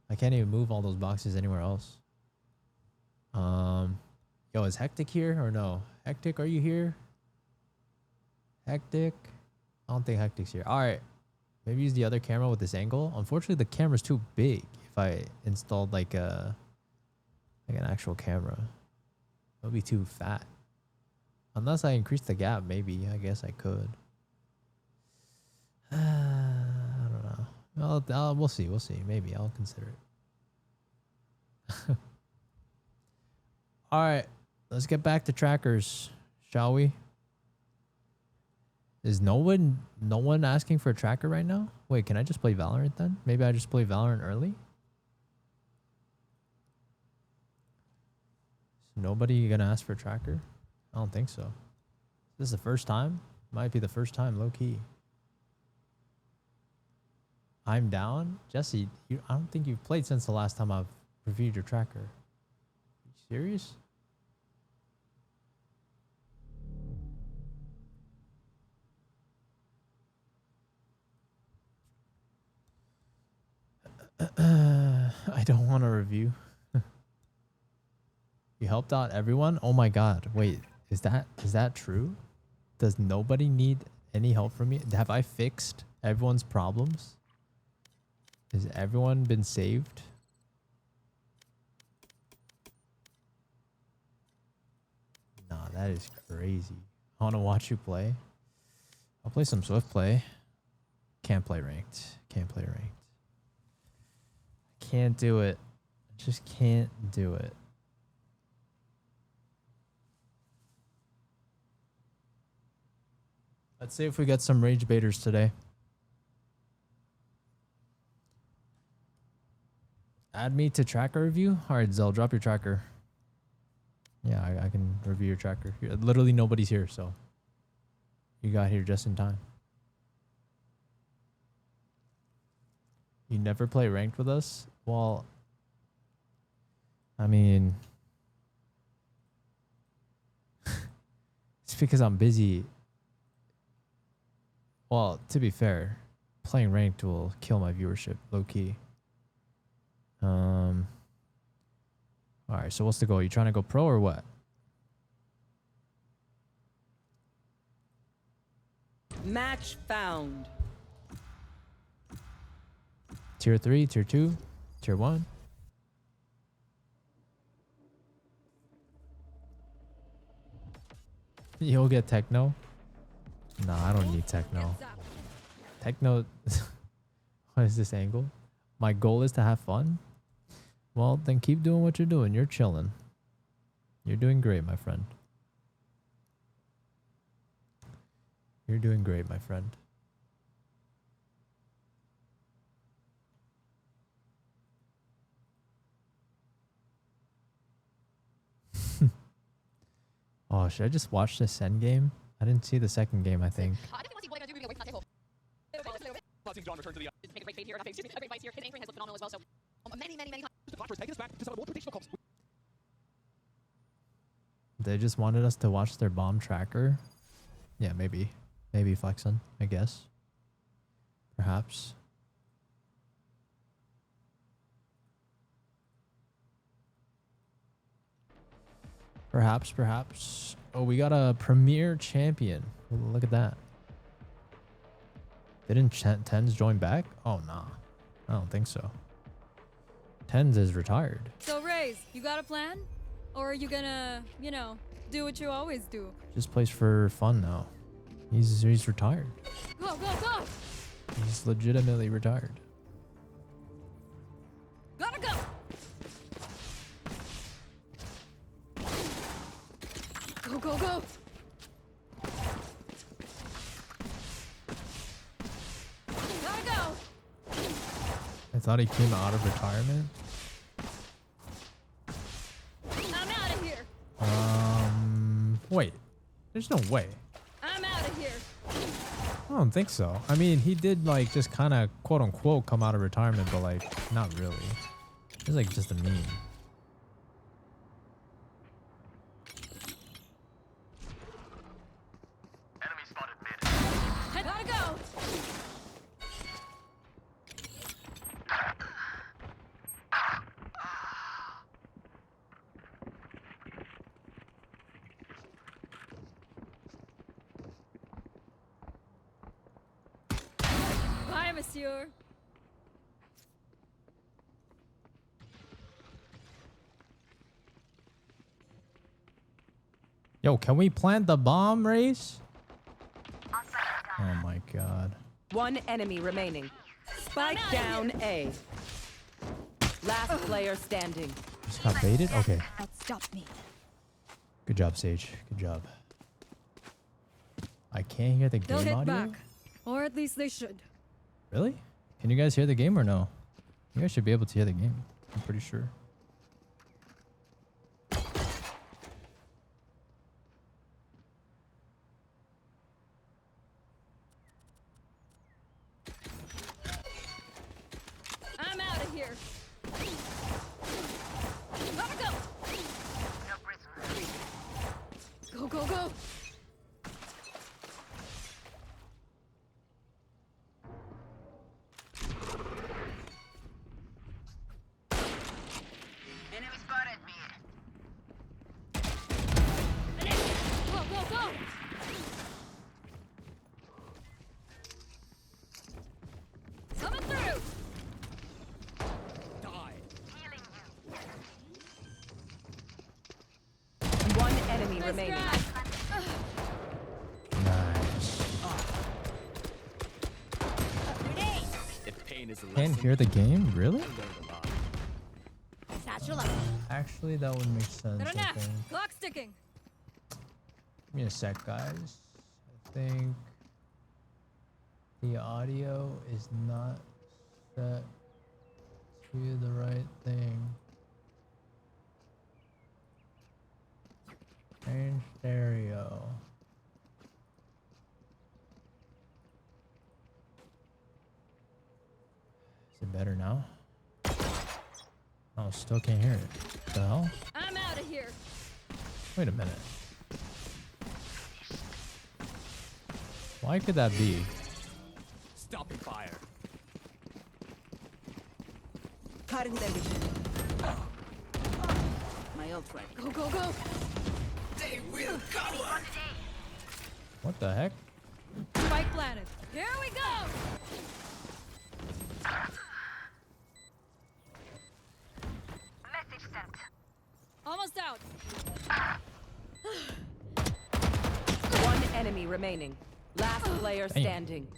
I can't even move all those boxes anywhere else. Yo, is Hectic here or no? Hectic, are you here? Hectic? I don't think Hectic's here. All right. Maybe use the other camera with this angle. Unfortunately, the camera's too big. If I installed like an actual camera, it would be too fat. Unless I increase the gap, maybe. I guess I could. I don't know. We'll see. We'll see. Maybe I'll consider it. All right, let's get back to trackers, shall we? Is no one asking for a tracker right now? Wait, can I just play Valorant then? Maybe I just play Valorant early? Is nobody gonna ask for a tracker? I don't think so. This is the first time? Might be the first time, low key. I'm down? Jesse, I don't think you've played since the last time I've reviewed your tracker. Are you serious? I don't want to review. You helped out everyone? Oh my god. Wait, is that true? Does nobody need any help from me? Have I fixed everyone's problems? Has everyone been saved? Nah, that is crazy. I want to watch you play. I'll play some Swift play. Can't play ranked. Can't play ranked. Can't do it. Just can't do it. Let's see if we get some rage baiters today. Add me to tracker review? Alright, Zell, drop your tracker. Yeah, I can review your tracker. Literally nobody's here, so you got here just in time. You never play ranked with us? Well, I mean, it's because I'm busy. Well, to be fair, playing ranked will kill my viewership, low key. All right, so what's the goal? You trying to go pro or what? Match found. Tier 3, tier 2, tier 1. You'll get techno. Nah, I don't need techno. Techno. What is this angle? My goal is to have fun. Well, then keep doing what you're doing. You're chilling. You're doing great, my friend. You're doing great, my friend. Oh, should I just watch this end game? I didn't see the second game, I think. They just wanted us to watch their bomb tracker. Yeah, maybe. Maybe flexing, I guess. Perhaps. Perhaps. Oh, we got a premier champion. Look at that. Didn't Tens join back? Oh, nah. I don't think so. Tens is retired. So, Raze, you got a plan? Or are you gonna, you know, do what you always do? Just plays for fun now. He's retired. Go, go, go! He's legitimately retired. Gotta go! Go, go, go! Gotta go! I thought he came out of retirement. I'm out of here! Wait. There's no way. I'm out of here! I don't think so. I mean, he did like just kind of quote unquote come out of retirement, but like not really. It's like just a meme. I gotta go! Bye, monsieur. Yo, can we plant the bomb, Race? Oh my god. One enemy remaining. Spike down A. Last player standing. Just got baited? Okay. Stop me. Good job, Sage. Good job. I can't hear the They'll game hit audio? back. Or at least they should. Really? Can you guys hear the game or no? You guys should be able to hear the game. I'm pretty sure. I'm out of here. Gotta go. Go, go, go. Enemy spotted me. Go, go, go. Coming through. One enemy Nice remaining. grab. Nice. If pain is a Can't hear the game? Really? Satchel up. Actually, that would make sense, I Grenade. think. Clock sticking. Give me a sec, guys. I think the audio is not set to the right thing. Change stereo. Is it better now? Oh, still can't hear it. What the hell? I'm out of here. Wait a minute. Why could that be? stopping fire. Cutting their vision. My ult ready. Go, go, go. They will cover. What the heck? Spike planet. Here we go. Message sent. Almost out. One enemy remaining. Last player Dang. standing.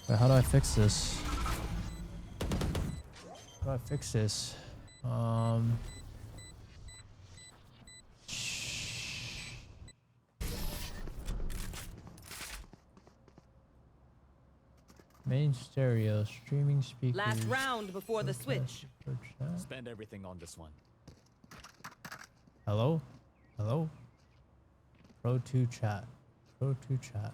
Wait, how do I fix this? How do I fix this? Main stereo, streaming speakers. Last round before the switch. super chat. Spend everything on this one. Hello? Hello? Pro 2 chat. Pro 2 chat.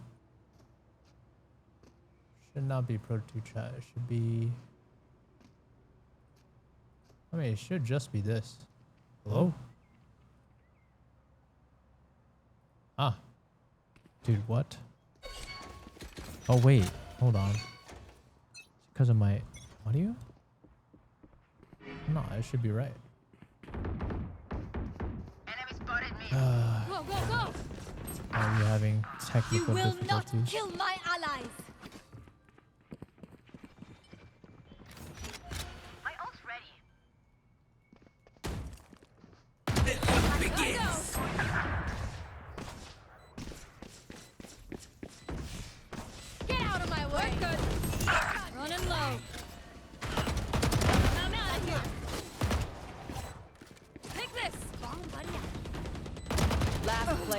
Should not be Pro 2 chat. It should be... I mean, it should just be this. Hello? Ah. Dude, what? Oh, wait. Hold on. Because of my audio? No, it should be right. Enemy spotted me. Go, go, go. Are you having You technical will not difficulties? kill my allies.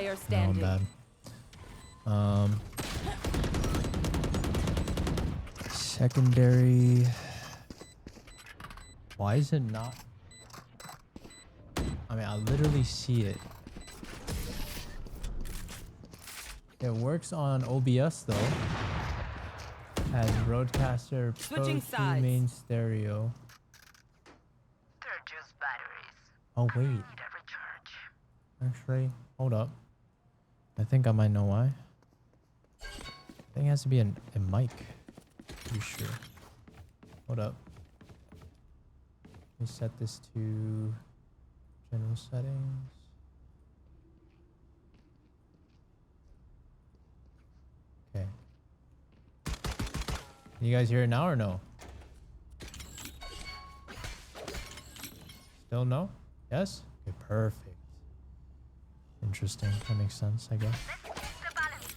player No, I'm standing. bad. Secondary. Why is it not? I mean, I literally see it. It works on OBS though. As Roadcaster Pro Switching 2 sides. main stereo. They're just batteries. Oh wait, Need a recharge. actually, hold up. I think I might know why. I think it has to be a mic. Pretty sure. Hold up. Let me set this to general settings. Okay. Can you guys hear it now or no? Still no? Yes? Okay, perfect. Interesting. That makes sense, I guess. The balance.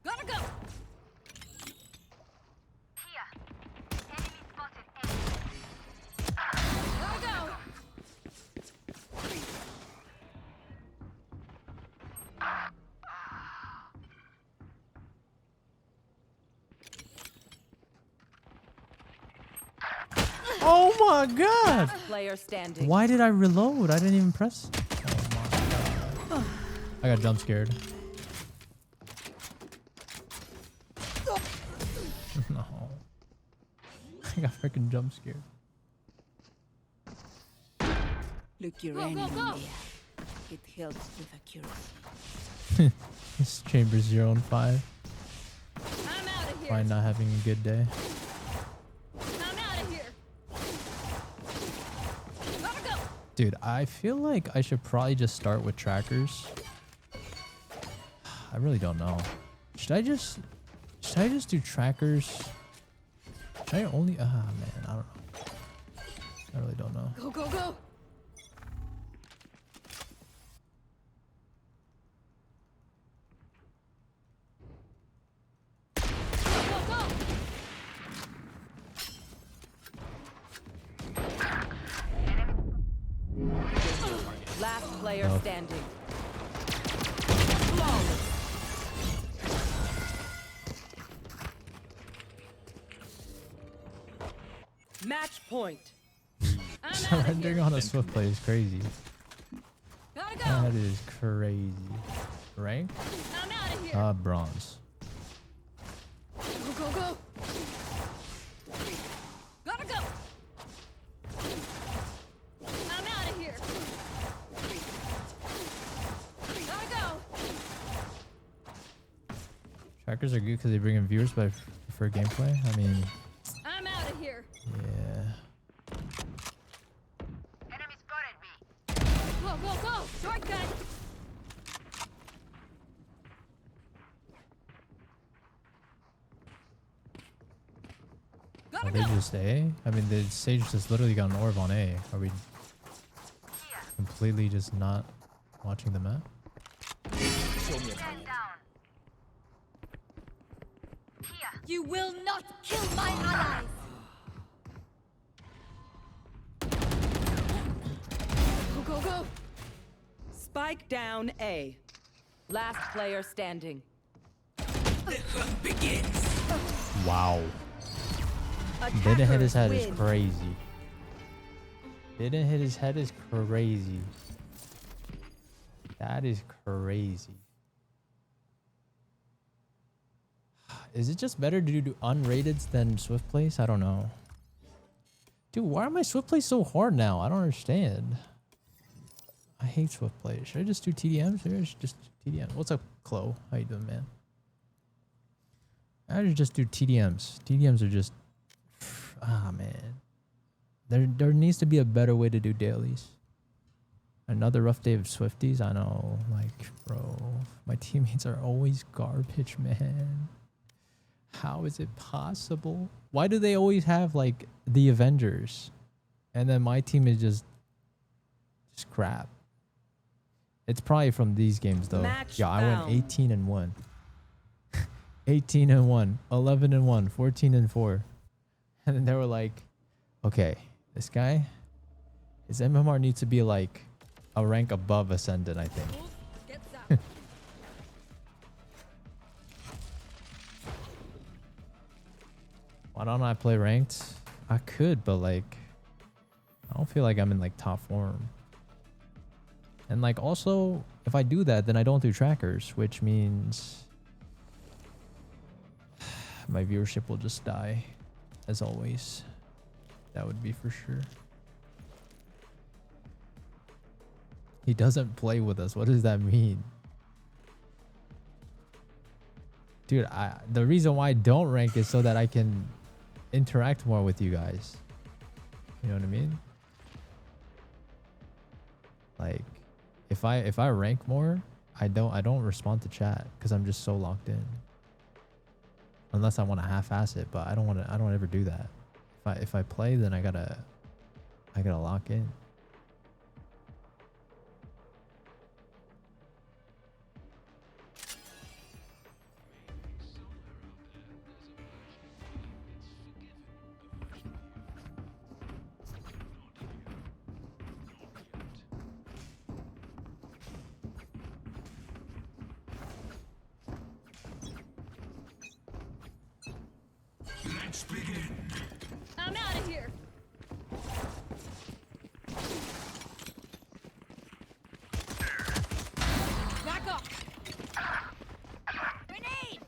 Gotta go. Here. Enemy spotted A. Gotta go. Oh my god! Player standing. Why did I reload? I didn't even press. Oh my god. I got jump scared. No. I got freaking jump scared. Look your enemy in the eye. It helps with accuracy. This chamber 0 and 5. I'm out of here. Probably not having a good day. I'm out of here. Gotta go. Dude, I feel like I should probably just start with trackers. I really don't know. Should I just do trackers? Should I only man, I don't know. I really don't know. Go, go, go. Last player Oh. standing. Match point. Surrendering on a swift play is crazy. Gotta go. That is crazy. Rank? I'm out of here. Bronze. Go, go, go. Gotta go. I'm out of here. Gotta go. Trackers are good because they bring in viewers, but I prefer gameplay. I mean, I'm out of here. yeah. Enemy spotted me. Go, go, go. Short gun. Are they just A? I mean, the Sage just literally got an orb on A. Are we completely just not watching the map? Show me a Stand down. Here. You will not kill my allies. Go, go, go. Spike down A. Last player standing. Wow. Didn't hit his head is Win. crazy. Didn't hit his head is crazy. That is crazy. Is it just better to do unrateds than swift plays? I don't know. Dude, why are my swift plays so hard now? I don't understand. I hate swift plays. Should I just do TDMs? Maybe I should just do TDMs. What's up, Chloe? How you doing, man? I should just do TDMs. TDMs are just... Ah, man. There needs to be a better way to do dailies. Another rough day of Swifties? I know. Like, bro. My teammates are always garbage, man. How is it possible? Why do they always have, like, the Avengers? And then my team is just crap. It's probably from these games, though. Match Yeah, I found. went 18-1. 18-1, 11-1, 14-4. And then they were like, okay, this guy, his MMR needs to be like a rank above Ascendant, I think. Get that. Why don't I play ranked? I could, but like, I don't feel like I'm in like top form. And like also, if I do that, then I don't do trackers, which means my viewership will just die, as always. That would be for sure. He doesn't play with us. What does that mean? Dude, the reason why I don't rank is so that I can interact more with you guys. You know what I mean? Like, if I rank more, I don't respond to chat because I'm just so locked in. Unless I want to half-ass it, but I don't ever do that. If I play, then I gotta lock in. I'm out of here. Back up. Grenade.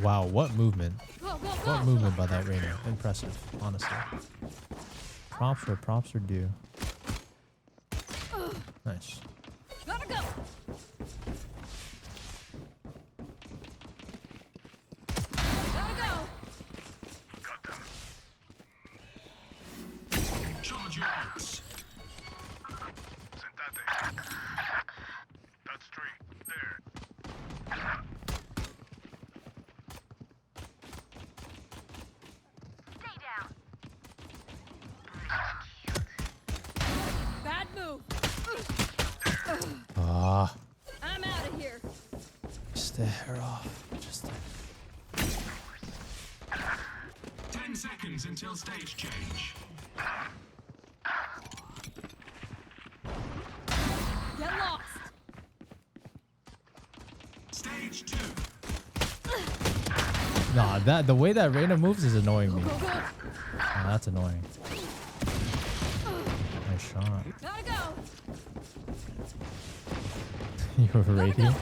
Wow, what movement? Go, go, go. What movement by that Reyna? Impressive, honestly. Props are due. Nice. Gotta go. Gotta go. Charge your arms. That's three. There. Stay down. Bad move. Ah, I'm out of here. stay her off. Just 10 seconds until stage change. Get lost. Stage 2. nah, the way that Reyna moves is annoying me. Go, go. Oh, that's annoying. Nice shot. Gotta go. You were radiant?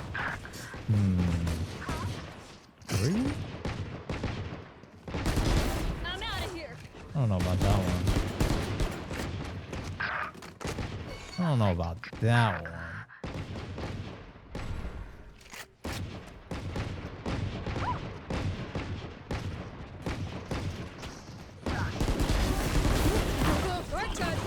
Were you? I'm out of here. I don't know about that one. I don't know about that one. Go, go. Right side.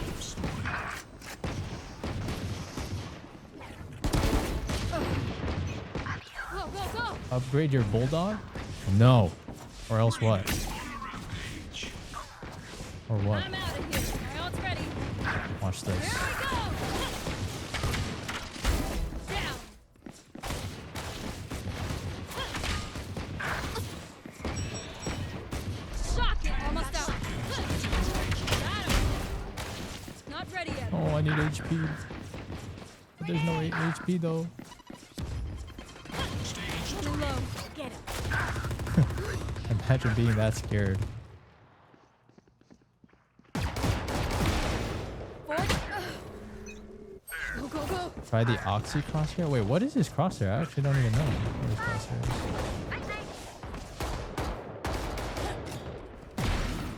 Go, go, go. Upgrade your bulldog? No. Or else what? Or what? I'm out of here. My ult's ready. Watch this. Here we go. Down. Shock it. Almost out. Got him. Not ready yet. Oh, I need HP. But there's no HP though. Running low. Get him. Imagine being that scared. Forward. Go, go, go. Try the Oxy crosshair. Wait, what is this crosshair? I actually don't even know what this crosshair is.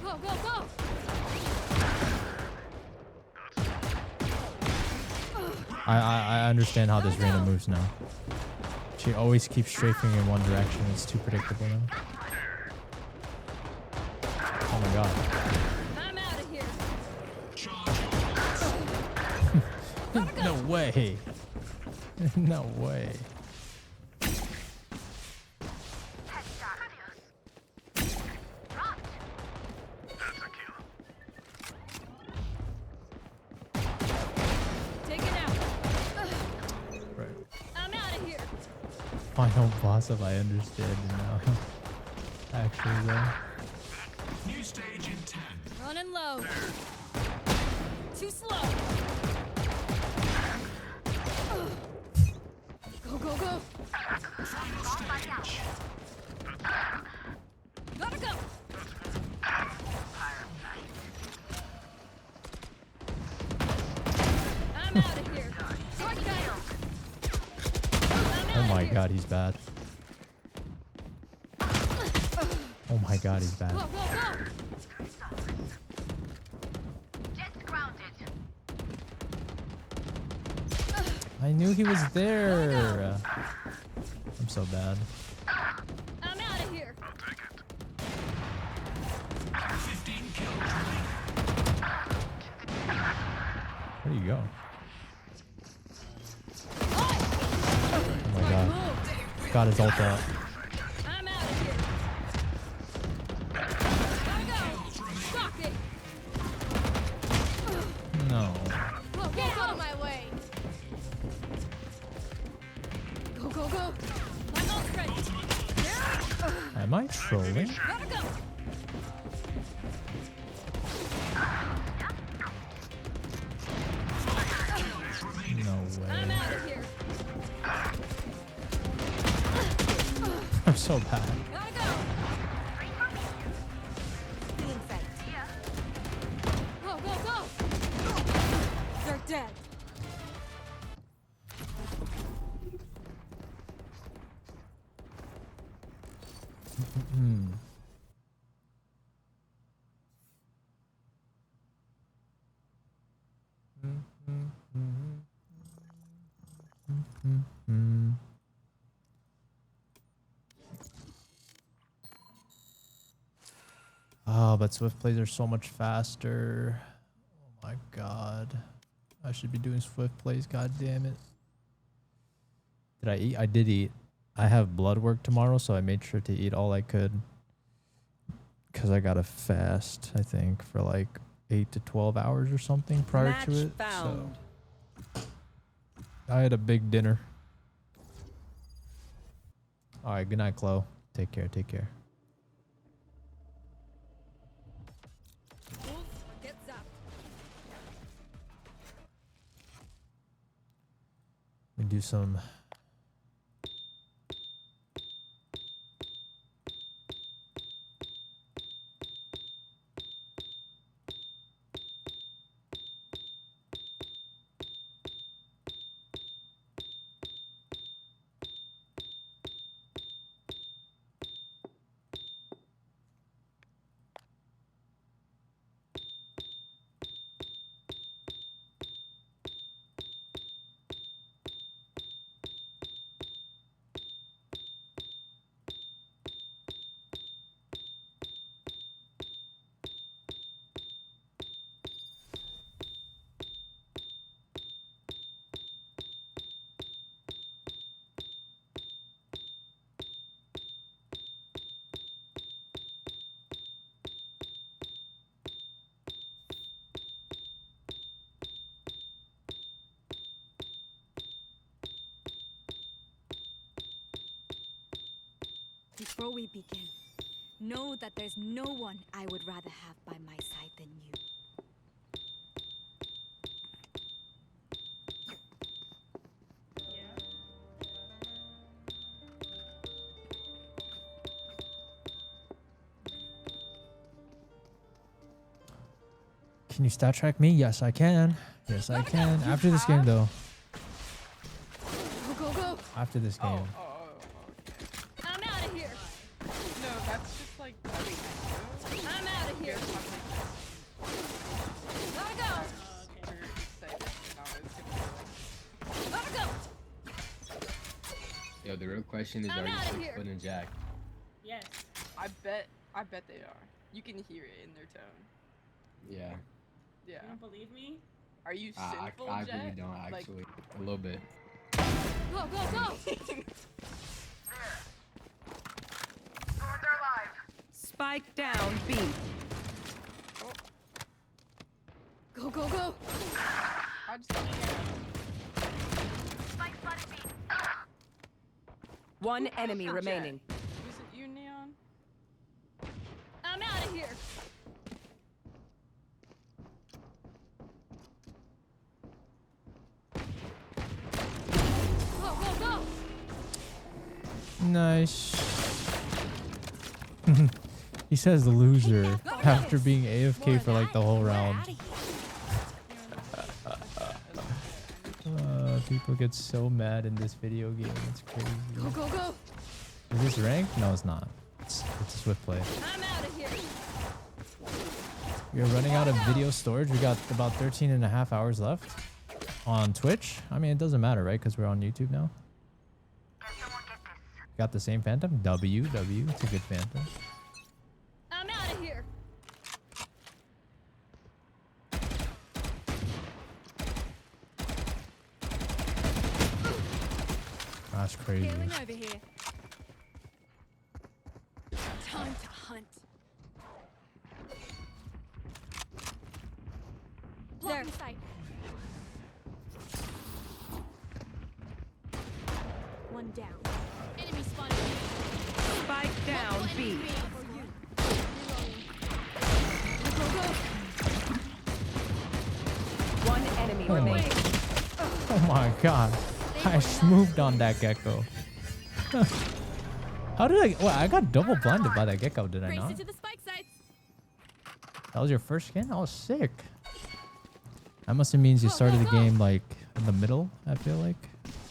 Go, go, go. I understand how this Reyna moves now. She always keeps strafing in one direction. It's too predictable now. Oh my god. I'm out of here. No way. No way. Take it out. Right. I'm out of here. Final boss if I understand it now. Actually though. New stage in 10. Running low. Too slow. Go, go, go. Gotta go. I'm out of here. Target down. Oh my god, he's bad. Oh my god, he's bad. Go, go, go. Jets grounded. I knew he was there. I'm so bad. I'm out of here. 15 kills. Where do you go? Oh my god. Got his ult out. I'm out of here. Gotta go. Shock it. No. Go, get out of my way. Go, go, go. My ult's ready. Am I trolling? Gotta go. No I'm way. out of here. I'm so bad. Gotta go. Go, go, go. They're dead. Oh, but Swift plays are so much faster. Oh my god. I should be doing Swift plays, god damn it. Did I eat? I did eat. I have blood work tomorrow, so I made sure to eat all I could. Because I got to fast, I think, for like 8 to 12 hours or something prior to it. Found. So I had a big dinner. Alright, good night, Chloe. Take care, take care. Get zapped. We do some. Before we begin, know that there's no one I would rather have by my side than you. Can you stat track me? Yes, I can. Yes, I can. After this game, though. Go, go, go. After this game. I'm out of here. No, that's just like I'm out of here. Gotta go. Gotta go. Yo, the real question is, I'm are you outta 6 here. foot and Jack? Yes. I bet they are. You can hear it in their tone. Yeah. Yeah. You don't believe me? Are you I sinful, really Jet? don't, Like, actually. A little bit. Go, go, go. Spike down, B. Go, go, go. I just don't care. One enemy Jet? remaining. Was it you, Neon? I'm out of here. Nice. He says loser after being AFK for like the whole round. People get so mad in this video game. It's crazy. Go, go, go. Is this ranked? No, it's not. It's a swift play. I'm out of here. We are running out of video storage. We got about 13.5 hours left on Twitch. I mean, it doesn't matter, right? Because we're on YouTube now. Got the same Phantom? W. It's a good Phantom. I'm out of here. That's crazy. Healing over here. Time to hunt. There. Sight. One down. Enemy spotted. Spike down B. One enemy remaining. Oh my god. I moved on that gecko. How did I... Well, I got double blinded by that gecko, did I not? To the spike sites. That was your first skin? Oh, sick. That must have means you started the game like in the middle, I feel like.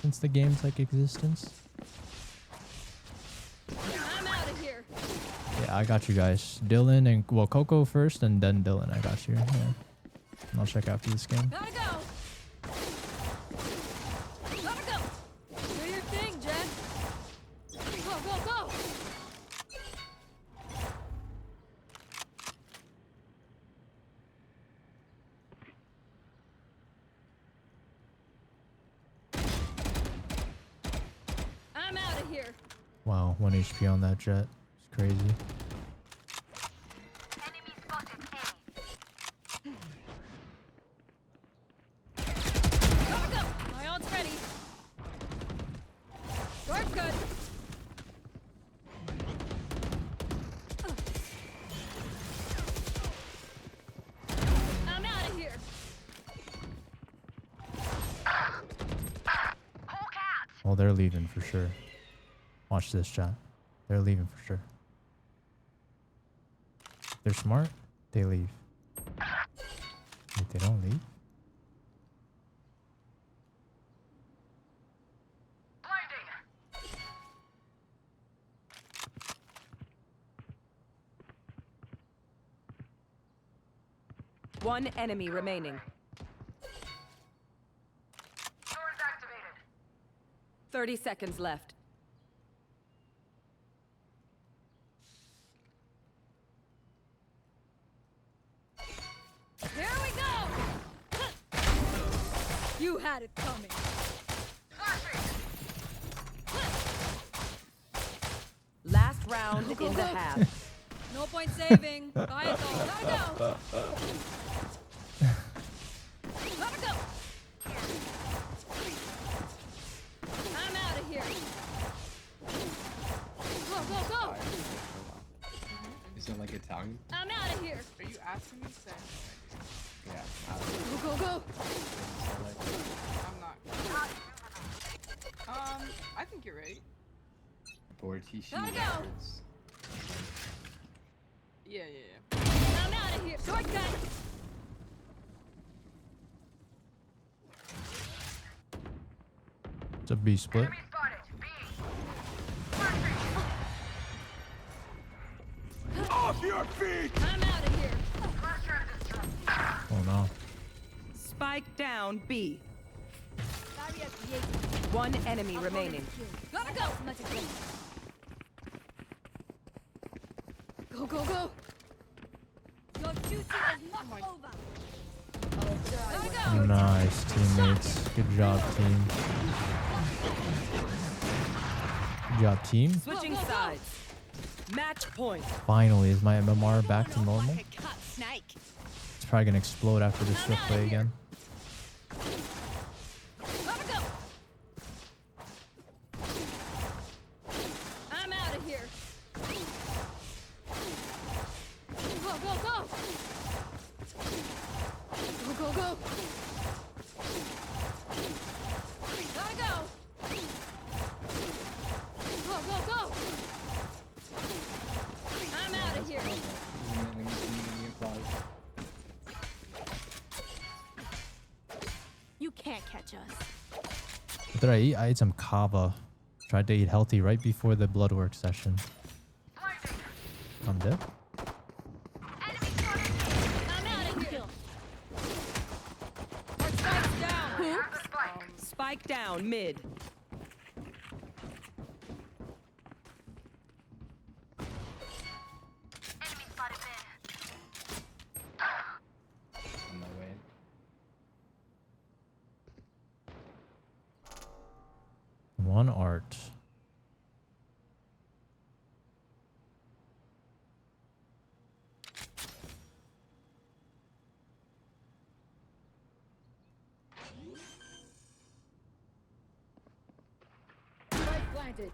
Since the game's like existence. I'm out of here. Yeah, I got you guys. Dylan and... Well, Coco first and then Dylan. I got you. Yeah. I'll check after this game. Gotta go. Gotta go. Do your thing, Jen. Go, go, go. I'm out of here. Wow, 1 HP on that jet. It's crazy. Enemy spotted A. Gotta go. My ult's ready. Door's good. I'm out of here. Oh, they're leaving for sure. Watch this, chat. They're leaving for sure. They're smart. They leave. Wait, they don't leave? One enemy remaining. Doors activated. 30 seconds left. Here we go. You had it coming. Last round in the half. No point saving. Bye, it all. Gotta go. Gotta go. I'm out of here. Go, go, go. Is it like Italian? I'm out of here. Are you asking me, Sam? Yeah. Go, go, go. I'm not. I think you're right. Bortishi. Gotta go. Yeah, yeah, yeah. I'm out of here. Shortcut. It's a B split. Off your feet! I'm out of here. Oh no. Spike down B. One enemy remaining. Gotta go. Go, go, go. Your duty is not over. Gotta go. Nice, teammates. Good job, team. Good job, team. Switching sides. Match point. Finally, is my MMR back to normal? It's probably gonna explode after this swift play again. Gotta go. I'm out of here. Go, go, go. Go, go, go. Gotta go. Go, go, just. What did I eat? I ate some kava. Tried to eat healthy right before the bloodwork session. I'm dead. I'm out of here. Spike down. Spike down mid. Enemy spotted mid. On my way. One art. Spike planted.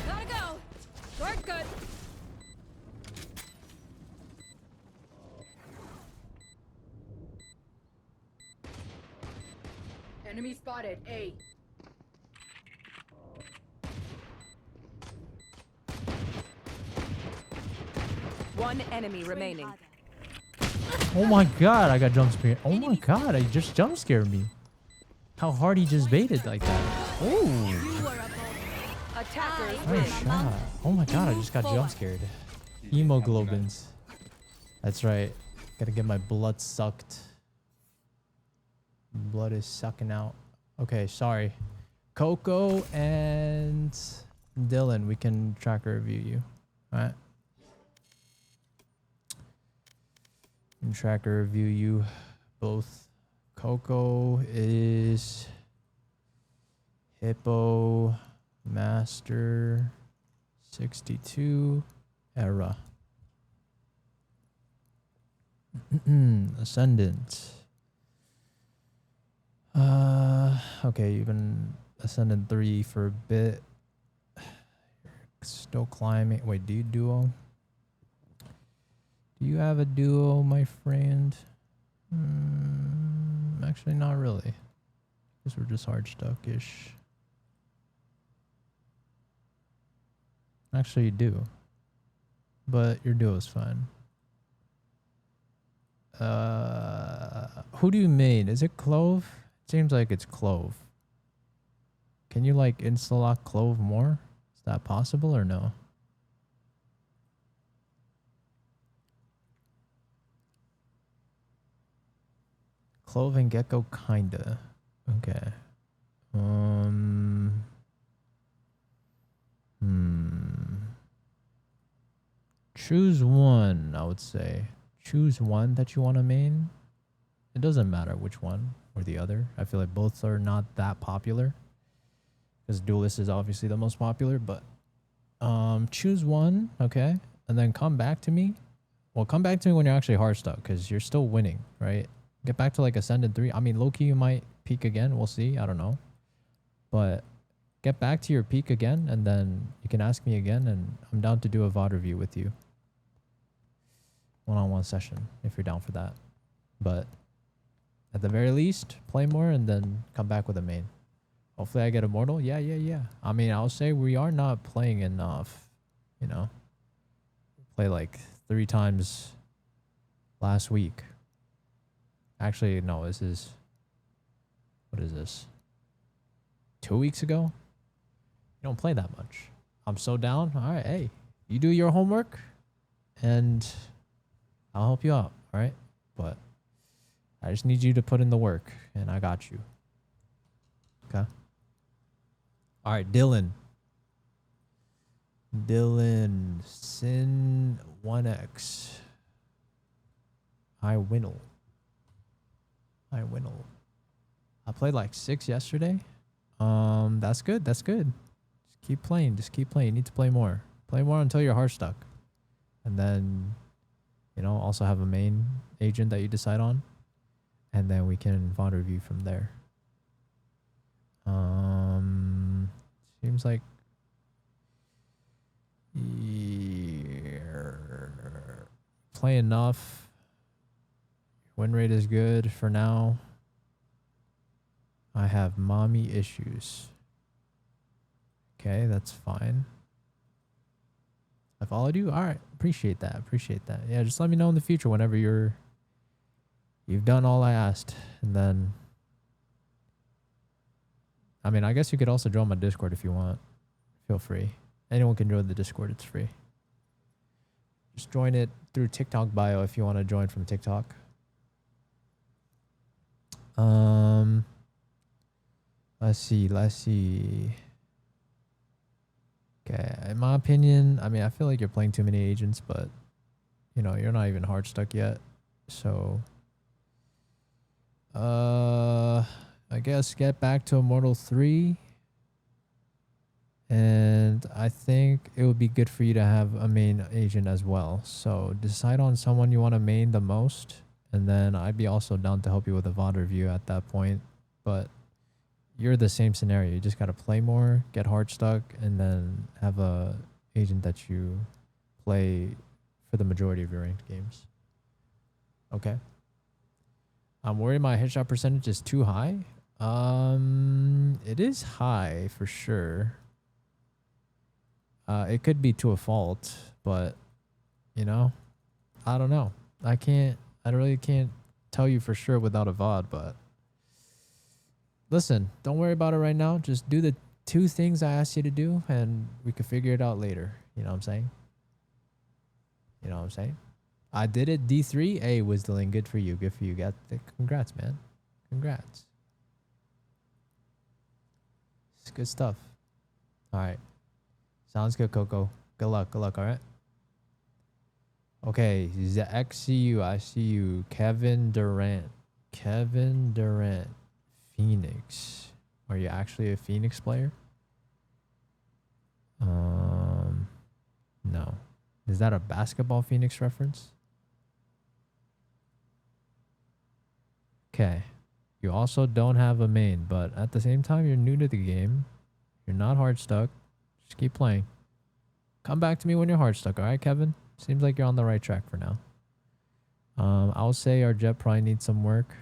Gotta go. Shortcut. Enemy spotted. A. One enemy remaining. Oh my god, I got jump scared. Oh my god, I just jump scared me. How hard he just baited like that. Oh, Attackers nice win. shot. Oh my god, I just got jump scared. Hemoglobins. That's right. Gotta get my blood sucked. Blood is sucking out. Okay, sorry. Coco and Dylan, we can tracker review you. Alright. And tracker review you both. Coco is Hippo Master 62 era. Ascendant. Okay, you've been Ascendant 3 for a bit. Still climbing. Wait, do you duo? Do you have a duo, my friend? Actually, not really. Because we're just hard stuck-ish. Actually, you do. But your duo is fine. Who do you main? Is it Clove? It seems like it's Clove. Can you like insta-lock Clove more? Is that possible or no? Clove and Gecko kinda. Okay. Choose one, I would say. Choose one that you want to main. It doesn't matter which one or the other. I feel like both are not that popular. Because Duelist is obviously the most popular, but choose one, okay? And then come back to me. Well, come back to me when you're actually hard stuck, because you're still winning, right? Get back to like Ascendant 3. I mean, low-key you might peak again. We'll see. I don't know. But get back to your peak again, and then you can ask me again, and I'm down to do a VOD review with you. One-on-one session, if you're down for that. But at the very least, play more and then come back with a main. Hopefully I get Immortal. Yeah. I mean, I'll say we are not playing enough, you know. Play like 3 times last week. Actually, no, this is... What is this? 2 weeks ago? You don't play that much. I'm so down. All right, hey. You do your homework, and I'll help you out, all right? But I just need you to put in the work, and I got you. Okay? All right, Dylan. Dylan, Sin 1X. I winnle. I played like 6 yesterday. That's good. Just keep playing. You need to play more. Play more until you're hard stuck. And then, you know, also have a main agent that you decide on. And then we can VOD review from there. Seems like play enough. Win rate is good for now. I have mommy issues. Okay, that's fine. I followed you? Alright, appreciate that. Yeah, just let me know in the future whenever you're You've done all I asked. And then, I mean, I guess you could also join my Discord if you want. Feel free. Anyone can join the Discord. It's free. Just join it through TikTok bio if you want to join from TikTok. Let's see. Okay, in my opinion, I mean, I feel like you're playing too many agents, but you know, you're not even hard stuck yet. So, I guess get back to Immortal 3. And I think it would be good for you to have a main agent as well. So decide on someone you want to main the most. And then I'd be also down to help you with a VOD review at that point. But you're the same scenario. You just got to play more, get hard stuck, and then have a agent that you play for the majority of your ranked games. Okay. I'm worried my headshot percentage is too high. It is high for sure. It could be to a fault, but you know, I don't know. I really can't tell you for sure without a VOD, but listen, don't worry about it right now. Just do the 2 things I asked you to do and we could figure it out later. You know what I'm saying? You know what I'm saying? I did it. D3. Hey, Whistling. Good for you. Good for you. Congrats, man. Congrats. It's good stuff. All right. Sounds good, Coco. Good luck. Good luck, all right? Okay, XCU, I see you. Kevin Durant. Kevin Durant. Phoenix. Are you actually a Phoenix player? No. Is that a basketball Phoenix reference? Okay. You also don't have a main, but at the same time, you're new to the game. You're not hard stuck. Just keep playing. Come back to me when you're hard stuck, all right, Kevin? Seems like you're on the right track for now. I'll say our jet probably needs some work.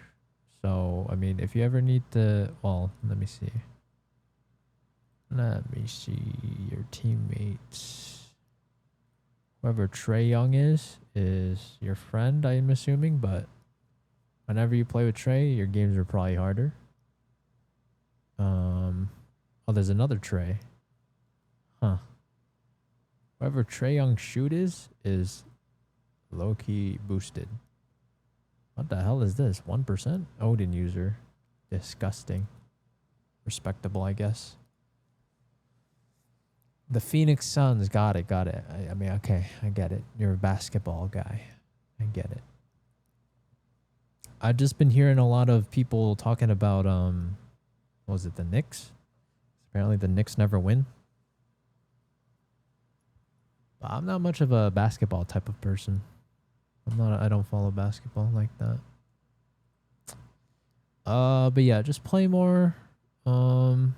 So, I mean, if you ever need to... Well, let me see. Let me see your teammates. Whoever Trey Young is your friend, I'm assuming. But whenever you play with Trey, your games are probably harder. Oh, there's another Trey. Huh. Whoever Trey Young shoot is low-key boosted. What the hell is this? 1%? Odin user. Disgusting. Respectable, I guess. The Phoenix Suns. Got it. I mean, okay. I get it. You're a basketball guy. I get it. I've just been hearing a lot of people talking about, what was it, the Knicks? Apparently the Knicks never win. But I'm not much of a basketball type of person. I don't follow basketball like that. But yeah, just play more. Low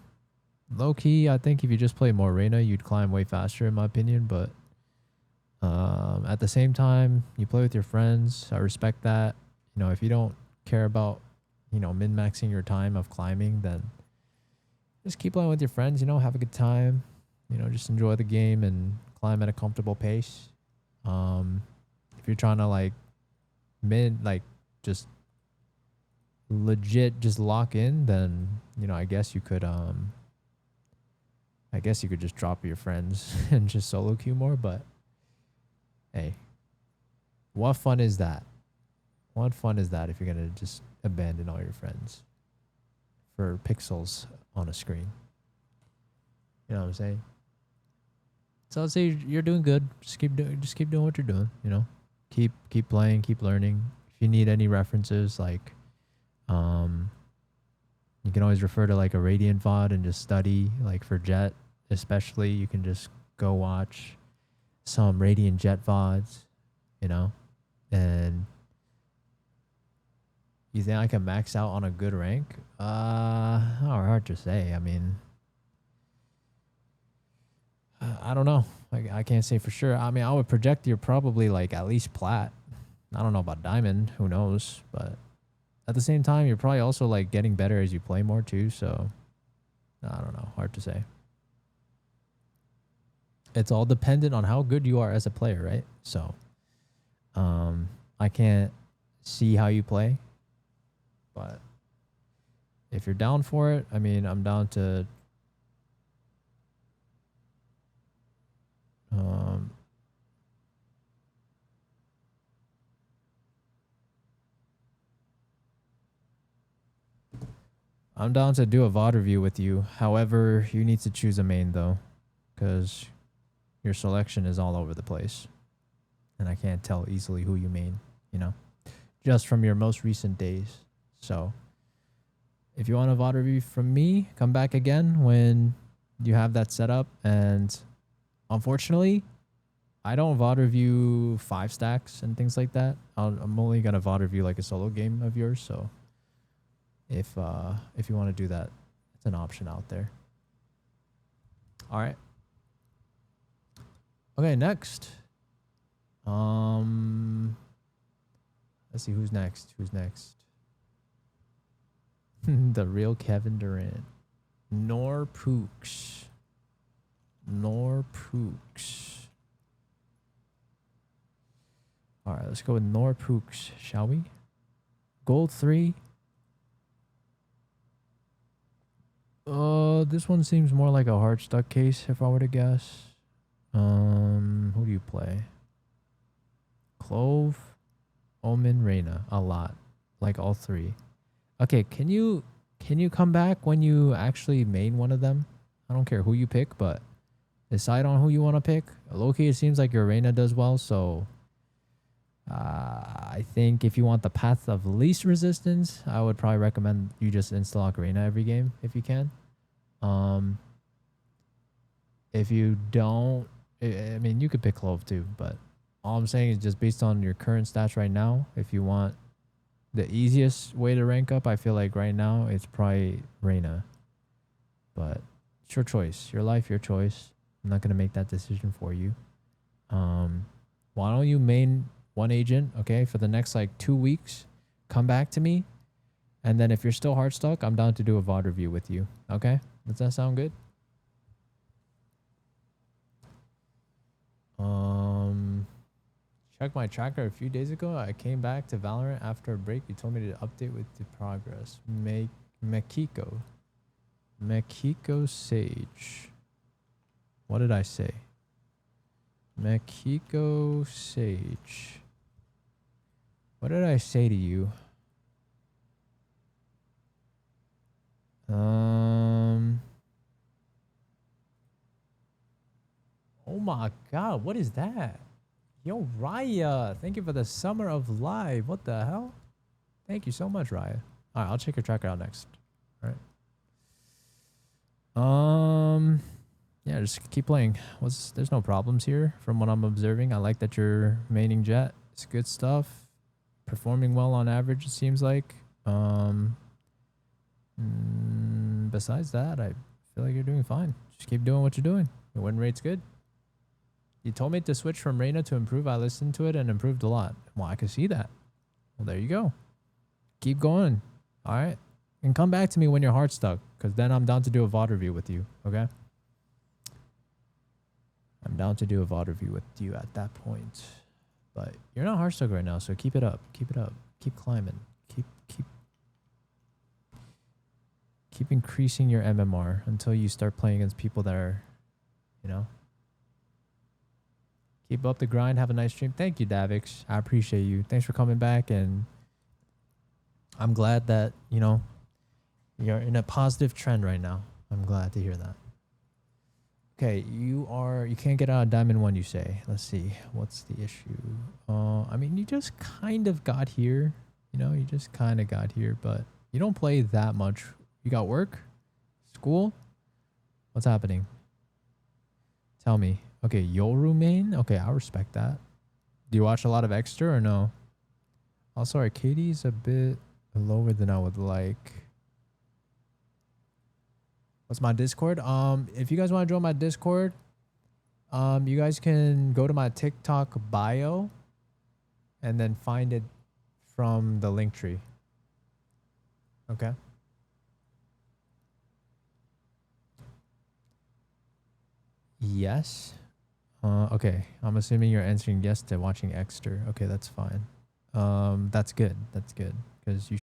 key, I think if you just play more Reyna, you'd climb way faster in my opinion, but at the same time, you play with your friends. I respect that. You know, if you don't care about, you know, min-maxing your time of climbing, then just keep playing with your friends, you know, have a good time. You know, just enjoy the game and climb at a comfortable pace. If you're trying to like just legit just lock in, then, you know, I guess you could just drop your friends and just solo queue more, but hey, what fun is that? What fun is that if you're gonna just abandon all your friends for pixels on a screen? You know what I'm saying? So I'd say you're doing good. Just keep doing what you're doing, you know? Keep playing, keep learning. If you need any references, like you can always refer to like a Radiant VOD and just study, like for Jet especially, you can just go watch some Radiant Jet VODs, you know? And you think I can max out on a good rank? Hard to say. I mean, I don't know. I can't say for sure. I mean, I would project you're probably like at least plat. I don't know about diamond. Who knows? But at the same time, you're probably also like getting better as you play more too. So I don't know. Hard to say. It's all dependent on how good you are as a player, right? So I can't see how you play. But if you're down for it, I mean, I'm down to I'm down to do a VOD review with you. However, you need to choose a main though, because your selection is all over the place. And I can't tell easily who you main, you know, just from your most recent days. So if you want a VOD review from me, come back again when you have that set up. And unfortunately, I don't VOD review 5 stacks and things like that. I'm only going to VOD review like a solo game of yours. So if you want to do that, it's an option out there. All right. Okay, next. Let's see who's next. Who's next? The real Kevin Durant. Norpooks. All right, let's go with Norpooks, shall we? Gold 3. This one seems more like a hard stuck case if I were to guess. Who do you play? Clove, Omen, Reyna. A lot. Like all 3. Okay, can you come back when you actually main one of them? I don't care who you pick, but decide on who you want to pick. Low-key, it seems like your Reyna does well, so I think if you want the path of least resistance, I would probably recommend you just insta-lock Reyna every game if you can. If you don't, I mean, you could pick Clove too, but all I'm saying is just based on your current stats right now, if you want the easiest way to rank up, I feel like right now it's probably Reyna. But it's your choice. Your life, your choice. I'm not going to make that decision for you. Why don't you main one agent, okay, for the next like 2 weeks? Come back to me. And then if you're still hard stuck, I'm down to do a VOD review with you. Okay? Does that sound good? Check my tracker a few days ago. I came back to Valorant after a break. You told me to update with the progress. Mekiko Sage. What did I say? Mekiko Sage. What did I say to you? Oh my god, what is that? Yo, Raya, thank you for the summer of live. What the hell? Thank you so much, Raya. All right, I'll check your tracker out next. All right. Yeah, just keep playing. There's no problems here from what I'm observing. I like that you're maining Jet. It's good stuff. Performing well on average, it seems like. Besides that, I feel like you're doing fine. Just keep doing what you're doing. Your win rate's good. You told me to switch from Reyna to improve. I listened to it and improved a lot. Well, I could see that. Well, there you go. Keep going. All right. And come back to me when you're hard stuck, because then I'm down to do a VOD review with you. Okay? I'm down to do a VOD review with you at that point. But you're not hard stuck right now, so keep it up. Keep it up. Keep climbing. Keep increasing your MMR until you start playing against people that are, you know. Keep up the grind. Have a nice stream. Thank you, Davix. I appreciate you. Thanks for coming back, and I'm glad that, you know, you're in a positive trend right now. I'm glad to hear that. Okay, you can't get out of Diamond 1, you say. Let's see. What's the issue? I mean, you just kind of got here. You know, you just kind of got here, but you don't play that much. You got work? School? What's happening? Tell me. Okay, Yoru main? Okay, I respect that. Do you watch a lot of Extra or no? Also, Arcadie's a bit lower than I would like. What's my Discord? If you guys want to join my Discord, you guys can go to my TikTok bio and then find it from the link tree. Okay. Yes. Okay. I'm assuming you're answering yes to watching Extra. Okay, that's fine. That's good. That's good. Because you